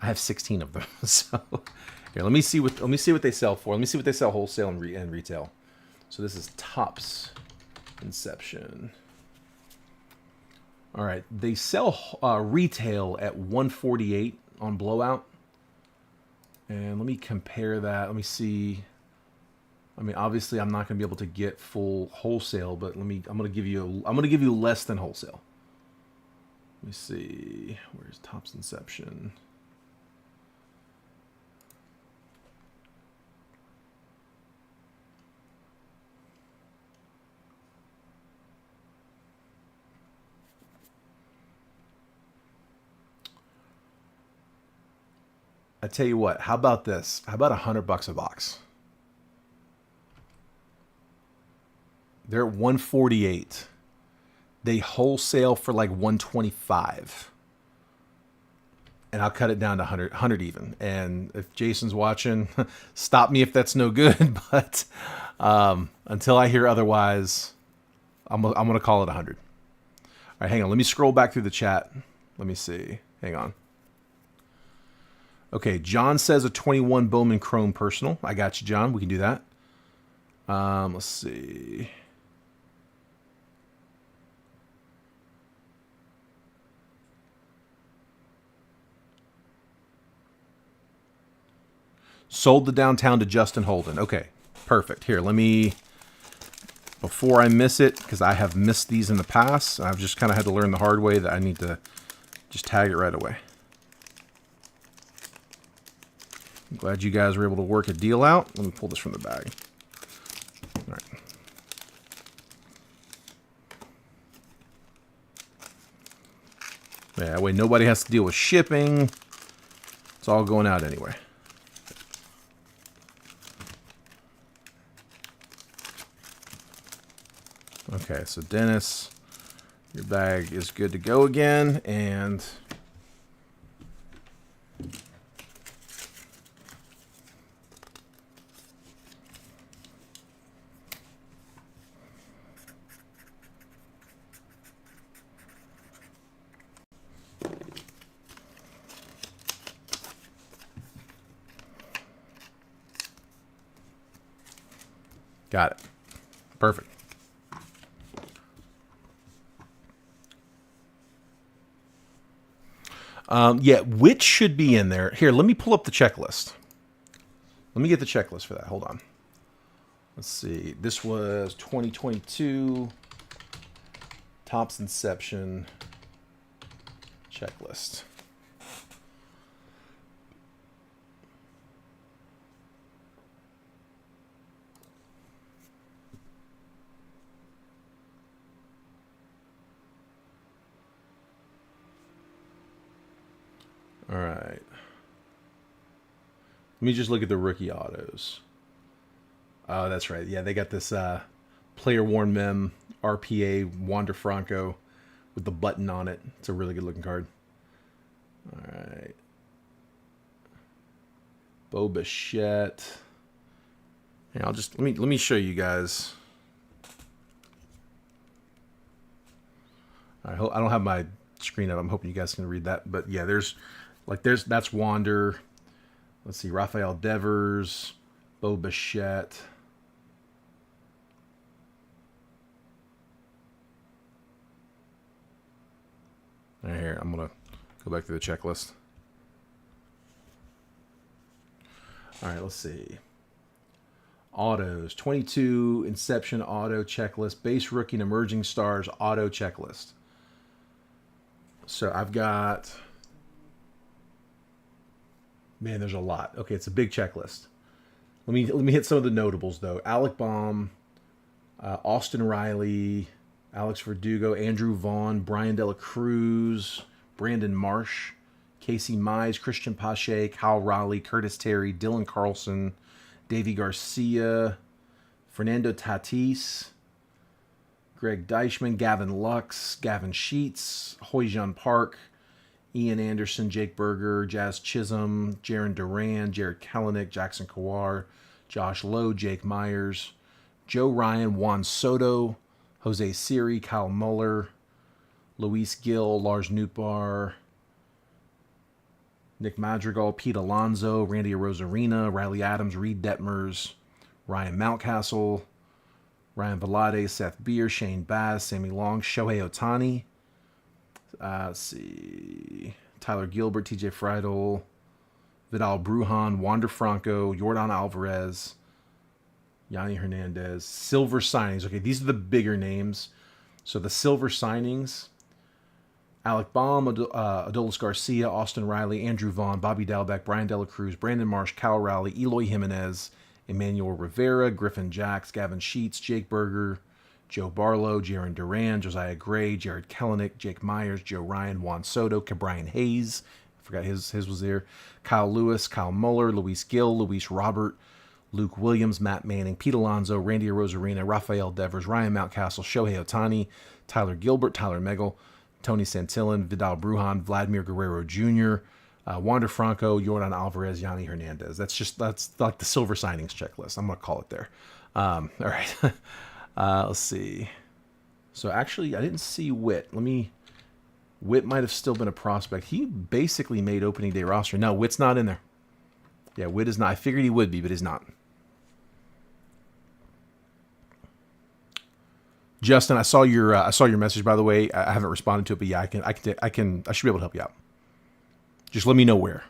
Speaker 1: I have 16 of them. So here, let me see what they sell for. Let me see what they sell wholesale and retail. So this is Topps Inception. All right, they sell retail at 148 on Blowout. And let me compare that. Let me see. I mean, obviously, I'm not going to be able to get full wholesale, but I'm going to give you less than wholesale. Let me see. Where's Topps Inception? I tell you what, how about this? How about $100 a box? They're at 148. They wholesale for like 125. And I'll cut it down to 100 even. And if Jason's watching, stop me if that's no good. But until I hear otherwise, I'm going to call it 100. All right, hang on. Let me scroll back through the chat. Let me see. Hang on. Okay, John says a 21 Bowman Chrome personal. I got you, John. We can do that. Let's see. Sold the downtown to Justin Holden. Okay, perfect. Here, let me, before I miss it, because I have missed these in the past, I've just kind of had to learn the hard way that I need to just tag it right away. I'm glad you guys were able to work a deal out. Let me pull this from the bag. All right. Yeah, that way nobody has to deal with shipping. It's all going out anyway. Okay, so Dennis, your bag is good to go again, and got it. Perfect. Yeah, which should be in there. Here, let me pull up the checklist. Let me get the checklist for that. Hold on. Let's see. This was 2022 Topps Inception checklist. All right. Let me just look at the rookie autos. Oh, that's right. Yeah, they got this player worn mem RPA Wander Franco with the button on it. It's a really good looking card. All right. Bo Bichette. Yeah, I'll just let me show you guys. I don't have my screen up. I'm hoping you guys can read that. But yeah, that's Wander. Let's see, Rafael Devers, Bo Bichette. Right here, I'm gonna go back to the checklist. All right, let's see. Autos, 22 Inception auto checklist, base rookie and emerging stars auto checklist. So I've got, man, there's a lot. Okay, it's a big checklist. Let me hit some of the notables though. Alec Baum, Austin Riley, Alex Verdugo, Andrew Vaughn, Brian Dela Cruz, Brandon Marsh, Casey Mize, Christian Pache, Kyle Raleigh, Curtis Terry, Dylan Carlson, Davey Garcia, Fernando Tatis, Greg Deichmann, Gavin Lux, Gavin Sheets, Hoi-Jun Park, Ian Anderson, Jake Berger, Jazz Chisholm, Jaron Duran, Jared Kalanick, Jackson Kawar, Josh Lowe, Jake Myers, Joe Ryan, Juan Soto, Jose Siri, Kyle Muller, Luis Gill, Lars Nootbaar, Nick Madrigal, Pete Alonso, Randy Arozarena, Riley Adams, Reed Detmers, Ryan Mountcastle, Ryan Velade, Seth Beer, Shane Bass, Sammy Long, Shohei Ohtani. Let's see. Tyler Gilbert, TJ Friedel, Vidal Brujan, Wander Franco, Yordan Alvarez, Yanni Hernandez. Silver signings. Okay, these are the bigger names. So the silver signings: Alec Baum, Adolis Garcia, Austin Riley, Andrew Vaughn, Bobby Dalbec, Brian Dela Cruz, Brandon Marsh, Cal Raleigh, Eloy Jimenez, Emmanuel Rivera, Griffin Jacks, Gavin Sheets, Jake Berger, Joe Barlow, Jaron Duran, Josiah Gray, Jared Kelenic, Jake Myers, Joe Ryan, Juan Soto, Cabrian Hayes. I forgot his was there. Kyle Lewis, Kyle Muller, Luis Gill, Luis Robert, Luke Williams, Matt Manning, Pete Alonso, Randy Arozarena, Rafael Devers, Ryan Mountcastle, Shohei Ohtani, Tyler Gilbert, Tyler Megal, Tony Santillan, Vidal Brujan, Vladimir Guerrero Jr., Wander Franco, Yordan Alvarez, Yanni Hernandez. That's like the silver signings checklist. I'm going to call it there. All right. Let's see. So actually, I didn't see Witt. Witt might have still been a prospect. He basically made opening day roster. No, Witt's not in there. Yeah, Witt is not. I figured he would be, but he's not. Justin, I saw your message, by the way. I haven't responded to it, but yeah, I should be able to help you out. Just let me know where.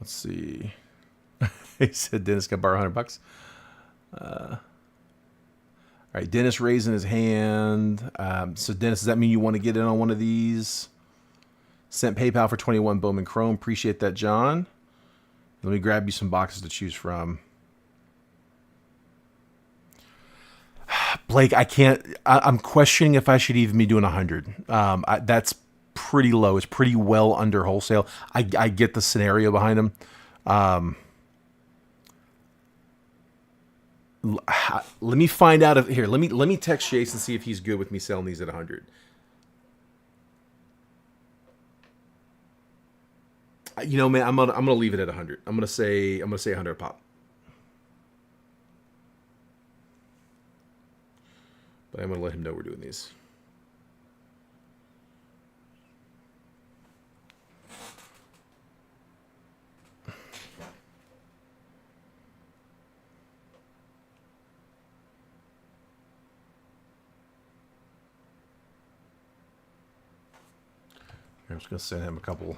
Speaker 1: Let's see. He said Dennis got borrow $100. All right, Dennis raising his hand. So Dennis, does that mean you want to get in on one of these? Sent PayPal for 21 Bowman Chrome. Appreciate that, John. Let me grab you some boxes to choose from. Blake, I can't. I'm questioning if I should even be doing 100. That's pretty low. It's pretty well under wholesale. I get the scenario behind them. Let me find out if here. Let me text Chase and see if he's good with me selling these at 100. You know, man, I'm gonna leave it at 100. I'm gonna say 100 a pop. But I'm gonna let him know we're doing these. I'm just gonna send him a couple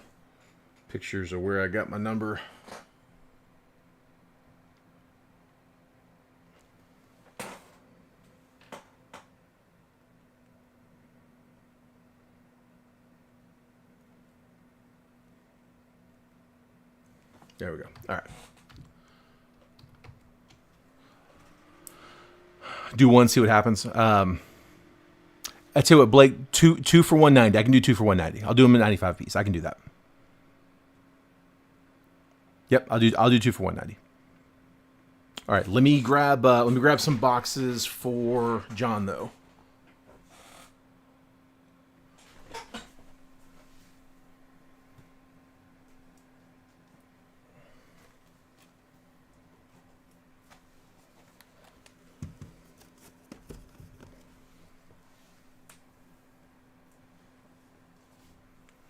Speaker 1: pictures of where I got my number. There we go. All right. Do one, see what happens. I tell you what, Blake, two for 190. I can do 2 for 190. I'll do them at 95 piece. I can do that. Yep, I'll do 2 for 190. All right, let me grab some boxes for John though.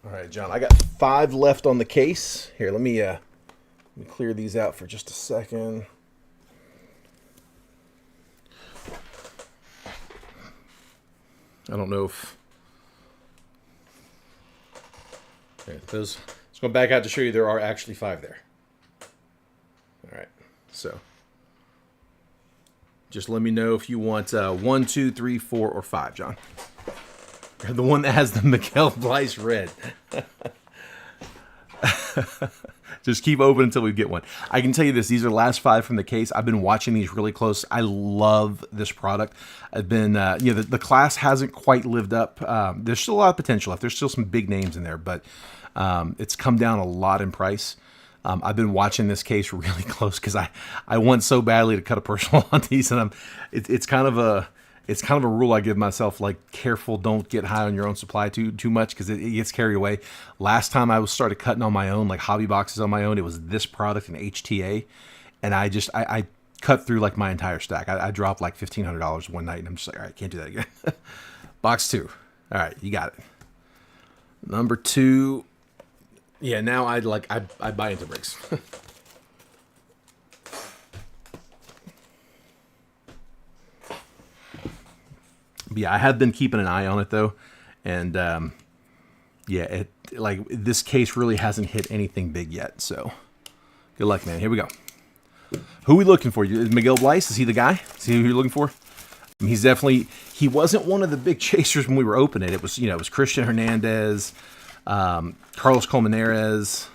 Speaker 1: All right, John, I got 5 left on the case. Here, let me clear these out for just a second. I don't know if... Okay, those... Let's go back out to show you there are actually 5 there. All right, so... Just let me know if you want 1, 2, 3, 4, or 5, John. The one that has the Miguel Blyce red. Just keep open until we get one. I can tell you this. These are the last 5 from the case. I've been watching these really close. I love this product. I've been, the class hasn't quite lived up. There's still a lot of potential left. There's still some big names in there, but it's come down a lot in price. I've been watching this case really close because I want so badly to cut a personal on these, and it's kind of a rule I give myself, like, careful, don't get high on your own supply too much because it gets carried away. Last time I started cutting on my own, like hobby boxes on my own, it was this product in HTA, and I cut through like my entire stack. I dropped like $1,500 one night, and I'm just like, all right, can't do that again. Box 2. All right, you got it. Number 2. Yeah, now I buy into breaks. But yeah, I have been keeping an eye on it though, and yeah, this case really hasn't hit anything big yet. So good luck, man. Here we go. Who are we looking for? Is Miguel Blyce? Is he the guy? Is he who you're looking for? I mean, he wasn't one of the big chasers when we were opening it. It was Christian Hernandez, Carlos Colmenares.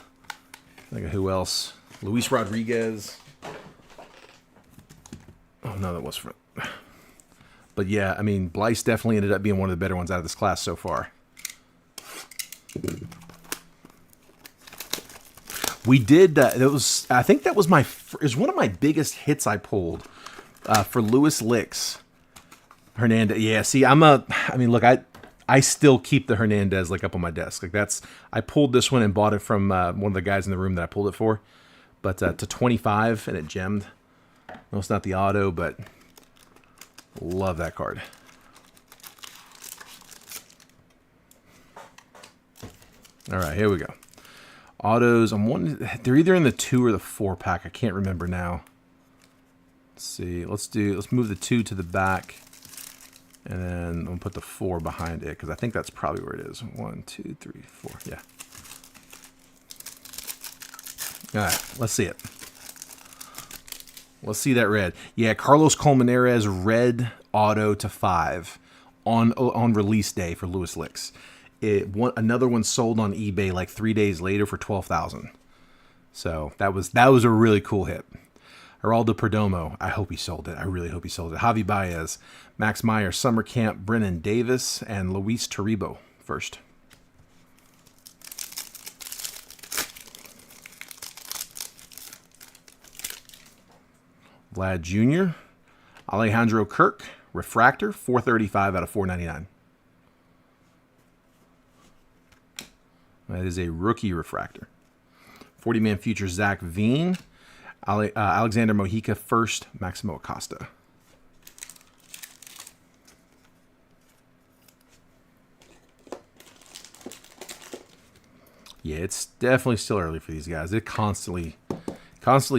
Speaker 1: I think who else? Luis Rodriguez. Oh no, that was for. But yeah, I mean, Blyce definitely ended up being one of the better ones out of this class so far. We did. I think that was one of my biggest hits I pulled for Lewis Licks. Hernandez. Yeah. See, look, I still keep the Hernandez like up on my desk. I pulled this one and bought it from one of the guys in the room that I pulled it for, but to 25 and it gemmed. No, it's not the auto, but love that card. All right, here we go. Autos. They're either in the 2 or the 4 pack. I can't remember now. Let's see. Let's move the 2 to the back. And then I'm gonna put the 4 behind it because I think that's probably where it is. 1, 2, 3, 4. Yeah. All right, let's see it. Let's see that red. Yeah, Carlos Colmenares red auto to 5 on release day for Lewis Licks. Another one sold on eBay like 3 days later for $12,000. So that was a really cool hit. Geraldo Perdomo, I hope he sold it. I really hope he sold it. Javi Baez, Max Meyer, Summer Camp, Brennan Davis, and Luis Toribio first. Vlad Jr., Alejandro Kirk, refractor, 435 out of 499. That is a rookie refractor. 40-man future, Zach Veen, Alexander Mojica first, Maximo Acosta. Yeah, it's definitely still early for these guys. It constantly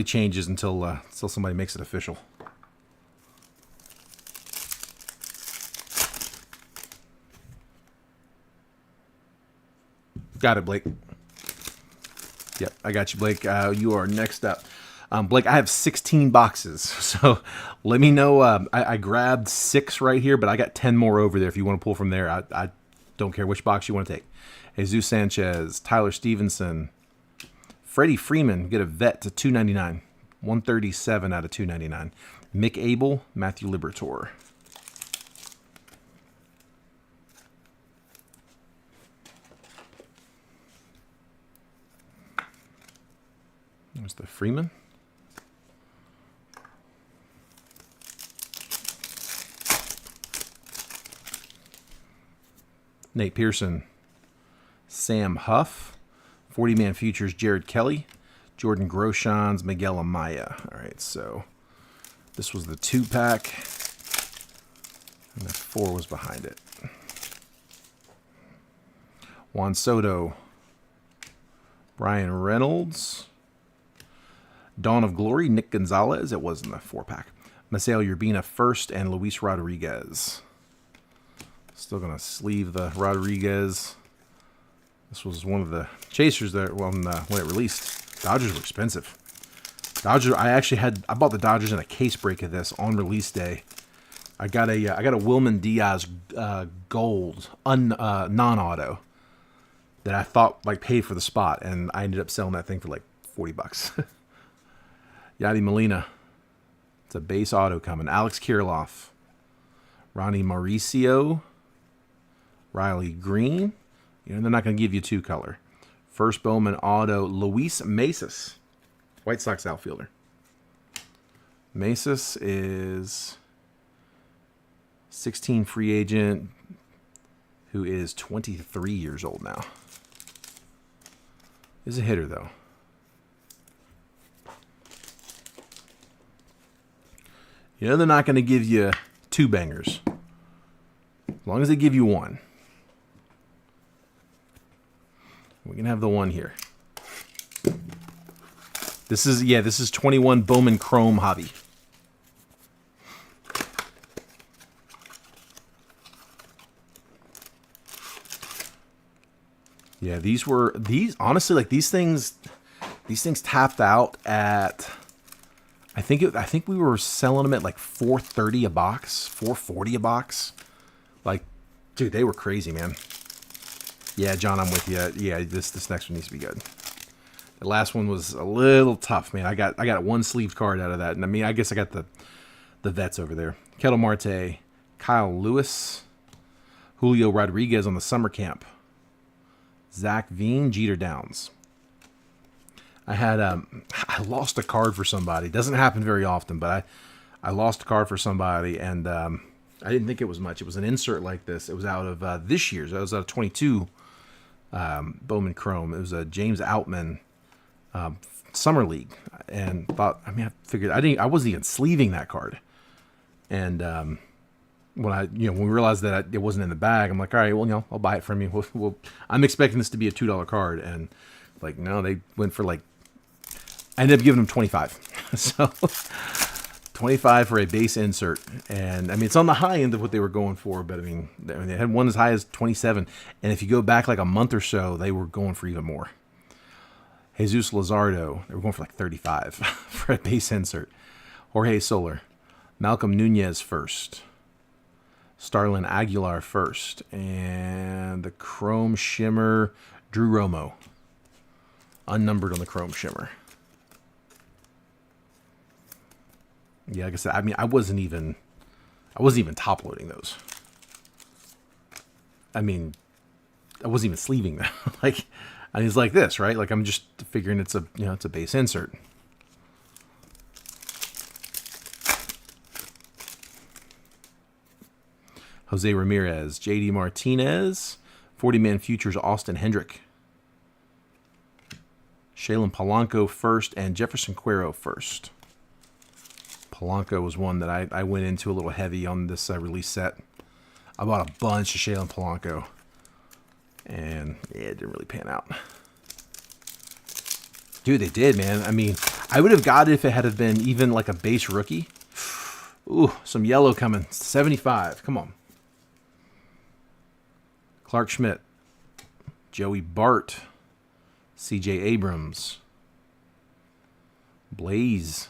Speaker 1: changes until somebody makes it official. Got it, Blake. Yep, I got you, Blake. You are next up. Blake, I have 16 boxes, so let me know. I grabbed 6 right here, but I got 10 more over there if you want to pull from there. I don't care which box you want to take. Jesus Sanchez, Tyler Stevenson, Freddie Freeman, get a vet to 299. 137 out of 299. Mick Abel, Matthew Liberatore. There's the Freeman. Nate Pearson. Sam Huff. 40-man futures, Jared Kelly. Jordan Groshans, Miguel Amaya. All right, so this was the 2-pack. And the 4 was behind it. Juan Soto. Brian Reynolds. Dawn of Glory, Nick Gonzalez. It was in the 4-pack. Maseo Urbina first and Luis Rodriguez. Still going to sleeve the Rodriguez. This was one of the chasers that when it released. Dodgers were expensive. Dodgers. I bought the Dodgers in a case break of this on release day. I got a Wilman Diaz gold non-auto that I thought like paid for the spot, and I ended up selling that thing for like $40. Yadi Molina. It's a base auto coming. Alex Kirilloff. Ronnie Mauricio. Riley Green. You know, they're not going to give you 2-color. First Bowman auto, Luis Mesas. White Sox outfielder. Mesas is 16 free agent who is 23 years old now. Is a hitter, though. You know they're not going to give you 2 bangers. As long as they give you 1. We can have the 1 here. This is 21 Bowman Chrome Hobby. Yeah, honestly, like these things tapped out at I think we were selling them at like $4.30 a box, $4.40 a box. Like, dude, they were crazy, man. Yeah, John, I'm with you. Yeah, this next one needs to be good. The last one was a little tough, man. I got one sleeved card out of that, and I mean, I guess I got the vets over there. Ketel Marte, Kyle Lewis, Julio Rodriguez on the summer camp, Zach Veen, Jeter Downs. I lost a card for somebody. Doesn't happen very often, but I lost a card for somebody, and I didn't think it was much. It was an insert like this. It was out of this year's. It was out of 22 Bowman Chrome. It was a James Outman Summer League, and thought, I figured I wasn't even sleeving that card, and when we realized that it wasn't in the bag, I'm like, all right, well, I'll buy it from you. I'm expecting this to be a $2 card, and like, no, they went for like, I ended up giving them 25. So 25 for a base insert, and I mean, it's on the high end of what they were going for, but I mean, they had one as high as 27, and if you go back like a month or so, they were going for even more. Jesus Luzardo, they were going for like 35 for a base insert. Jorge Soler, Malcolm Nunez first, Starlin Aguilar first, and the Chrome Shimmer, Drew Romo, unnumbered on the Chrome Shimmer. Yeah, like I said, I mean, I wasn't even top loading those. I mean, I wasn't even sleeving them. Like, I mean, it's like this, right? Like, I'm just figuring it's a base insert. Jose Ramirez, JD Martinez, 40-man futures, Austin Hendrick, Shailen Polanco first, and Jefferson Cuero first. Polanco was one that I went into a little heavy on this release set. I bought a bunch of Shailen Polanco, and yeah, it didn't really pan out. Dude, they did, man. I mean, I would have got it if it had been even like a base rookie. Ooh, some yellow coming. 75. Come on. Clark Schmidt, Joey Bart, C.J. Abrams, Blaze,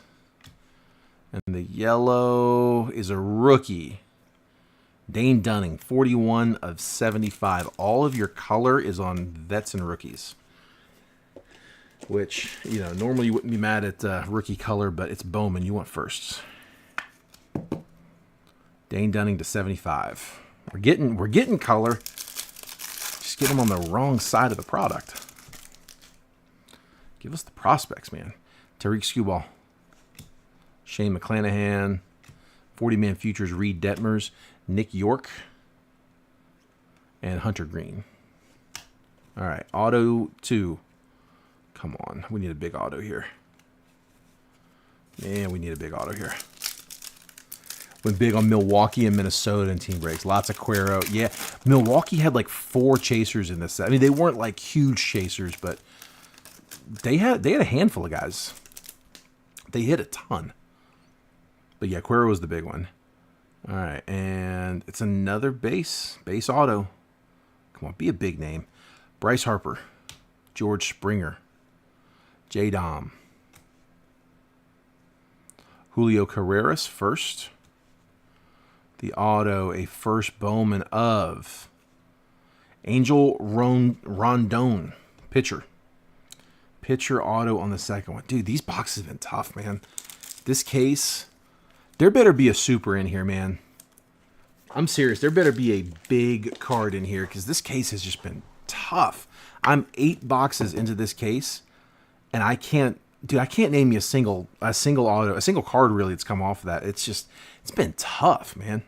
Speaker 1: and the yellow is a rookie, Dane Dunning, 41 of 75. All of your color is on vets and rookies, which, normally you wouldn't be mad at rookie color, but it's Bowman. You want firsts. Dane Dunning to 75. We're getting color. Just get them on the wrong side of the product. Give us the prospects, man. Tariq Skubal. Shane McClanahan. 40-man futures, Reed Detmers. Nick York. And Hunter Green. All right, auto 2. Come on, we need a big auto here. Man, we need a big auto here. Went big on Milwaukee and Minnesota in team breaks. Lots of Cuero. Yeah, Milwaukee had like 4 chasers in this set. I mean, they weren't like huge chasers, but they had a handful of guys. They hit a ton. But yeah, Cuero was the big one. All right, and it's another base auto. Come on, be a big name. Bryce Harper, George Springer, J. Dom, Julio Carreras first. The auto, a first Bowman of Angel Rondon, pitcher. Pitcher auto on the second one. Dude, these boxes have been tough, man. This case, there better be a super in here, man. I'm serious. There better be a big card in here because this case has just been tough. I'm 8 boxes into this case, and I can't name you a single auto, a single card really that's come off of that. It's been tough, man.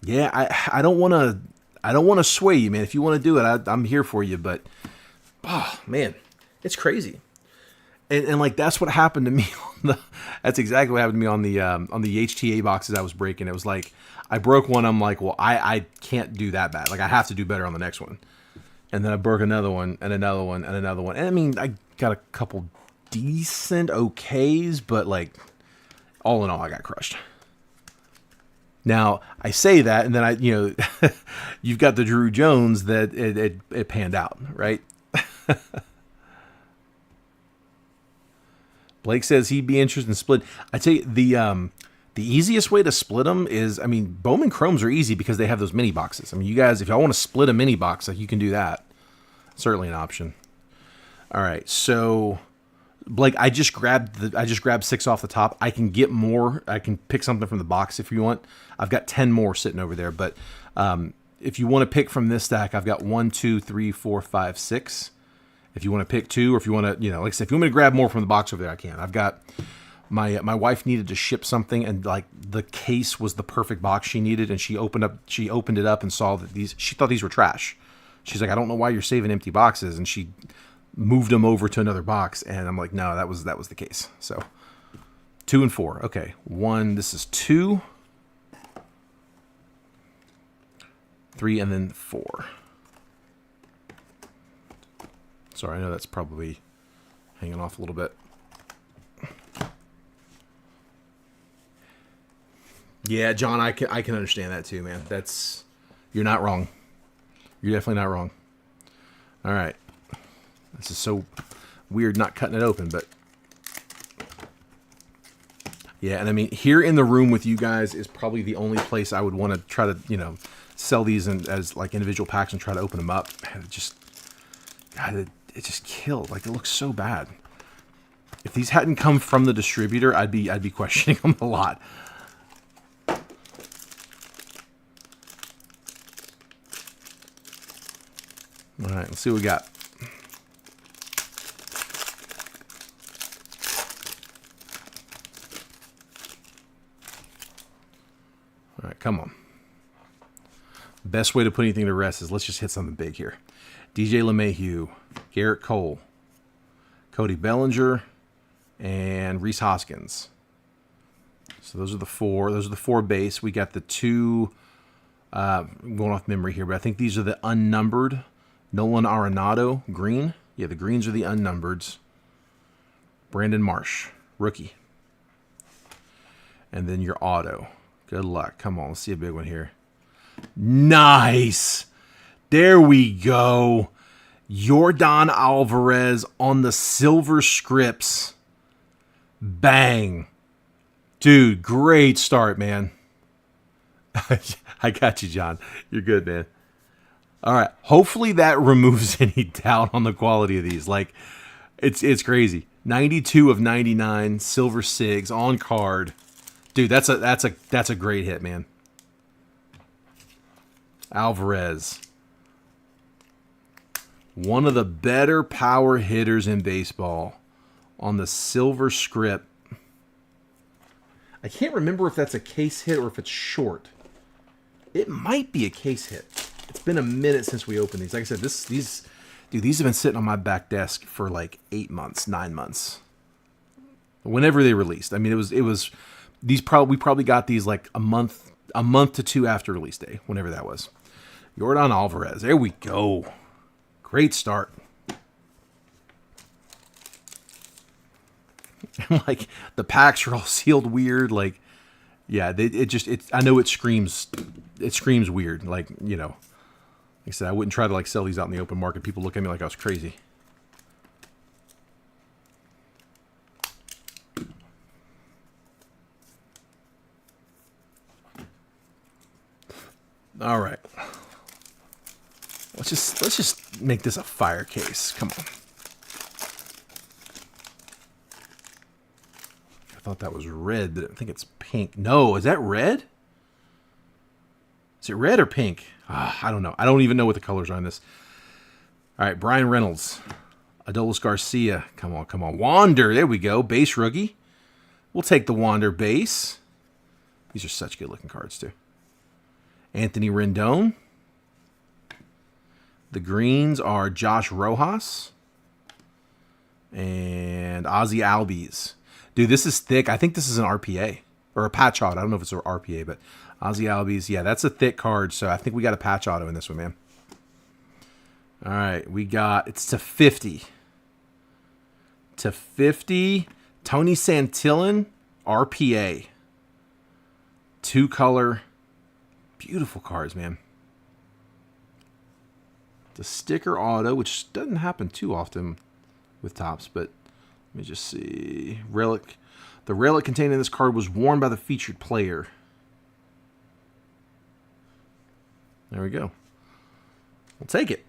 Speaker 1: Yeah, I don't want to sway you, man. If you want to do it, I'm here for you. But, oh man, it's crazy. And like that's what happened to me that's exactly what happened to me on the HTA boxes I was breaking. It was like I broke one, I'm like, well, I can't do that bad. Like I have to do better on the next one. And then I broke another one and another one and another one. And I mean, I got a couple decent okays, but like all in all, I got crushed. Now I say that, and then you've got the Drew Jones that it panned out, right? Blake says he'd be interested in split. I tell you, the easiest way to split them is, I mean, Bowman Chromes are easy because they have those mini boxes. I mean, you guys, if y'all want to split a mini box, like you can do that. Certainly an option. All right, so Blake, I just grabbed 6 off the top. I can get more. I can pick something from the box if you want. I've got 10 more sitting over there, but if you want to pick from this stack, I've got 1, 2, 3, 4, 5, 6. If you want to pick 2, or if you want to, like I said, if you want me to grab more from the box over there, I can. I've got my wife needed to ship something, and like the case was the perfect box she needed, and she opened it up and saw that she thought these were trash. She's like, I don't know why you're saving empty boxes, and she moved them over to another box, and I'm like, no, that was the case. So 2 and 4. Okay, 1. This is 2, 3, and then 4. Sorry, I know that's probably hanging off a little bit. Yeah, John, I can understand that too, man. You're not wrong. You're definitely not wrong. All right. This is so weird not cutting it open, but yeah, and I mean, here in the room with you guys is probably the only place I would want to try to, sell these as like individual packs and try to open them up. Man, it just killed. Like, it looks so bad. If these hadn't come from the distributor, I'd be questioning them a lot. All right, let's see what we got. All right, come on. Best way to put anything to rest is let's just hit something big here. DJ LeMahieu, Garrett Cole, Cody Bellinger, and Rhys Hoskins. So those are the 4. Those are the 4 base. We got the 2, I'm going off memory here, but I think these are the unnumbered. Nolan Arenado, green. Yeah, the greens are the unnumbereds. Brandon Marsh, rookie. And then your auto. Good luck. Come on, let's see a big one here. Nice! There we go. Yordan Alvarez on the silver scripts. Bang. Dude, great start, man. I got you, John. You're good, man. All right. Hopefully that removes any doubt on the quality of these. Like, it's crazy. 92 of 99 silver SIGs on card. Dude, that's a great hit, man. One of the better power hitters in baseball on the silver script. I can't remember if that's a case hit or if it's short. It might be a case hit. It's been a minute since we opened these. Like I said, these have been sitting on my back desk for like 8 months, 9 months. Whenever they released. I mean, it was we probably got these like a month to 2 after release day, whenever that was. Yordan Alvarez. There we go. Great start. Like the packs are all sealed weird. Like, yeah, I know it screams weird. Like, you know, like I said, I wouldn't try to like sell these out in the open market. People look at me like I was crazy. All right. Let's just make this a fire case. Come on. I thought that was red, but I think it's pink. No, is that red? Is it red or pink? I don't know. I don't even know what the colors are on this. All right, Bryan Reynolds. Adolis Garcia. Come on, come on. Wander. There we go. Base rookie. We'll take the Wander base. These are such good-looking cards, too. Anthony Rendon. The greens are Josh Rojas. And Ozzy Albies. Dude, this is thick. I think this is an RPA. Or a patch auto. I don't know if it's an RPA, but Ozzy Albies. Yeah, that's a thick card, so I think we got a patch auto in this one, man. All right, we got... It's to 50. To 50. Tony Santillan, RPA. 2-color. Beautiful cards, man. The sticker auto, which doesn't happen too often with Topps, but let me just see. Relic. The relic contained in this card was worn by the featured player. There we go. We'll take it.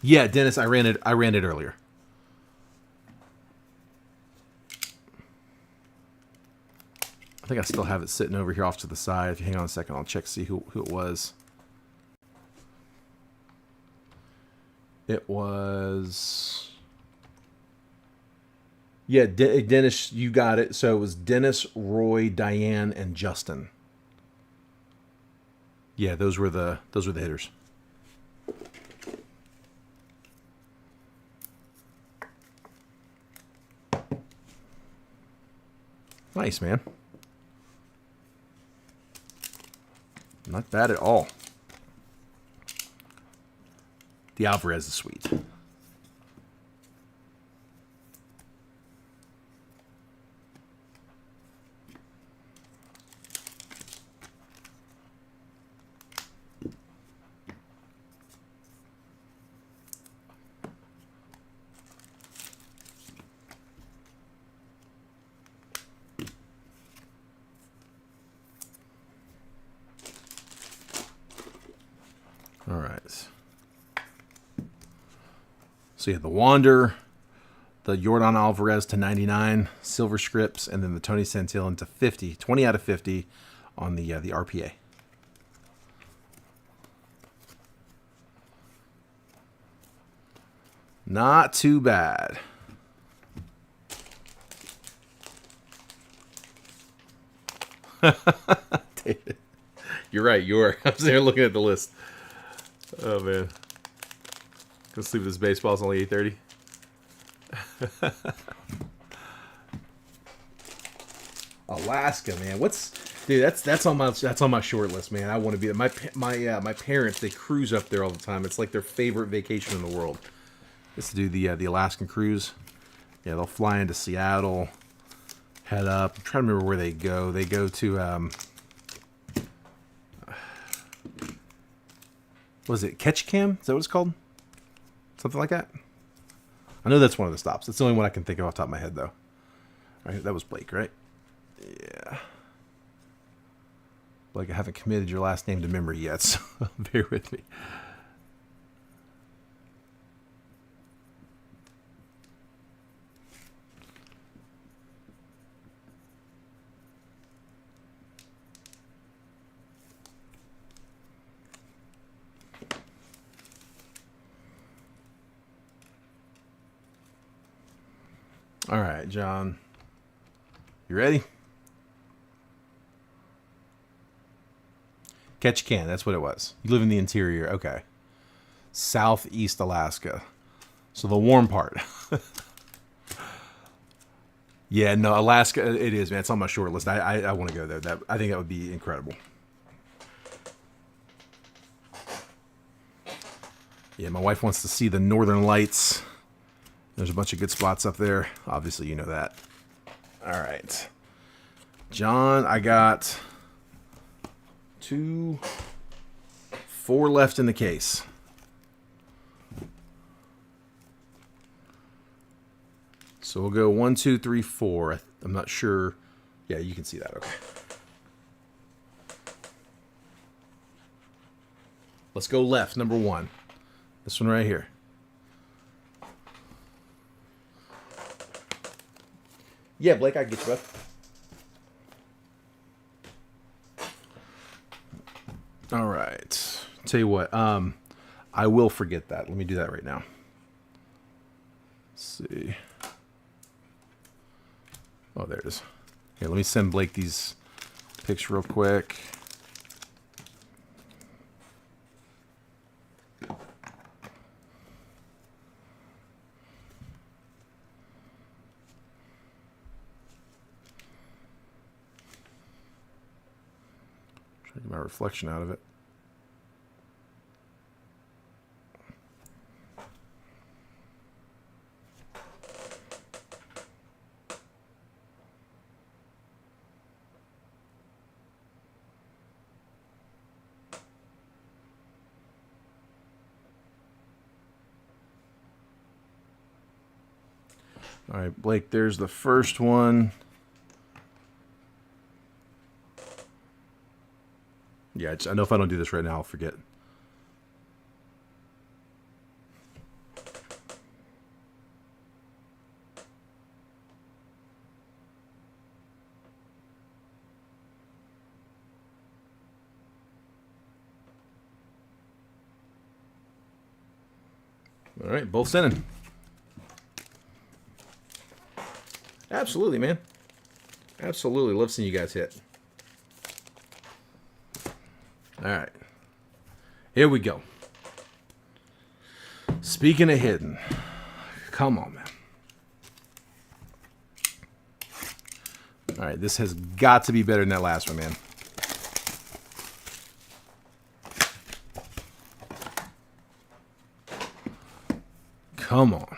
Speaker 1: Yeah, Dennis, I ran it earlier. I think I still have it sitting over here off to the side. If you hang on a second, I'll check to see who it was. It was... Yeah, Dennis, you got it. So it was Dennis, Roy, Diane, and Justin. Yeah, those were the hitters. Nice, man. Not bad at all. The Alvarez is sweet. All right. So yeah, the Wander, the Yordan Alvarez to 99, silver scripts, and then the Tony Santillan to 50, 20 out of 50 on the RPA. Not too bad. David, you're right. You are. I'm sitting here looking at the list. Oh man, gonna sleep. This baseball's only 8:30. Alaska, man. Dude? That's on my short list, man. I want to be there. My parents, they cruise up there all the time. It's like their favorite vacation in the world. Is to do the Alaskan cruise. Yeah, they'll fly into Seattle, head up. I'm trying to remember where they go. They go to what is it? Ketchikan? Is that what it's called? Something like that. I know that's one of the stops. That's the only one I can think of off the top of my head, though. All right, that was Blake, right? Yeah. Blake, I haven't committed your last name to memory yet, so bear with me. All right, John. You ready? Ketchikan, that's what it was. You live in the interior. Okay. Southeast Alaska. So the warm part. Yeah, no, Alaska, it is, man. It's on my short list. I want to go there. I think that would be incredible. Yeah, my wife wants to see the Northern Lights. There's a bunch of good spots up there. Obviously, you know that. All right. John, I got 4 left in the case. So we'll go 1, 2, 3, 4. I'm not sure. Yeah, you can see that. Okay. Let's go left, number 1. This one right here. Yeah, Blake, I can get you up. All right. Tell you what, I will forget that. Let me do that right now. Let's see. Oh, there it is. Here, let me send Blake these pics real quick. Try to get my reflection out of it. All right, Blake, there's the first one. Yeah, I know if I don't do this right now, I'll forget. All right, both sending. Absolutely, man. Absolutely. Love seeing you guys hit. All right. Here we go. Speaking of hitting. Come on, man. All right. This has got to be better than that last one, man. Come on.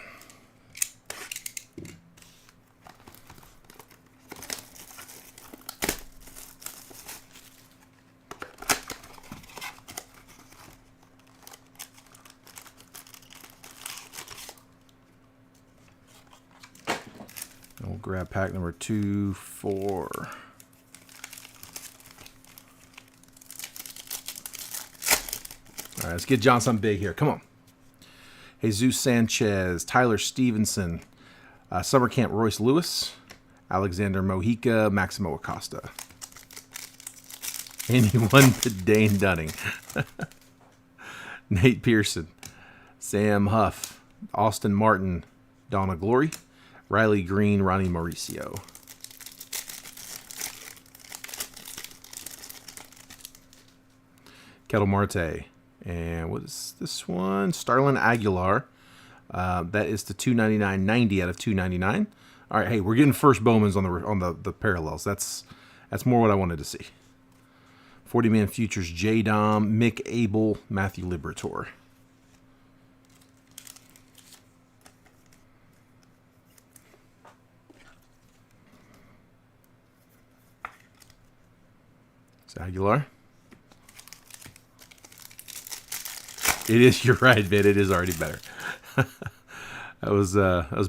Speaker 1: We'll grab pack number 2, 4. All right, let's get John something big here. Come on. Jesus Sanchez, Tyler Stevenson, Summer Camp Royce Lewis, Alexander Mojica, Maximo Acosta. Anyone but Dane Dunning. Nate Pearson, Sam Huff, Austin Martin, Donna Glory, Riley Green, Ronnie Mauricio. Kettle Marte. And what is this one? Starlin Aguilar. That is the 299, 90 out of 299. All right, hey, we're getting first Bowmans on the parallels. That's more what I wanted to see. 40-man futures, J. Dom, Mick Abel, Matthew Liberator. It's Aguilar. It is, you're right, Vid. It is already better. That was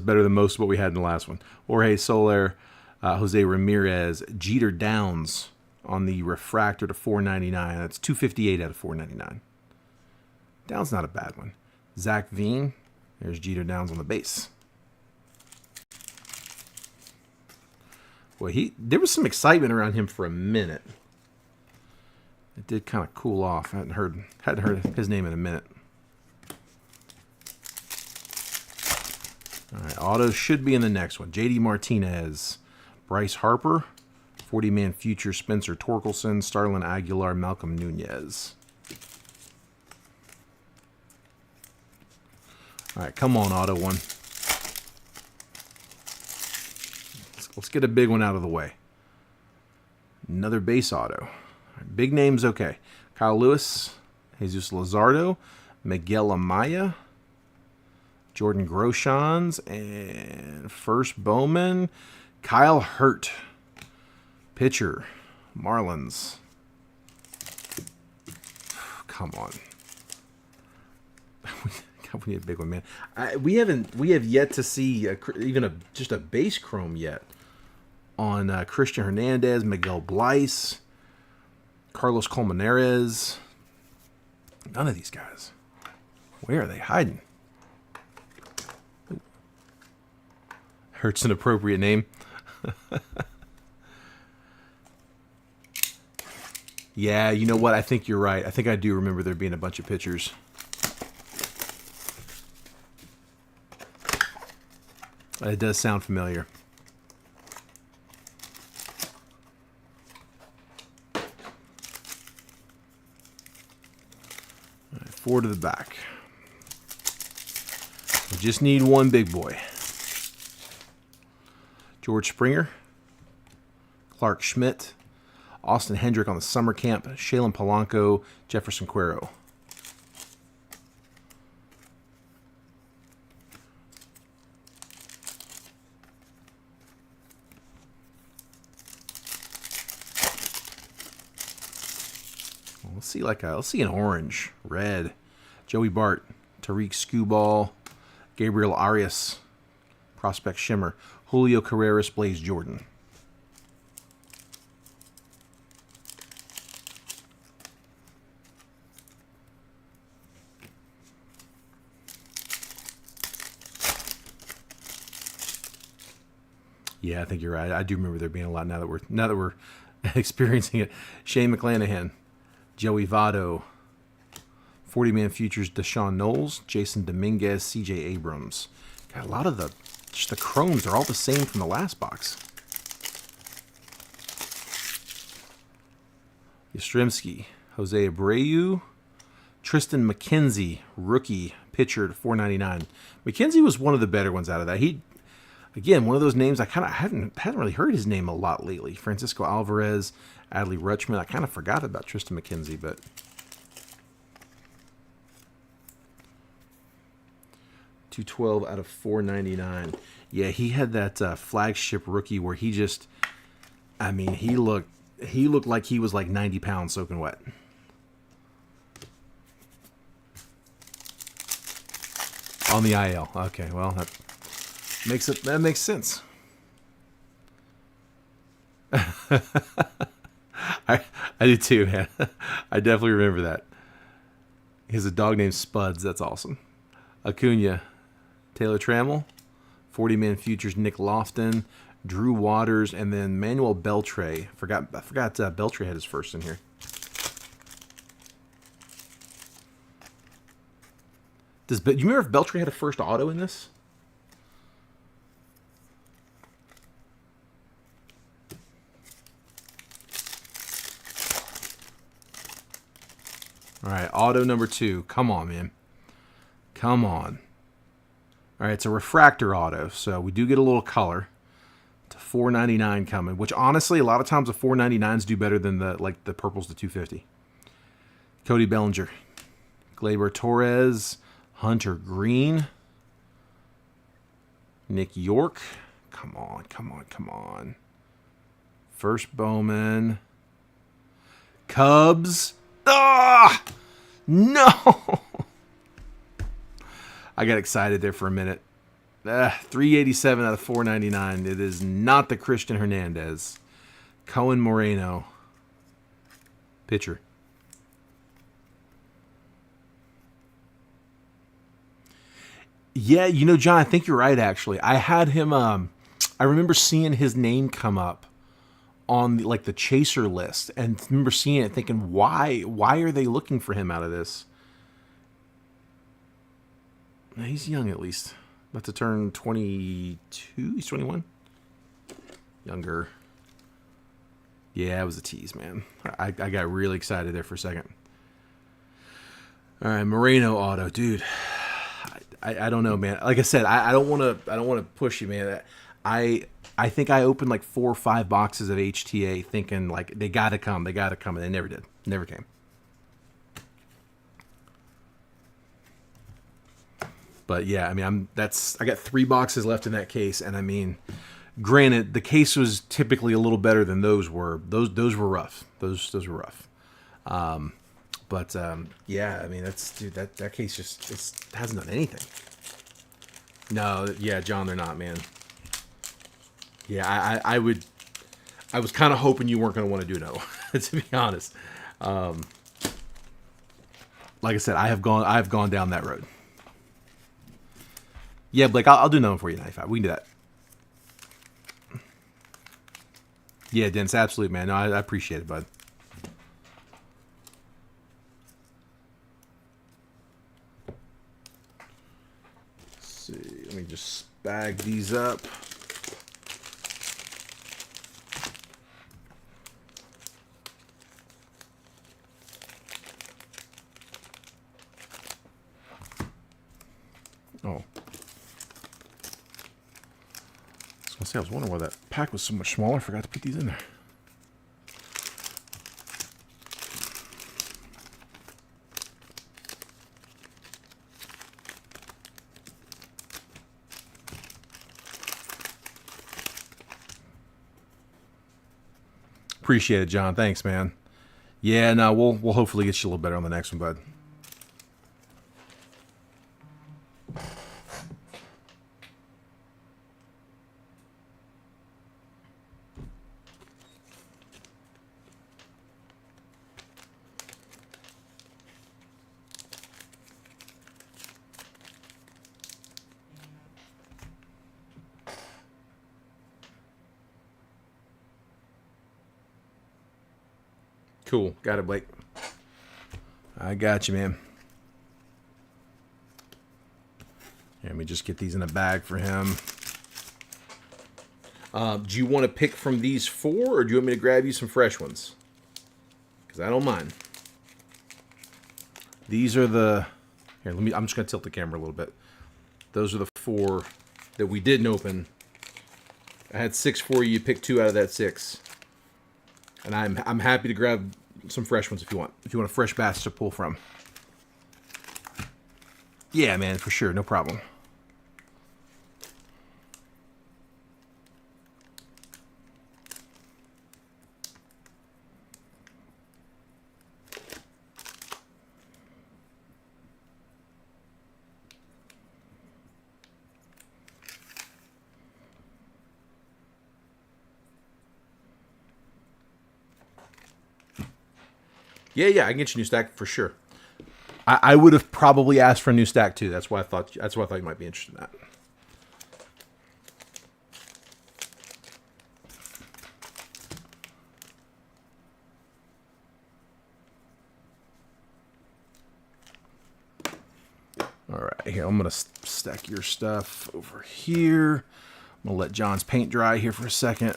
Speaker 1: better than most of what we had in the last one. Jorge Soler, Jose Ramirez, Jeter Downs on the refractor to 499. That's 258 out of 499. Downs not a bad one. Zach Veen. There's Jeter Downs on the base. Boy, there was some excitement around him for a minute. It did kind of cool off. I hadn't heard his name in a minute. All right, auto should be in the next one. J.D. Martinez, Bryce Harper, 40-man future Spencer Torkelson, Starlin Aguilar, Malcolm Nunez. All right, come on, auto one. Let's get a big one out of the way. Another base auto. Big names, okay. Kyle Lewis, Jesus Luzardo, Miguel Amaya, Jordan Groshans, and first Bowman, Kyle Hurt. Pitcher, Marlins. Come on. We need a big one, man. We have yet to see even just a base chrome yet on Christian Hernandez, Miguel Bleis, Carlos Colmenares. None of these guys. Where are they hiding? Hurt's an appropriate name. Yeah, you know what? I think you're right. I think I do remember there being a bunch of pitchers. It does sound familiar. All right, 4 to the back. We just need one big boy. George Springer, Clark Schmidt, Austin Hendrick on the summer camp, Shailen Polanco, Jefferson Cuero. Let's see an orange, red. Joey Bart, Tariq Skubal, Gabriel Arias, Prospect Shimmer, Julio Carreras, Blaze Jordan. Yeah, I think you're right. I do remember there being a lot now that we're experiencing it. Shane McClanahan, Joey Votto, 40-man futures Deshaun Knowles, Jason Dominguez, C.J. Abrams. Got a lot of the chromes are all the same from the last box. Yastrzemski, Jose Abreu, Tristan McKenzie, rookie pitcher to $4.99. McKenzie was one of the better ones out of that. He, again, one of those names I kind of hadn't really heard his name a lot lately. Francisco Alvarez, Adley Rutschman. I kind of forgot about Tristan McKenzie, but $212 out of $4.99. Yeah, he had that flagship rookie where he just, I mean, he looked like he was like 90 pounds soaking wet. On the IL. Okay, well, that makes sense. I do too, man. I definitely remember that. He has a dog named Spuds. That's awesome. Acuna, Taylor Trammell, 40-man futures Nick Lofton, Drew Waters, and then Manuel Beltre. I forgot Beltre had his first in here. Do you remember if Beltre had a first auto in this? All right, auto number 2. Come on, man. Come on. All right, it's a refractor auto, so we do get a little color. It's a $4.99 coming, which honestly, a lot of times the $4.99s do better than the purples to $2.50. Cody Bellinger, Gleyber Torres, Hunter Green, Nick York. Come on, come on, come on. First Bowman. Cubs. Ah! No! I got excited there for a minute. $387 out of $4.99. It is not the Christian Hernandez. Cohen Moreno. Pitcher. Yeah, you know, John, I think you're right, actually. I had him, I remember seeing his name come up on the chaser list, and remember seeing it thinking, why are they looking for him out of this? He's young, at least. About to turn 22. He's 21. Younger. Yeah, it was a tease, man. I got really excited there for a second. All right, Moreno auto, dude. I don't know, man. Like I said, I don't want to push you, man. I think I opened like 4 or 5 boxes of HTA thinking like they got to come, and they never did. Never came. But yeah, I mean, I got 3 boxes left in that case, and I mean, granted, the case was typically a little better than those were. Those were rough. Those were rough. But yeah, I mean, that case just hasn't done anything. No, yeah, John, they're not, man. Yeah, I was kind of hoping you weren't going to want to do no, to be honest. Like I said, I've gone down that road. Yeah, Blake, I'll do no for you, 95. We can do that. Yeah, Dennis, absolutely, man. No, I appreciate it, bud. Let's see, let me just bag these up. Oh. I was wondering why that pack was so much smaller. I forgot to put these in there. Appreciate it, John. Thanks, man. Yeah, no, we'll hopefully get you a little better on the next one, bud. Cool. Got it, Blake. I got you, man. Let me just get these in a bag for him. Do you want to pick from these 4, or do you want me to grab you some fresh ones? Because I don't mind. These are the... Here, I'm just going to tilt the camera a little bit. Those are the 4 that we didn't open. I had 6 for you. You picked 2 out of that 6. And I'm happy to grab some fresh ones if you want. If you want a fresh batch to pull from. Yeah, man, for sure. No problem. Yeah, I can get you a new stack for sure. I would have probably asked for a new stack too. That's why I thought you might be interested in that. All right, here, I'm gonna stack your stuff over here. I'm gonna let John's paint dry here for a second.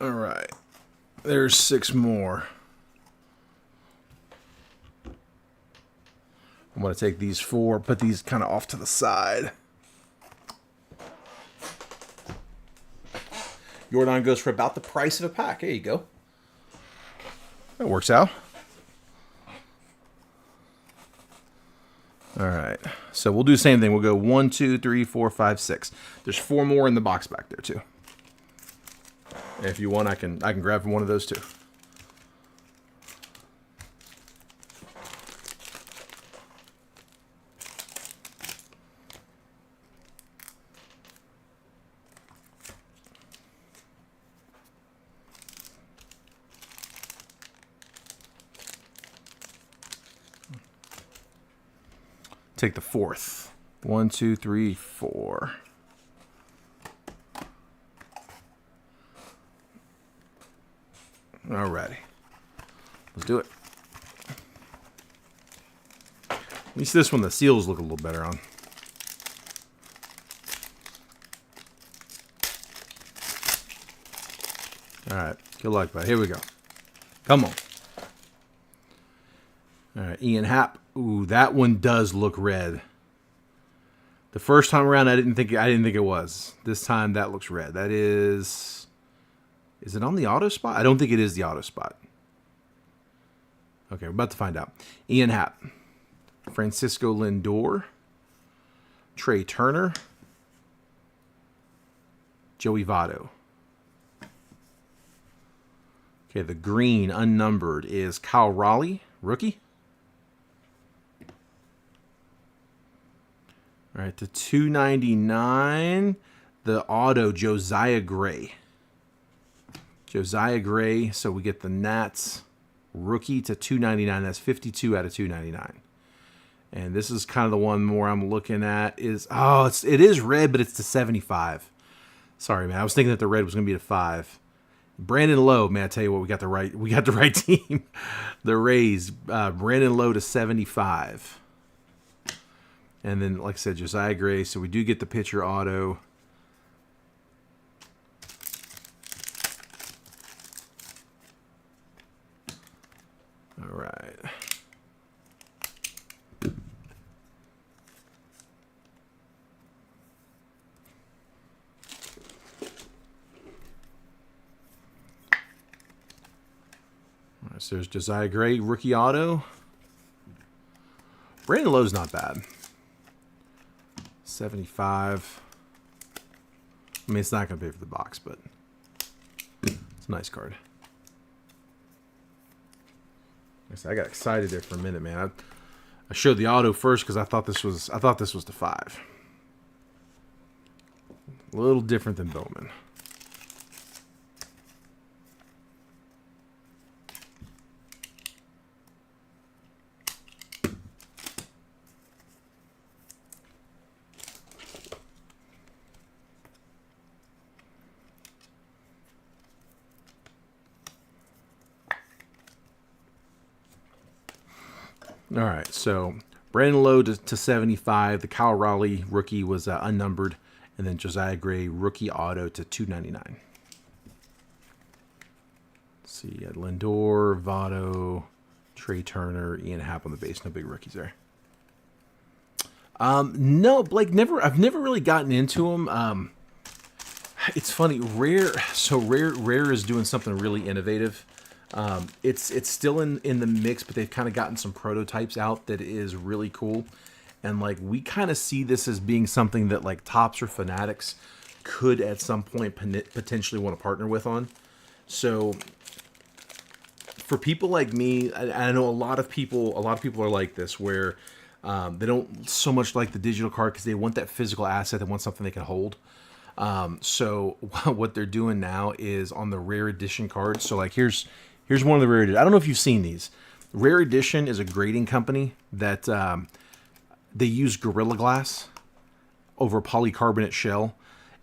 Speaker 1: All right, there's 6 more. I'm going to take these 4, put these kind of off to the side. Jordan goes for about the price of a pack. There you go. That works out. All right, so we'll do the same thing. We'll go 1, 2, 3, 4, 5, 6. There's 4 more in the box back there too. If you want, I can grab from one of those too. take the fourth. 1, 2, 3, 4. Alrighty. Let's do it. At least this one, the seals look a little better on. Alright. Good luck, bud. Here we go. Come on. Alright, Ian Happ. Ooh, that one does look red. The first time around, I didn't think it was. This time, that looks red. That is... Is it on the auto spot? I don't think it is the auto spot. Okay, we're about to find out. Ian Happ. Francisco Lindor. Trey Turner. Joey Votto. Okay, the green, unnumbered, is Kyle Raleigh, rookie. All right, to 299, the auto, Josiah Gray. Josiah Gray, so we get the Nats rookie to 299. That's 52 out of 299. And this is kind of the one more I'm looking at is, it is red, but it's to 75. Sorry, man. I was thinking that the red was going to be to 5. Brandon Lowe, man, I tell you what, we got the right team. The Rays, Brandon Lowe to 75. And then, like I said, Josiah Gray. So we do get the pitcher auto. All right. All right, so there's Josiah Gray, rookie auto. Brandon Lowe's not bad. 75. I mean, it's not going to pay for the box, but it's a nice card. I got excited there for a minute, man. I showed the auto first because I thought this was the 5. A little different than Bowman. All right, so Brandon Lowe to 75. The Kyle Raleigh rookie was unnumbered. And then Josiah Gray rookie auto to 299. Let's see, Lindor, Votto, Trey Turner, Ian Happ on the base. No big rookies there. No, Blake, I've never really gotten into them. It's funny, Rare is doing something really innovative. It's still in the mix, but they've kind of gotten some prototypes out that is really cool. And like we kind of see this as being something that like Topps or Fanatics could at some point potentially want to partner with on. So for people like me, I know a lot of people are like this where they don't so much like the digital card because they want that physical asset. They want something they can hold. So what they're doing now is on the rare edition cards. So like here's one of the rare edition. I don't know if you've seen these. Rare Edition is a grading company that they use Gorilla Glass over a polycarbonate shell.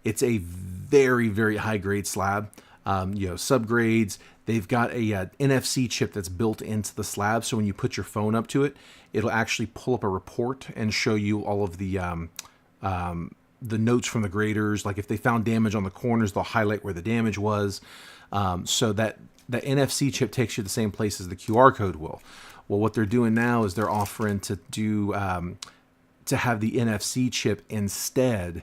Speaker 1: It's a very, very high grade slab. Subgrades. They've got a NFC chip that's built into the slab. So when you put your phone up to it, it'll actually pull up a report and show you all of the notes from the graders. Like if they found damage on the corners, they'll highlight where the damage was. So that NFC chip takes you to the same place as the QR code will. Well, what they're doing now is they're offering to do to have the NFC chip instead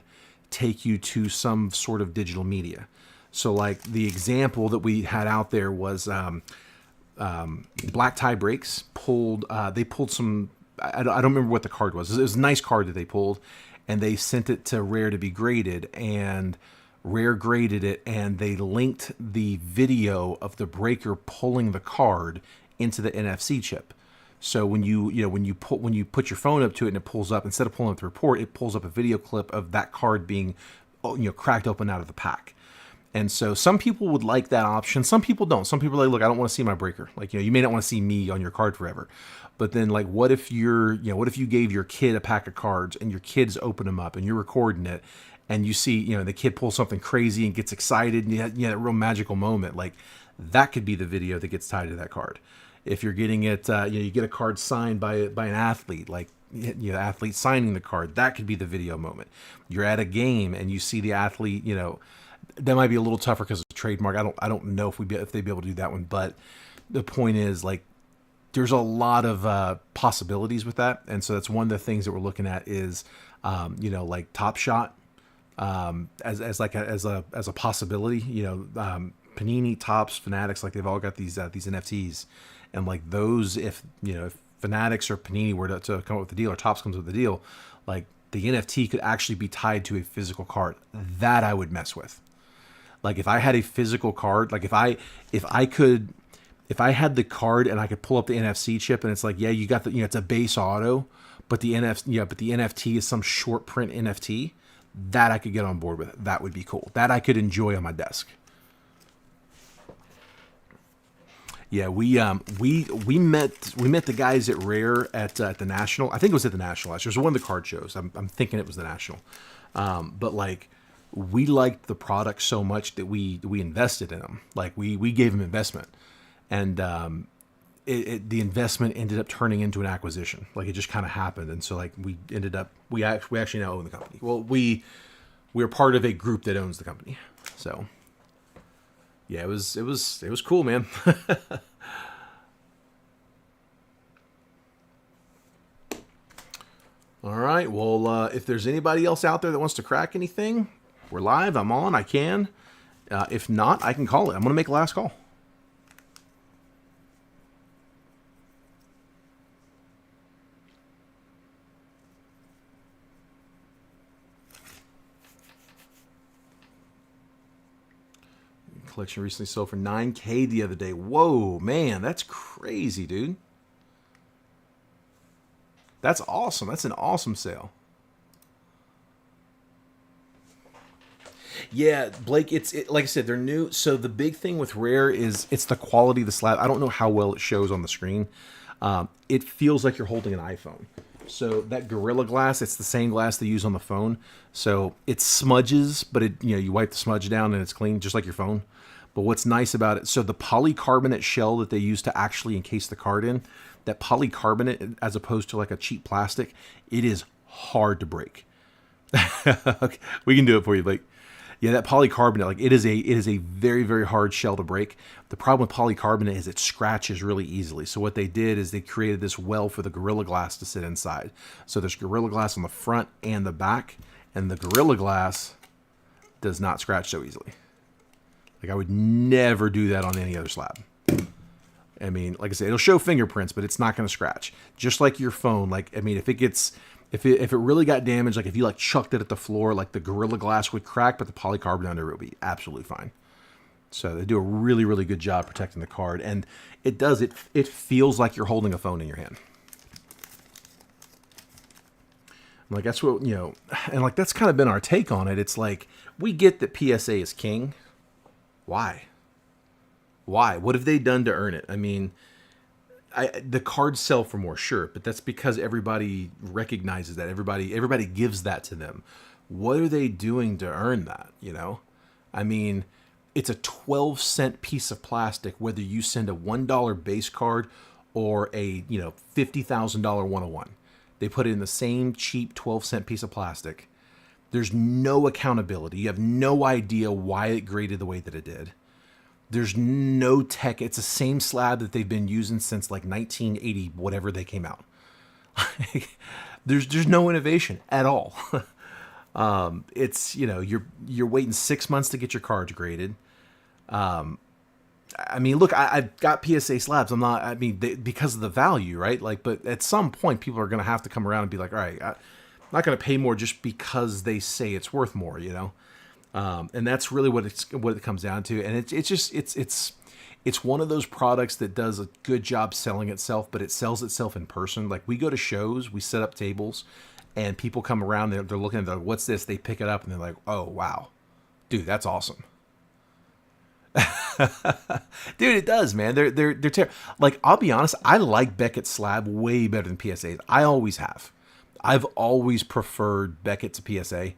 Speaker 1: take you to some sort of digital media. So like the example that we had out there was Black Tie Breaks pulled. They pulled some. I don't remember what the card was. It was a nice card that they pulled, and they sent it to Rare to be graded, and Rare graded it, and they linked the video of the breaker pulling the card into the NFC chip. So when you put your phone up to it and it pulls up, instead of pulling up the report, it pulls up a video clip of that card being cracked open out of the pack. And so some people would like that option. Some people don't. Some people are like, look, I don't want to see my breaker. Like, you may not want to see me on your card forever. But then, like, what if what if you gave your kid a pack of cards and your kids open them up and you're recording it and you see, the kid pulls something crazy and gets excited and you have that real magical moment. Like, that could be the video that gets tied to that card. If you're getting it, you get a card signed by an athlete, like, the athlete signing the card, that could be the video moment. You're at a game and you see the athlete, that might be a little tougher because of trademark. I don't know if they'd be able to do that one, but the point is, like, there's a lot of possibilities with that, and so that's one of the things that we're looking at is, like Top Shot, as a possibility. Panini, Topps, Fanatics, like they've all got these NFTs, and like those, if Fanatics or Panini were to come up with the deal, or Topps comes up with the deal, like the NFT could actually be tied to a physical card. That I would mess with. Like if I had a physical card, like if I had the card and I could pull up the NFC chip and it's like, yeah, you got the, it's a base auto, but the NFT is some short print NFT, that I could get on board with. That would be cool. That I could enjoy on my desk. Yeah, we met the guys at Rare at the National. I think it was at the National last year. It was one of the card shows. I'm thinking it was the National. But like, we liked the product so much that we invested in them. Like we gave them investment, and the investment ended up turning into an acquisition. Like it just kind of happened, and so like we actually now own the company. Well, we're part of a group that owns the company. So yeah, it was cool, man. All right. Well, if there's anybody else out there that wants to crack anything, we're live. I'm on. I can. If not, I can call it. I'm going to make a last call. Collection recently sold for $9K the other day. Whoa, man, that's crazy, dude. That's awesome. That's an awesome sale. Yeah, Blake, like I said, they're new. So the big thing with Rare is it's the quality of the slab. I don't know how well it shows on the screen. It feels like you're holding an iPhone. So that Gorilla Glass, it's the same glass they use on the phone. So it smudges, but you wipe the smudge down and it's clean, just like your phone. But what's nice about it, so the polycarbonate shell that they use to actually encase the card in, that polycarbonate, as opposed to like a cheap plastic, it is hard to break. Okay, we can do it for you, Blake. Yeah, that polycarbonate, like it is a very, very hard shell to break. The problem with polycarbonate is it scratches really easily. So what they did is they created this well for the Gorilla Glass to sit inside. So there's Gorilla Glass on the front and the back, and the Gorilla Glass does not scratch so easily. Like I would never do that on any other slab. I mean, like I said, it'll show fingerprints, but it's not going to scratch. Just like your phone. Like, I mean, if it really got damaged, like if you like chucked it at the floor, like the Gorilla Glass would crack, but the polycarbonate under it would be absolutely fine. So they do a really, really good job protecting the card, and it does. It feels like you're holding a phone in your hand. Like that's what and like that's kind of been our take on it. It's like we get that PSA is king. Why? What have they done to earn it? I mean, the cards sell for more, sure, but that's because everybody recognizes that. Everybody gives that to them. What are they doing to earn that? I mean, it's a 12-cent piece of plastic, whether you send a $1 base card or a $50,000 101. They put it in the same cheap 12-cent piece of plastic. There's no accountability. You have no idea why it graded the way that it did. There's no tech. It's the same slab that they've been using since like 1980, whatever they came out. There's no innovation at all. It's you're waiting 6 months to get your cards graded. I mean, look, I've got PSA slabs. Because of the value, right? Like, but at some point, people are going to have to come around and be like, all right, I'm not going to pay more just because they say it's worth more, and that's really what it comes down to. And it's one of those products that does a good job selling itself, but it sells itself in person. Like we go to shows, we set up tables, and people come around. They're looking at what's this? They pick it up and they're like, oh wow, dude, that's awesome. Dude, it does, man. They're terrible. Like, I'll be honest, I like Beckett's slab way better than PSA's. I always have. I've always preferred Beckett to PSA.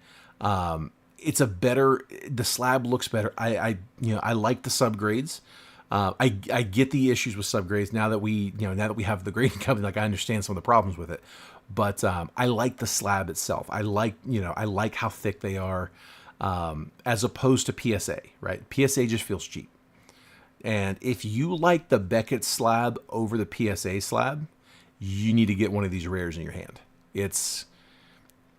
Speaker 1: It's a better. The slab looks better. I like the subgrades. I get the issues with subgrades now that we have the grading company. Like, I understand some of the problems with it, but I like the slab itself. I like how thick they are, as opposed to PSA. Right? PSA just feels cheap. And if you like the Beckett slab over the PSA slab, you need to get one of these rares in your hand. It's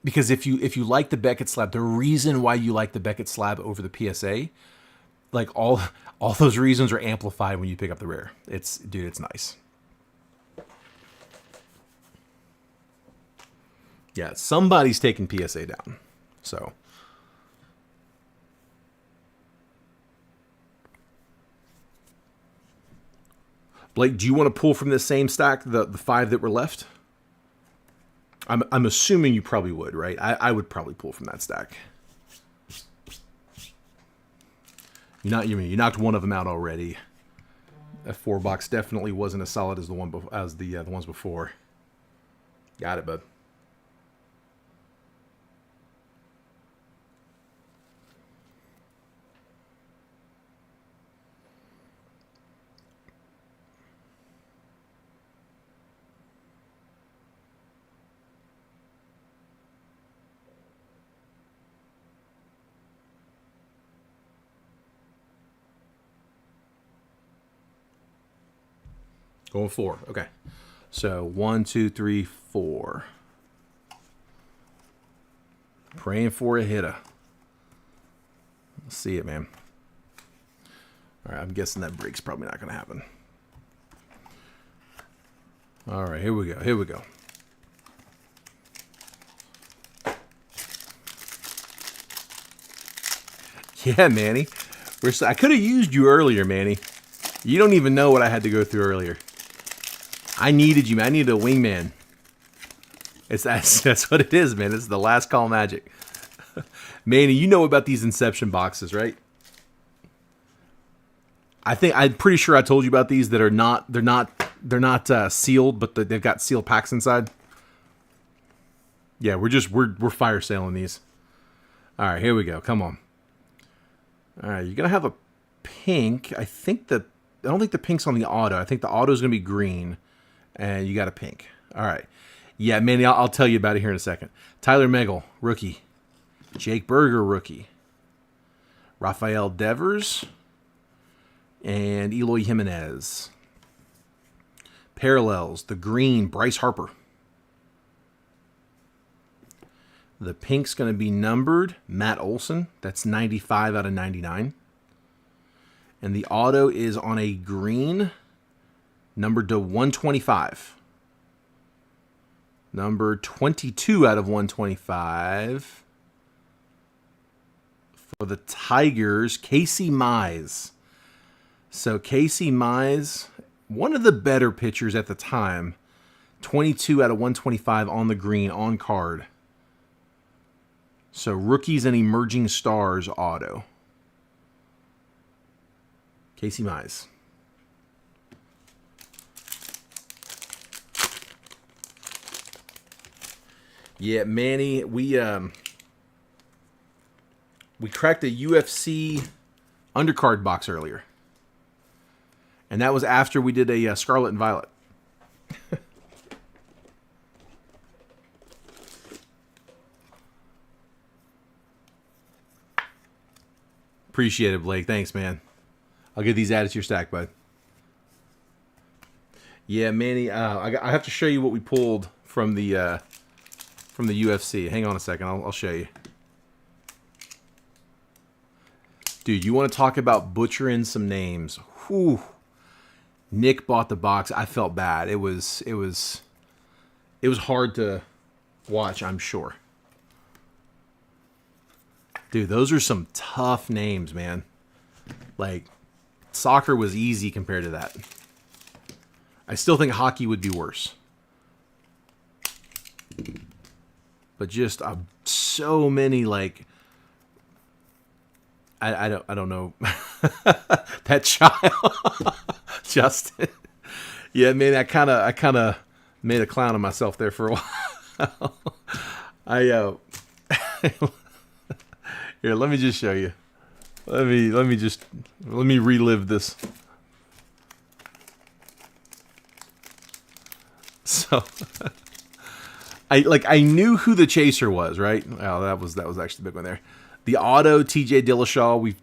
Speaker 1: because if you like the Beckett slab, the reason why you like the Beckett slab over the PSA, like all those reasons are amplified when you pick up the rare. It's nice. Yeah, somebody's taking PSA down. So Blake, do you want to pull from this same stack the 5 that were left? I'm assuming you probably would, right? I would probably pull from that stack. You knocked one of them out already. That 4 box definitely wasn't as solid as the ones before. Got it, bud. Going 4. Okay. So 1, 2, 3, 4. Praying for a hitter. Let's see it, man. All right, I'm guessing that break's probably not going to happen. All right, here we go. Here we go. Yeah, Manny. I could have used you earlier, Manny. You don't even know what I had to go through earlier. I needed you, man. I needed a wingman. That's what it is, man. It's the last call magic. Manny, you know about these Inception boxes, right? I'm pretty sure I told you about these that are not. They're not sealed, but they've got sealed packs inside. Yeah, we're fire sailing these. All right, here we go. Come on. All right, you're gonna have a pink. I don't think the pink's on the auto. I think the auto is gonna be green. And you got a pink. All right. Yeah, Manny, I'll tell you about it here in a second. Tyler Megel, rookie. Jake Berger, rookie. Rafael Devers. And Eloy Jimenez. Parallels, the green, Bryce Harper. The pink's going to be numbered, Matt Olson. That's 95 out of 99. And the auto is on a green, numbered to 125. Number 22 out of 125. For the Tigers, Casey Mize. So Casey Mize, one of the better pitchers at the time. 22 out of 125 on the green, on card. So rookies and emerging stars auto. Casey Mize. Yeah, Manny, we cracked a UFC undercard box earlier. And that was after we did a Scarlet and Violet. Appreciate it, Blake. Thanks, man. I'll get these added to your stack, bud. Yeah, Manny, I have to show you what we pulled from the UFC. Hang on a second. I'll show you. Dude, you want to talk about butchering some names? Whew. Nick bought the box. I felt bad. It was hard to watch, I'm sure. Dude, those are some tough names, man. Like, soccer was easy compared to that. I still think hockey would be worse. But just so many, like, I don't know. That child, Justin. Yeah, man, I kind of made a clown of myself there for a while. I here, let me just show you. Let me relive this. So, I knew who the chaser was, right? Oh, that was actually the big one there. The auto TJ Dillashaw. We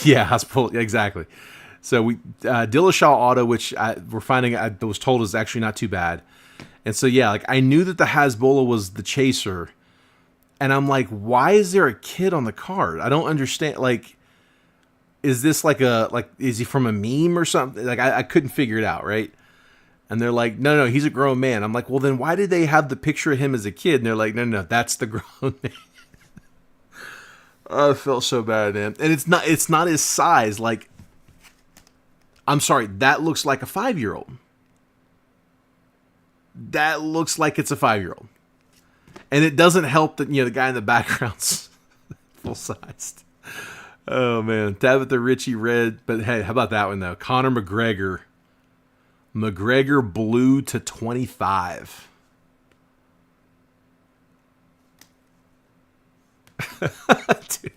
Speaker 1: yeah, hospital exactly. So we Dillashaw auto, which we're finding I was told is actually not too bad. And so yeah, like I knew that the Hasbulla was the chaser, and I'm like, why is there a kid on the card? I don't understand. Like, is this is he from a meme or something? Like I couldn't figure it out, right? And they're like, no, he's a grown man. I'm like, well, then why did they have the picture of him as a kid? And they're like, no, that's the grown man. Oh, I felt so bad, man. And it's not his size. Like, I'm sorry, that looks like a 5-year-old. That looks like it's a 5-year-old. And it doesn't help that, the guy in the background's full-sized. Oh, man. Tabitha Ritchie red. But, hey, how about that one, though? Conor McGregor. McGregor blue to 25. Dude.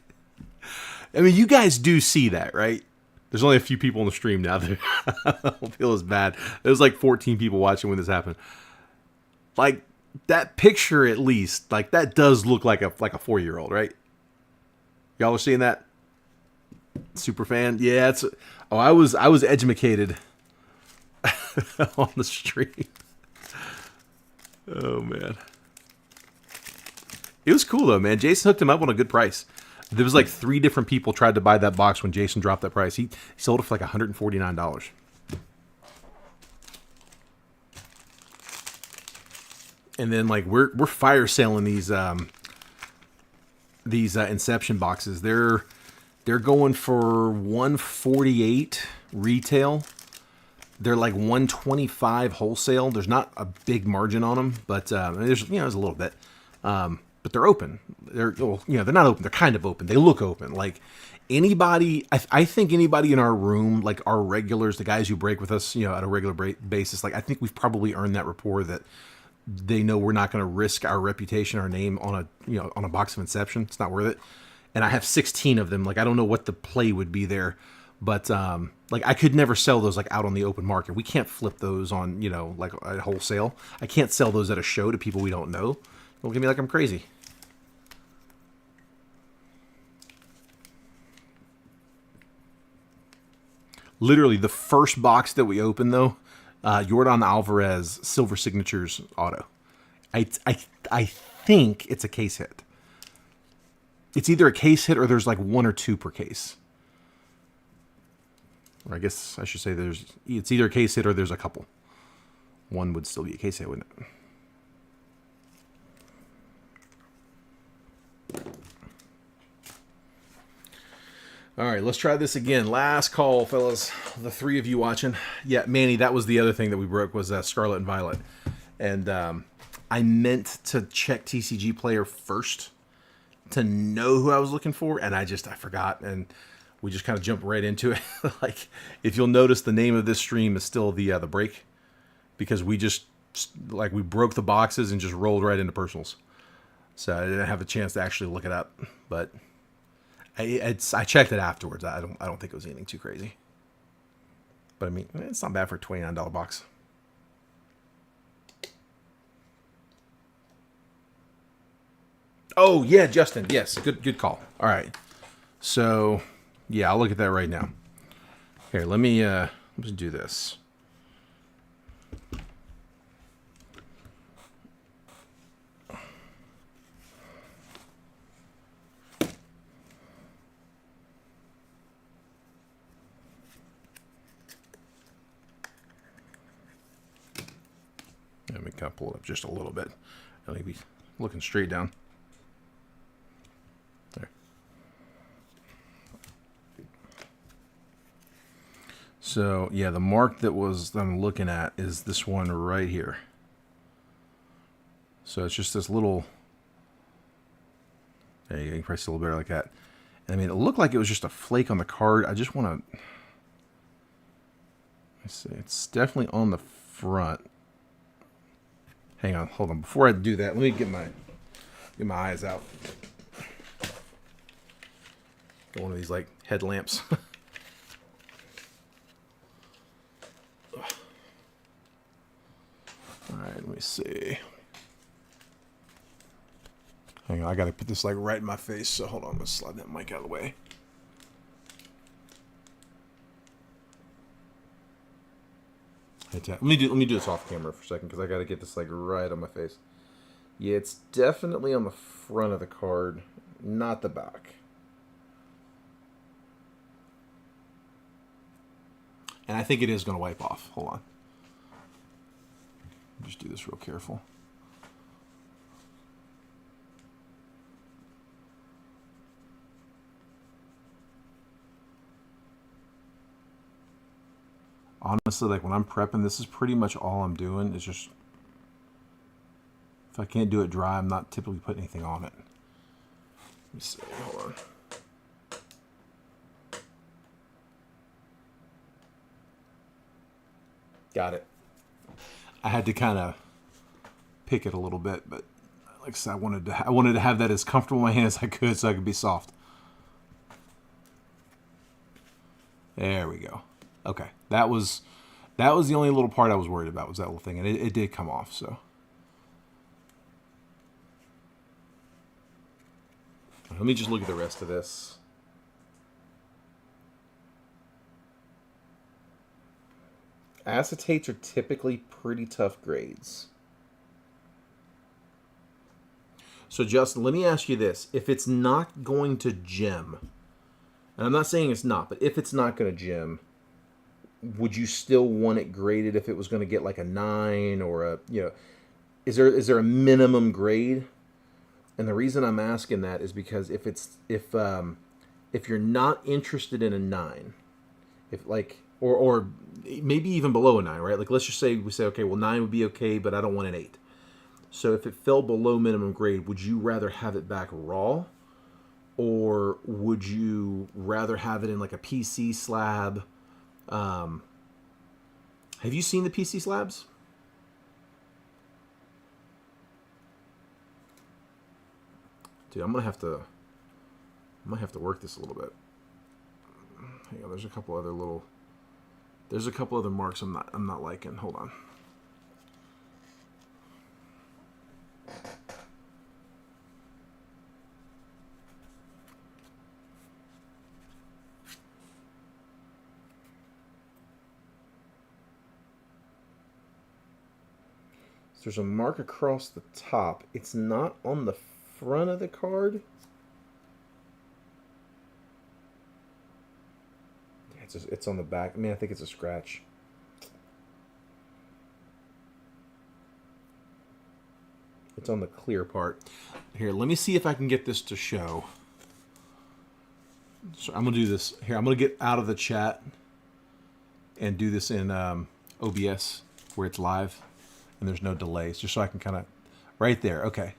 Speaker 1: I mean, you guys do see that, right? There's only a few people on the stream now. I don't feel as bad. There's like 14 people watching when this happened. Like, that picture at least, like, that does look like a 4-year-old, right? Y'all are seeing that? Super fan? Yeah, it's... Oh, I was edumacated on the stream. Oh, man. It was cool, though, man. Jason hooked him up on a good price. There was like 3 different people tried to buy that box when Jason dropped that price. He sold it for like $149. And then like we're fire selling these Inception boxes. They're going for $148 retail. They're like $125 wholesale. There's not a big margin on them, but there's a little bit. But they're open. They're not open. They're kind of open. They look open. Like anybody, I think anybody in our room, like our regulars, the guys who break with us, at a regular basis, like I think we've probably earned that rapport that they know we're not going to risk our reputation, our name on a box of Inception. It's not worth it. And I have 16 of them. Like I don't know what the play would be there, but like I could never sell those like out on the open market. We can't flip those on like at wholesale. I can't sell those at a show to people we don't know. Look at me like I'm crazy. Literally, the first box that we opened, though, Yordan Alvarez Silver Signatures auto. I think it's a case hit. It's either a case hit or there's like 1 or 2 per case. Or I guess I should say it's either a case hit or there's a couple. One would still be a case hit, wouldn't it? All right, let's try this again. Last call, fellas. The 3 of you watching. Yeah, Manny, that was the other thing that we broke was Scarlet and Violet. And I meant to check TCG Player first to know who I was looking for, and I forgot, and we just kind of jumped right into it. Like, if you'll notice, the name of this stream is still the break, because we broke the boxes and just rolled right into personals. So I didn't have a chance to actually look it up, but... I checked it afterwards. I don't think it was anything too crazy. But I mean, it's not bad for a $29 box. Oh yeah, Justin. Yes, good call. All right. So yeah, I'll look at that right now. Here, let's do this. Let me kind of pull it up just a little bit. I think we're looking straight down. There. So, yeah, the mark that I'm looking at is this one right here. So it's just this little... There you go, you can probably see a little better like that. I mean, it looked like it was just a flake on the card. I just want to... Let's see. It's definitely on the front. Hang on. Hold on. Before I do that, let me get my eyes out. Got one of these, like, headlamps. All right, let me see. Hang on, I gotta put this like right in my face. So hold on, I'm gonna slide that mic out of the way. Let me do this off camera for a second because I gotta get this like right on my face. Yeah, it's definitely on the front of the card, not the back. And I think it is gonna wipe off. Hold on. Just do this real careful. Honestly, like when I'm prepping, this is pretty much all I'm doing is just, if I can't do it dry, I'm not typically putting anything on it. Let me see, hold on. Got it. I had to kind of pick it a little bit, but like I said, I wanted to have that as comfortable in my hand as I could so I could be soft. There we go. Okay, that was the only little part I was worried about, was that little thing, and it did come off. So let me just look at the rest of this. Acetates are typically pretty tough grades. So Justin, let me ask you this: if it's not going to gem, and I'm not saying it's not, but if it's not going to gem, would you still want it graded if it was going to get like a 9 or a, you know, is there a minimum grade? And the reason I'm asking that is because if you're not interested in a 9, if like or maybe even below a 9, right? Like let's just say we say, okay, well 9 would be okay, but I don't want an 8. So if it fell below minimum grade, would you rather have it back raw, or would you rather have it in like a PC slab? Have you seen the PC slabs? Dude, I might have to work this a little bit. Hang on, there's a couple other marks I'm not liking. Hold on. There's a mark across the top. It's not on the front of the card. It's on the back. I mean, I think it's a scratch. It's on the clear part. Here, let me see if I can get this to show. So I'm going to do this. Here, I'm going to get out of the chat and do this in OBS where it's live and there's no delays, just so I can kind of... Right there, okay.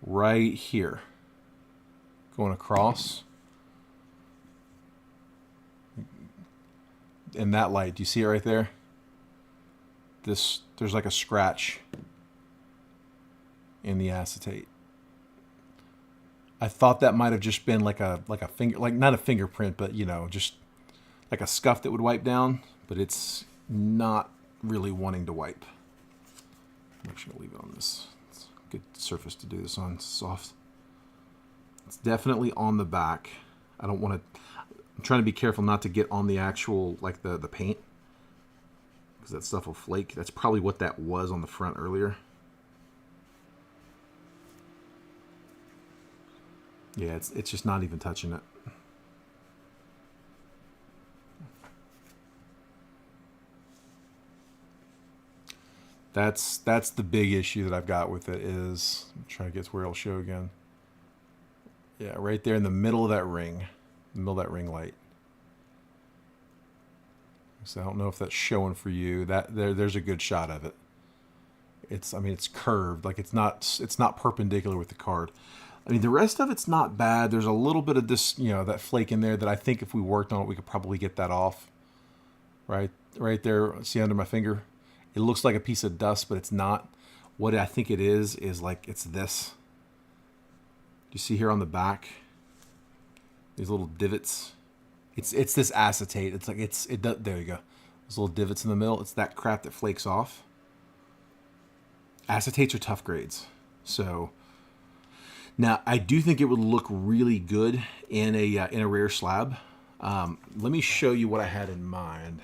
Speaker 1: Right here. Going across. In that light, do you see it right there? There's like a scratch in the acetate. I thought that might have just been like a finger, like not a fingerprint, but you know, just like a scuff that would wipe down, but it's not really wanting to wipe. I'm actually gonna leave it on this. It's a good surface to do this on. It's soft. It's definitely on the back. I don't want to... I'm trying to be careful not to get on the actual, like the paint, because that stuff will flake. That's probably what that was on the front earlier. Yeah, it's just not even touching it. That's the big issue that I've got with it is... I'm trying to get to where it'll show again. Yeah, right there in the middle of that ring. The middle of that ring light. So I don't know if that's showing for you. There's a good shot of it. I mean it's curved, like it's not perpendicular with the card. I mean, the rest of it's not bad. There's a little bit of this, that flake in there that I think if we worked on it, we could probably get that off. Right there. See under my finger? It looks like a piece of dust, but it's not. What I think it is like it's this. You see here on the back? These little divots. It's this acetate. It's like there you go. Those little divots in the middle. It's that crap that flakes off. Acetates are tough grades. So now I do think it would look really good in a rare slab. Let me show you what I had in mind.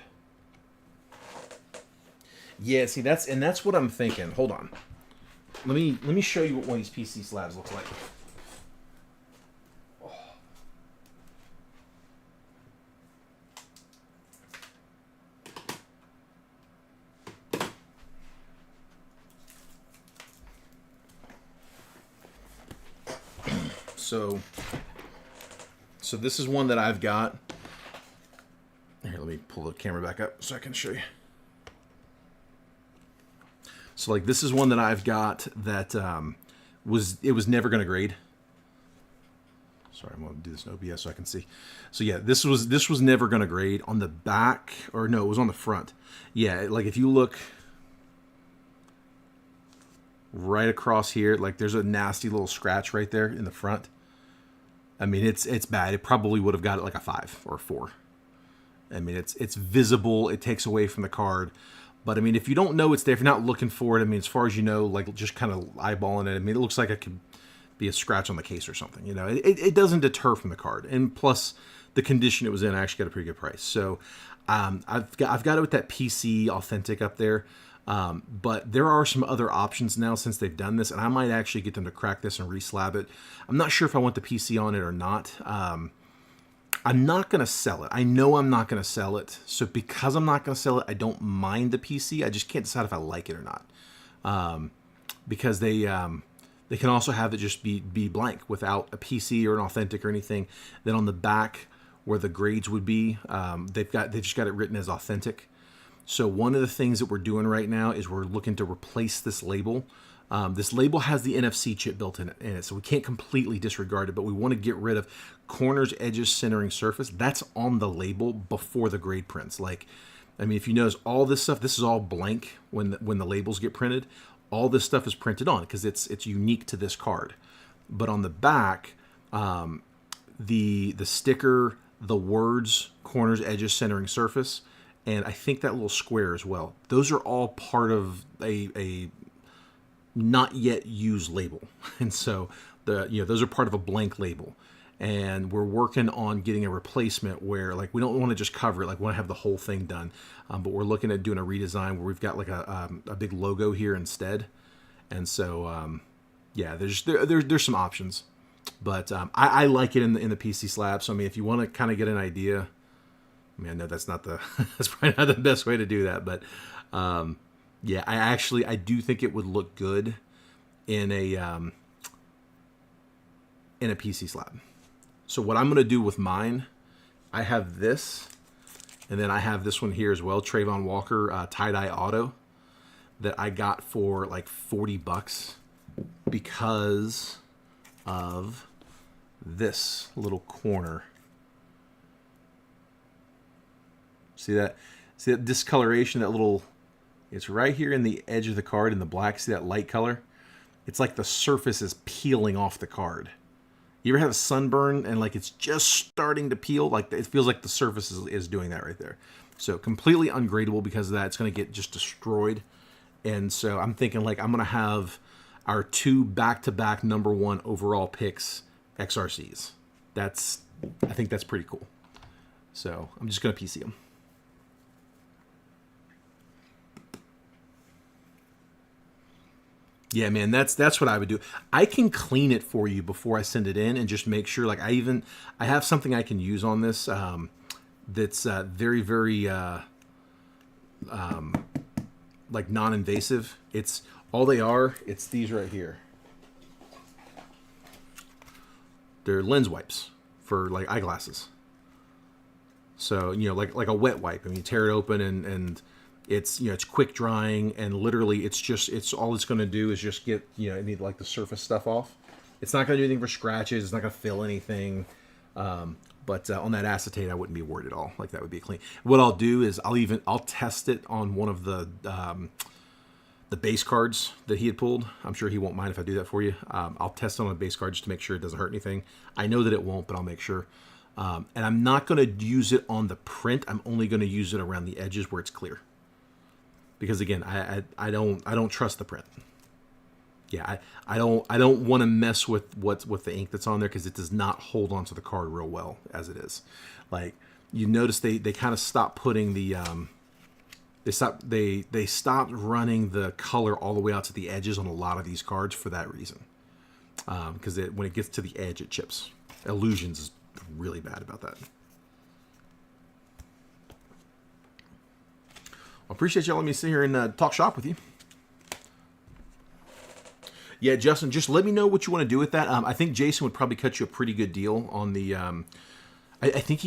Speaker 1: Yeah, see that's what I'm thinking. Hold on. Let me show you what one of these PC slabs looks like. So this is one that I've got. Here, let me pull the camera back up so I can show you. So like this is one that I've got that was never going to grade. Sorry, I'm going to do this in OBS so I can see. So yeah, this was never going to grade. On the back, or no, it was on the front. Yeah, like if you look right across here, like there's a nasty little scratch right there in the front. I mean, it's bad. It probably would have got it like a 5 or a 4. I mean, it's visible. It takes away from the card. But I mean, if you don't know it's there, if you're not looking for it, I mean, as far as you know, like just kind of eyeballing it, I mean, it looks like it could be a scratch on the case or something. You know, it doesn't deter from the card. And plus, the condition it was in, I actually got a pretty good price. So I've got it with that PC Authentic up there. But there are some other options now since they've done this, and I might actually get them to crack this and reslab it. I'm not sure if I want the PC on it or not. I'm not going to sell it. I know I'm not going to sell it. So because I'm not going to sell it, I don't mind the PC. I just can't decide if I like it or not. Because they can also have it just be blank without a PC or an Authentic or anything. Then on the back where the grades would be, they've just got it written as Authentic. So one of the things that we're doing right now is we're looking to replace this label. This label has the NFC chip built in it, so we can't completely disregard it, but we want to get rid of corners, edges, centering, surface. That's on the label before the grade prints. Like, I mean, if you notice all this stuff, this is all blank when the labels get printed. All this stuff is printed on because it's unique to this card. But on the back, the sticker, the words, corners, edges, centering, surface, and I think that little square as well. Those are all part of a not yet used label. And so those are part of a blank label. And we're working on getting a replacement where like we don't want to just cover it, like we want to have the whole thing done. But we're looking at doing a redesign where we've got like a big logo here instead. And so there's some options. But I like it in the PC slab. So I mean, if you want to kind of get an idea, I mean, I know that's that's probably not the best way to do that, but I do think it would look good in a PC slab. So what I'm going to do with mine, I have this, and then I have this one here as well, Trayvon Walker tie-dye auto that I got for like $40 because of this little corner. See that discoloration, that little, it's right here in the edge of the card in the black. See that light color? It's like the surface is peeling off the card. You ever have a sunburn and like it's just starting to peel? Like it feels like the surface is doing that right there. So completely ungradable because of that. It's going to get just destroyed. And so I'm thinking like I'm going to have our 2 back-to-back #1 overall picks XRCs. I think that's pretty cool. So I'm just going to PC them. Yeah, man, that's what I would do. I can clean it for you before I send it in and just make sure. Like I have something I can use on this that's very, very like non-invasive. It's all they are. It's these right here. They're lens wipes for like eyeglasses. So like a wet wipe. I mean, you tear it open and it's it's quick drying, and literally it's all it's going to do is just get need like the surface stuff off. It's not going to do anything for scratches. It's not going to fill anything. But on that acetate, I wouldn't be worried at all. Like that would be clean. What I'll do is I'll test it on one of the base cards that he had pulled. I'm sure he won't mind if I do that for you. I'll test it on a base card just to make sure it doesn't hurt anything. I know that it won't, but I'll make sure. And I'm not going to use it on the print. I'm only going to use it around the edges where it's clear. Because again, I don't trust the print. Yeah, I don't want to mess with the ink that's on there because it does not hold onto the card real well as it is. Like you notice they kind of stopped putting the they stopped running the color all the way out to the edges on a lot of these cards for that reason. Because when it gets to the edge, it chips. Illusions is really bad about that. I appreciate y'all letting me sit here and talk shop with you. Yeah, Justin, just let me know what you want to do with that. I think Jason would probably cut you a pretty good deal on the. I think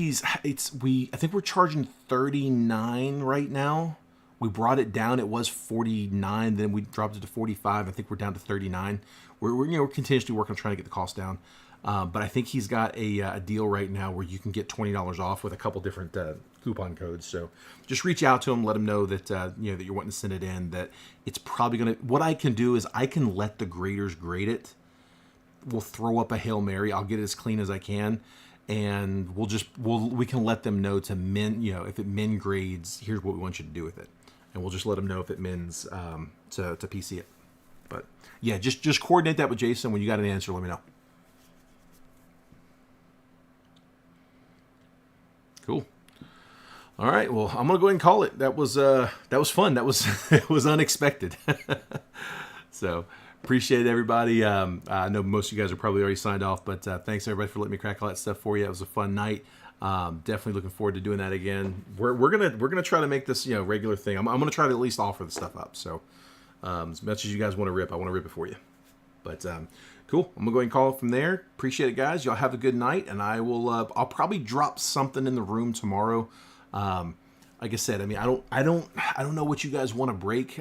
Speaker 1: we're charging $39 right now. We brought it down. It was $49. Then we dropped it to $45. I think we're down to $39. We're continuously working on trying to get the cost down. But I think he's got a deal right now where you can get $20 off with a couple different coupon codes. So just reach out to him, let him know that that you're wanting to send it in. That it's probably gonna. What I can do is I can let the graders grade it. We'll throw up a Hail Mary. I'll get it as clean as I can, and we can let them know to min. If it min grades, here's what we want you to do with it, and we'll just let them know if it mins to PC it. But yeah, just coordinate that with Jason. When you got an answer, let me know. Cool. All right. Well, I'm gonna go ahead and call it. That was fun. That was it was unexpected. So appreciate it, everybody. I know most of you guys are probably already signed off, but thanks everybody for letting me crack all that stuff for you. It was a fun night. Definitely looking forward to doing that again. We're gonna try to make this regular thing. I'm gonna try to at least offer the stuff up. So as much as you guys want to rip, I want to rip it for you. But cool. I'm gonna go ahead and call it from there. Appreciate it, guys. Y'all have a good night, and I will. I'll probably drop something in the room tomorrow. Like I said, I mean, I don't know what you guys want to break.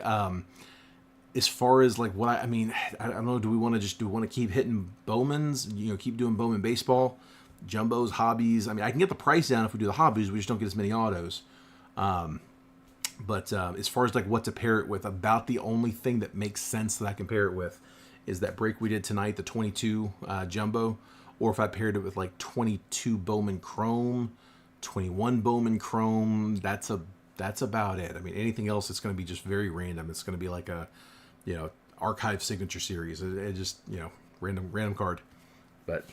Speaker 1: As far as like what I don't know. Do we want to keep hitting Bowman's? Keep doing Bowman baseball, jumbos, hobbies. I mean, I can get the price down if we do the hobbies. We just don't get as many autos. But as far as like what to pair it with, about the only thing that makes sense that I can pair it with is that break we did tonight, the 22 jumbo, or if I paired it with like 22 Bowman Chrome, 21 Bowman Chrome. That's about it. I mean, anything else, it's going to be just very random. It's going to be like a, archive signature series. It just, random card. But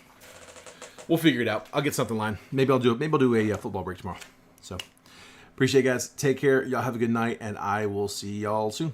Speaker 1: we'll figure it out. I'll get something lined. Maybe I'll do a football break tomorrow. So appreciate it, guys. Take care. Y'all have a good night, and I will see y'all soon.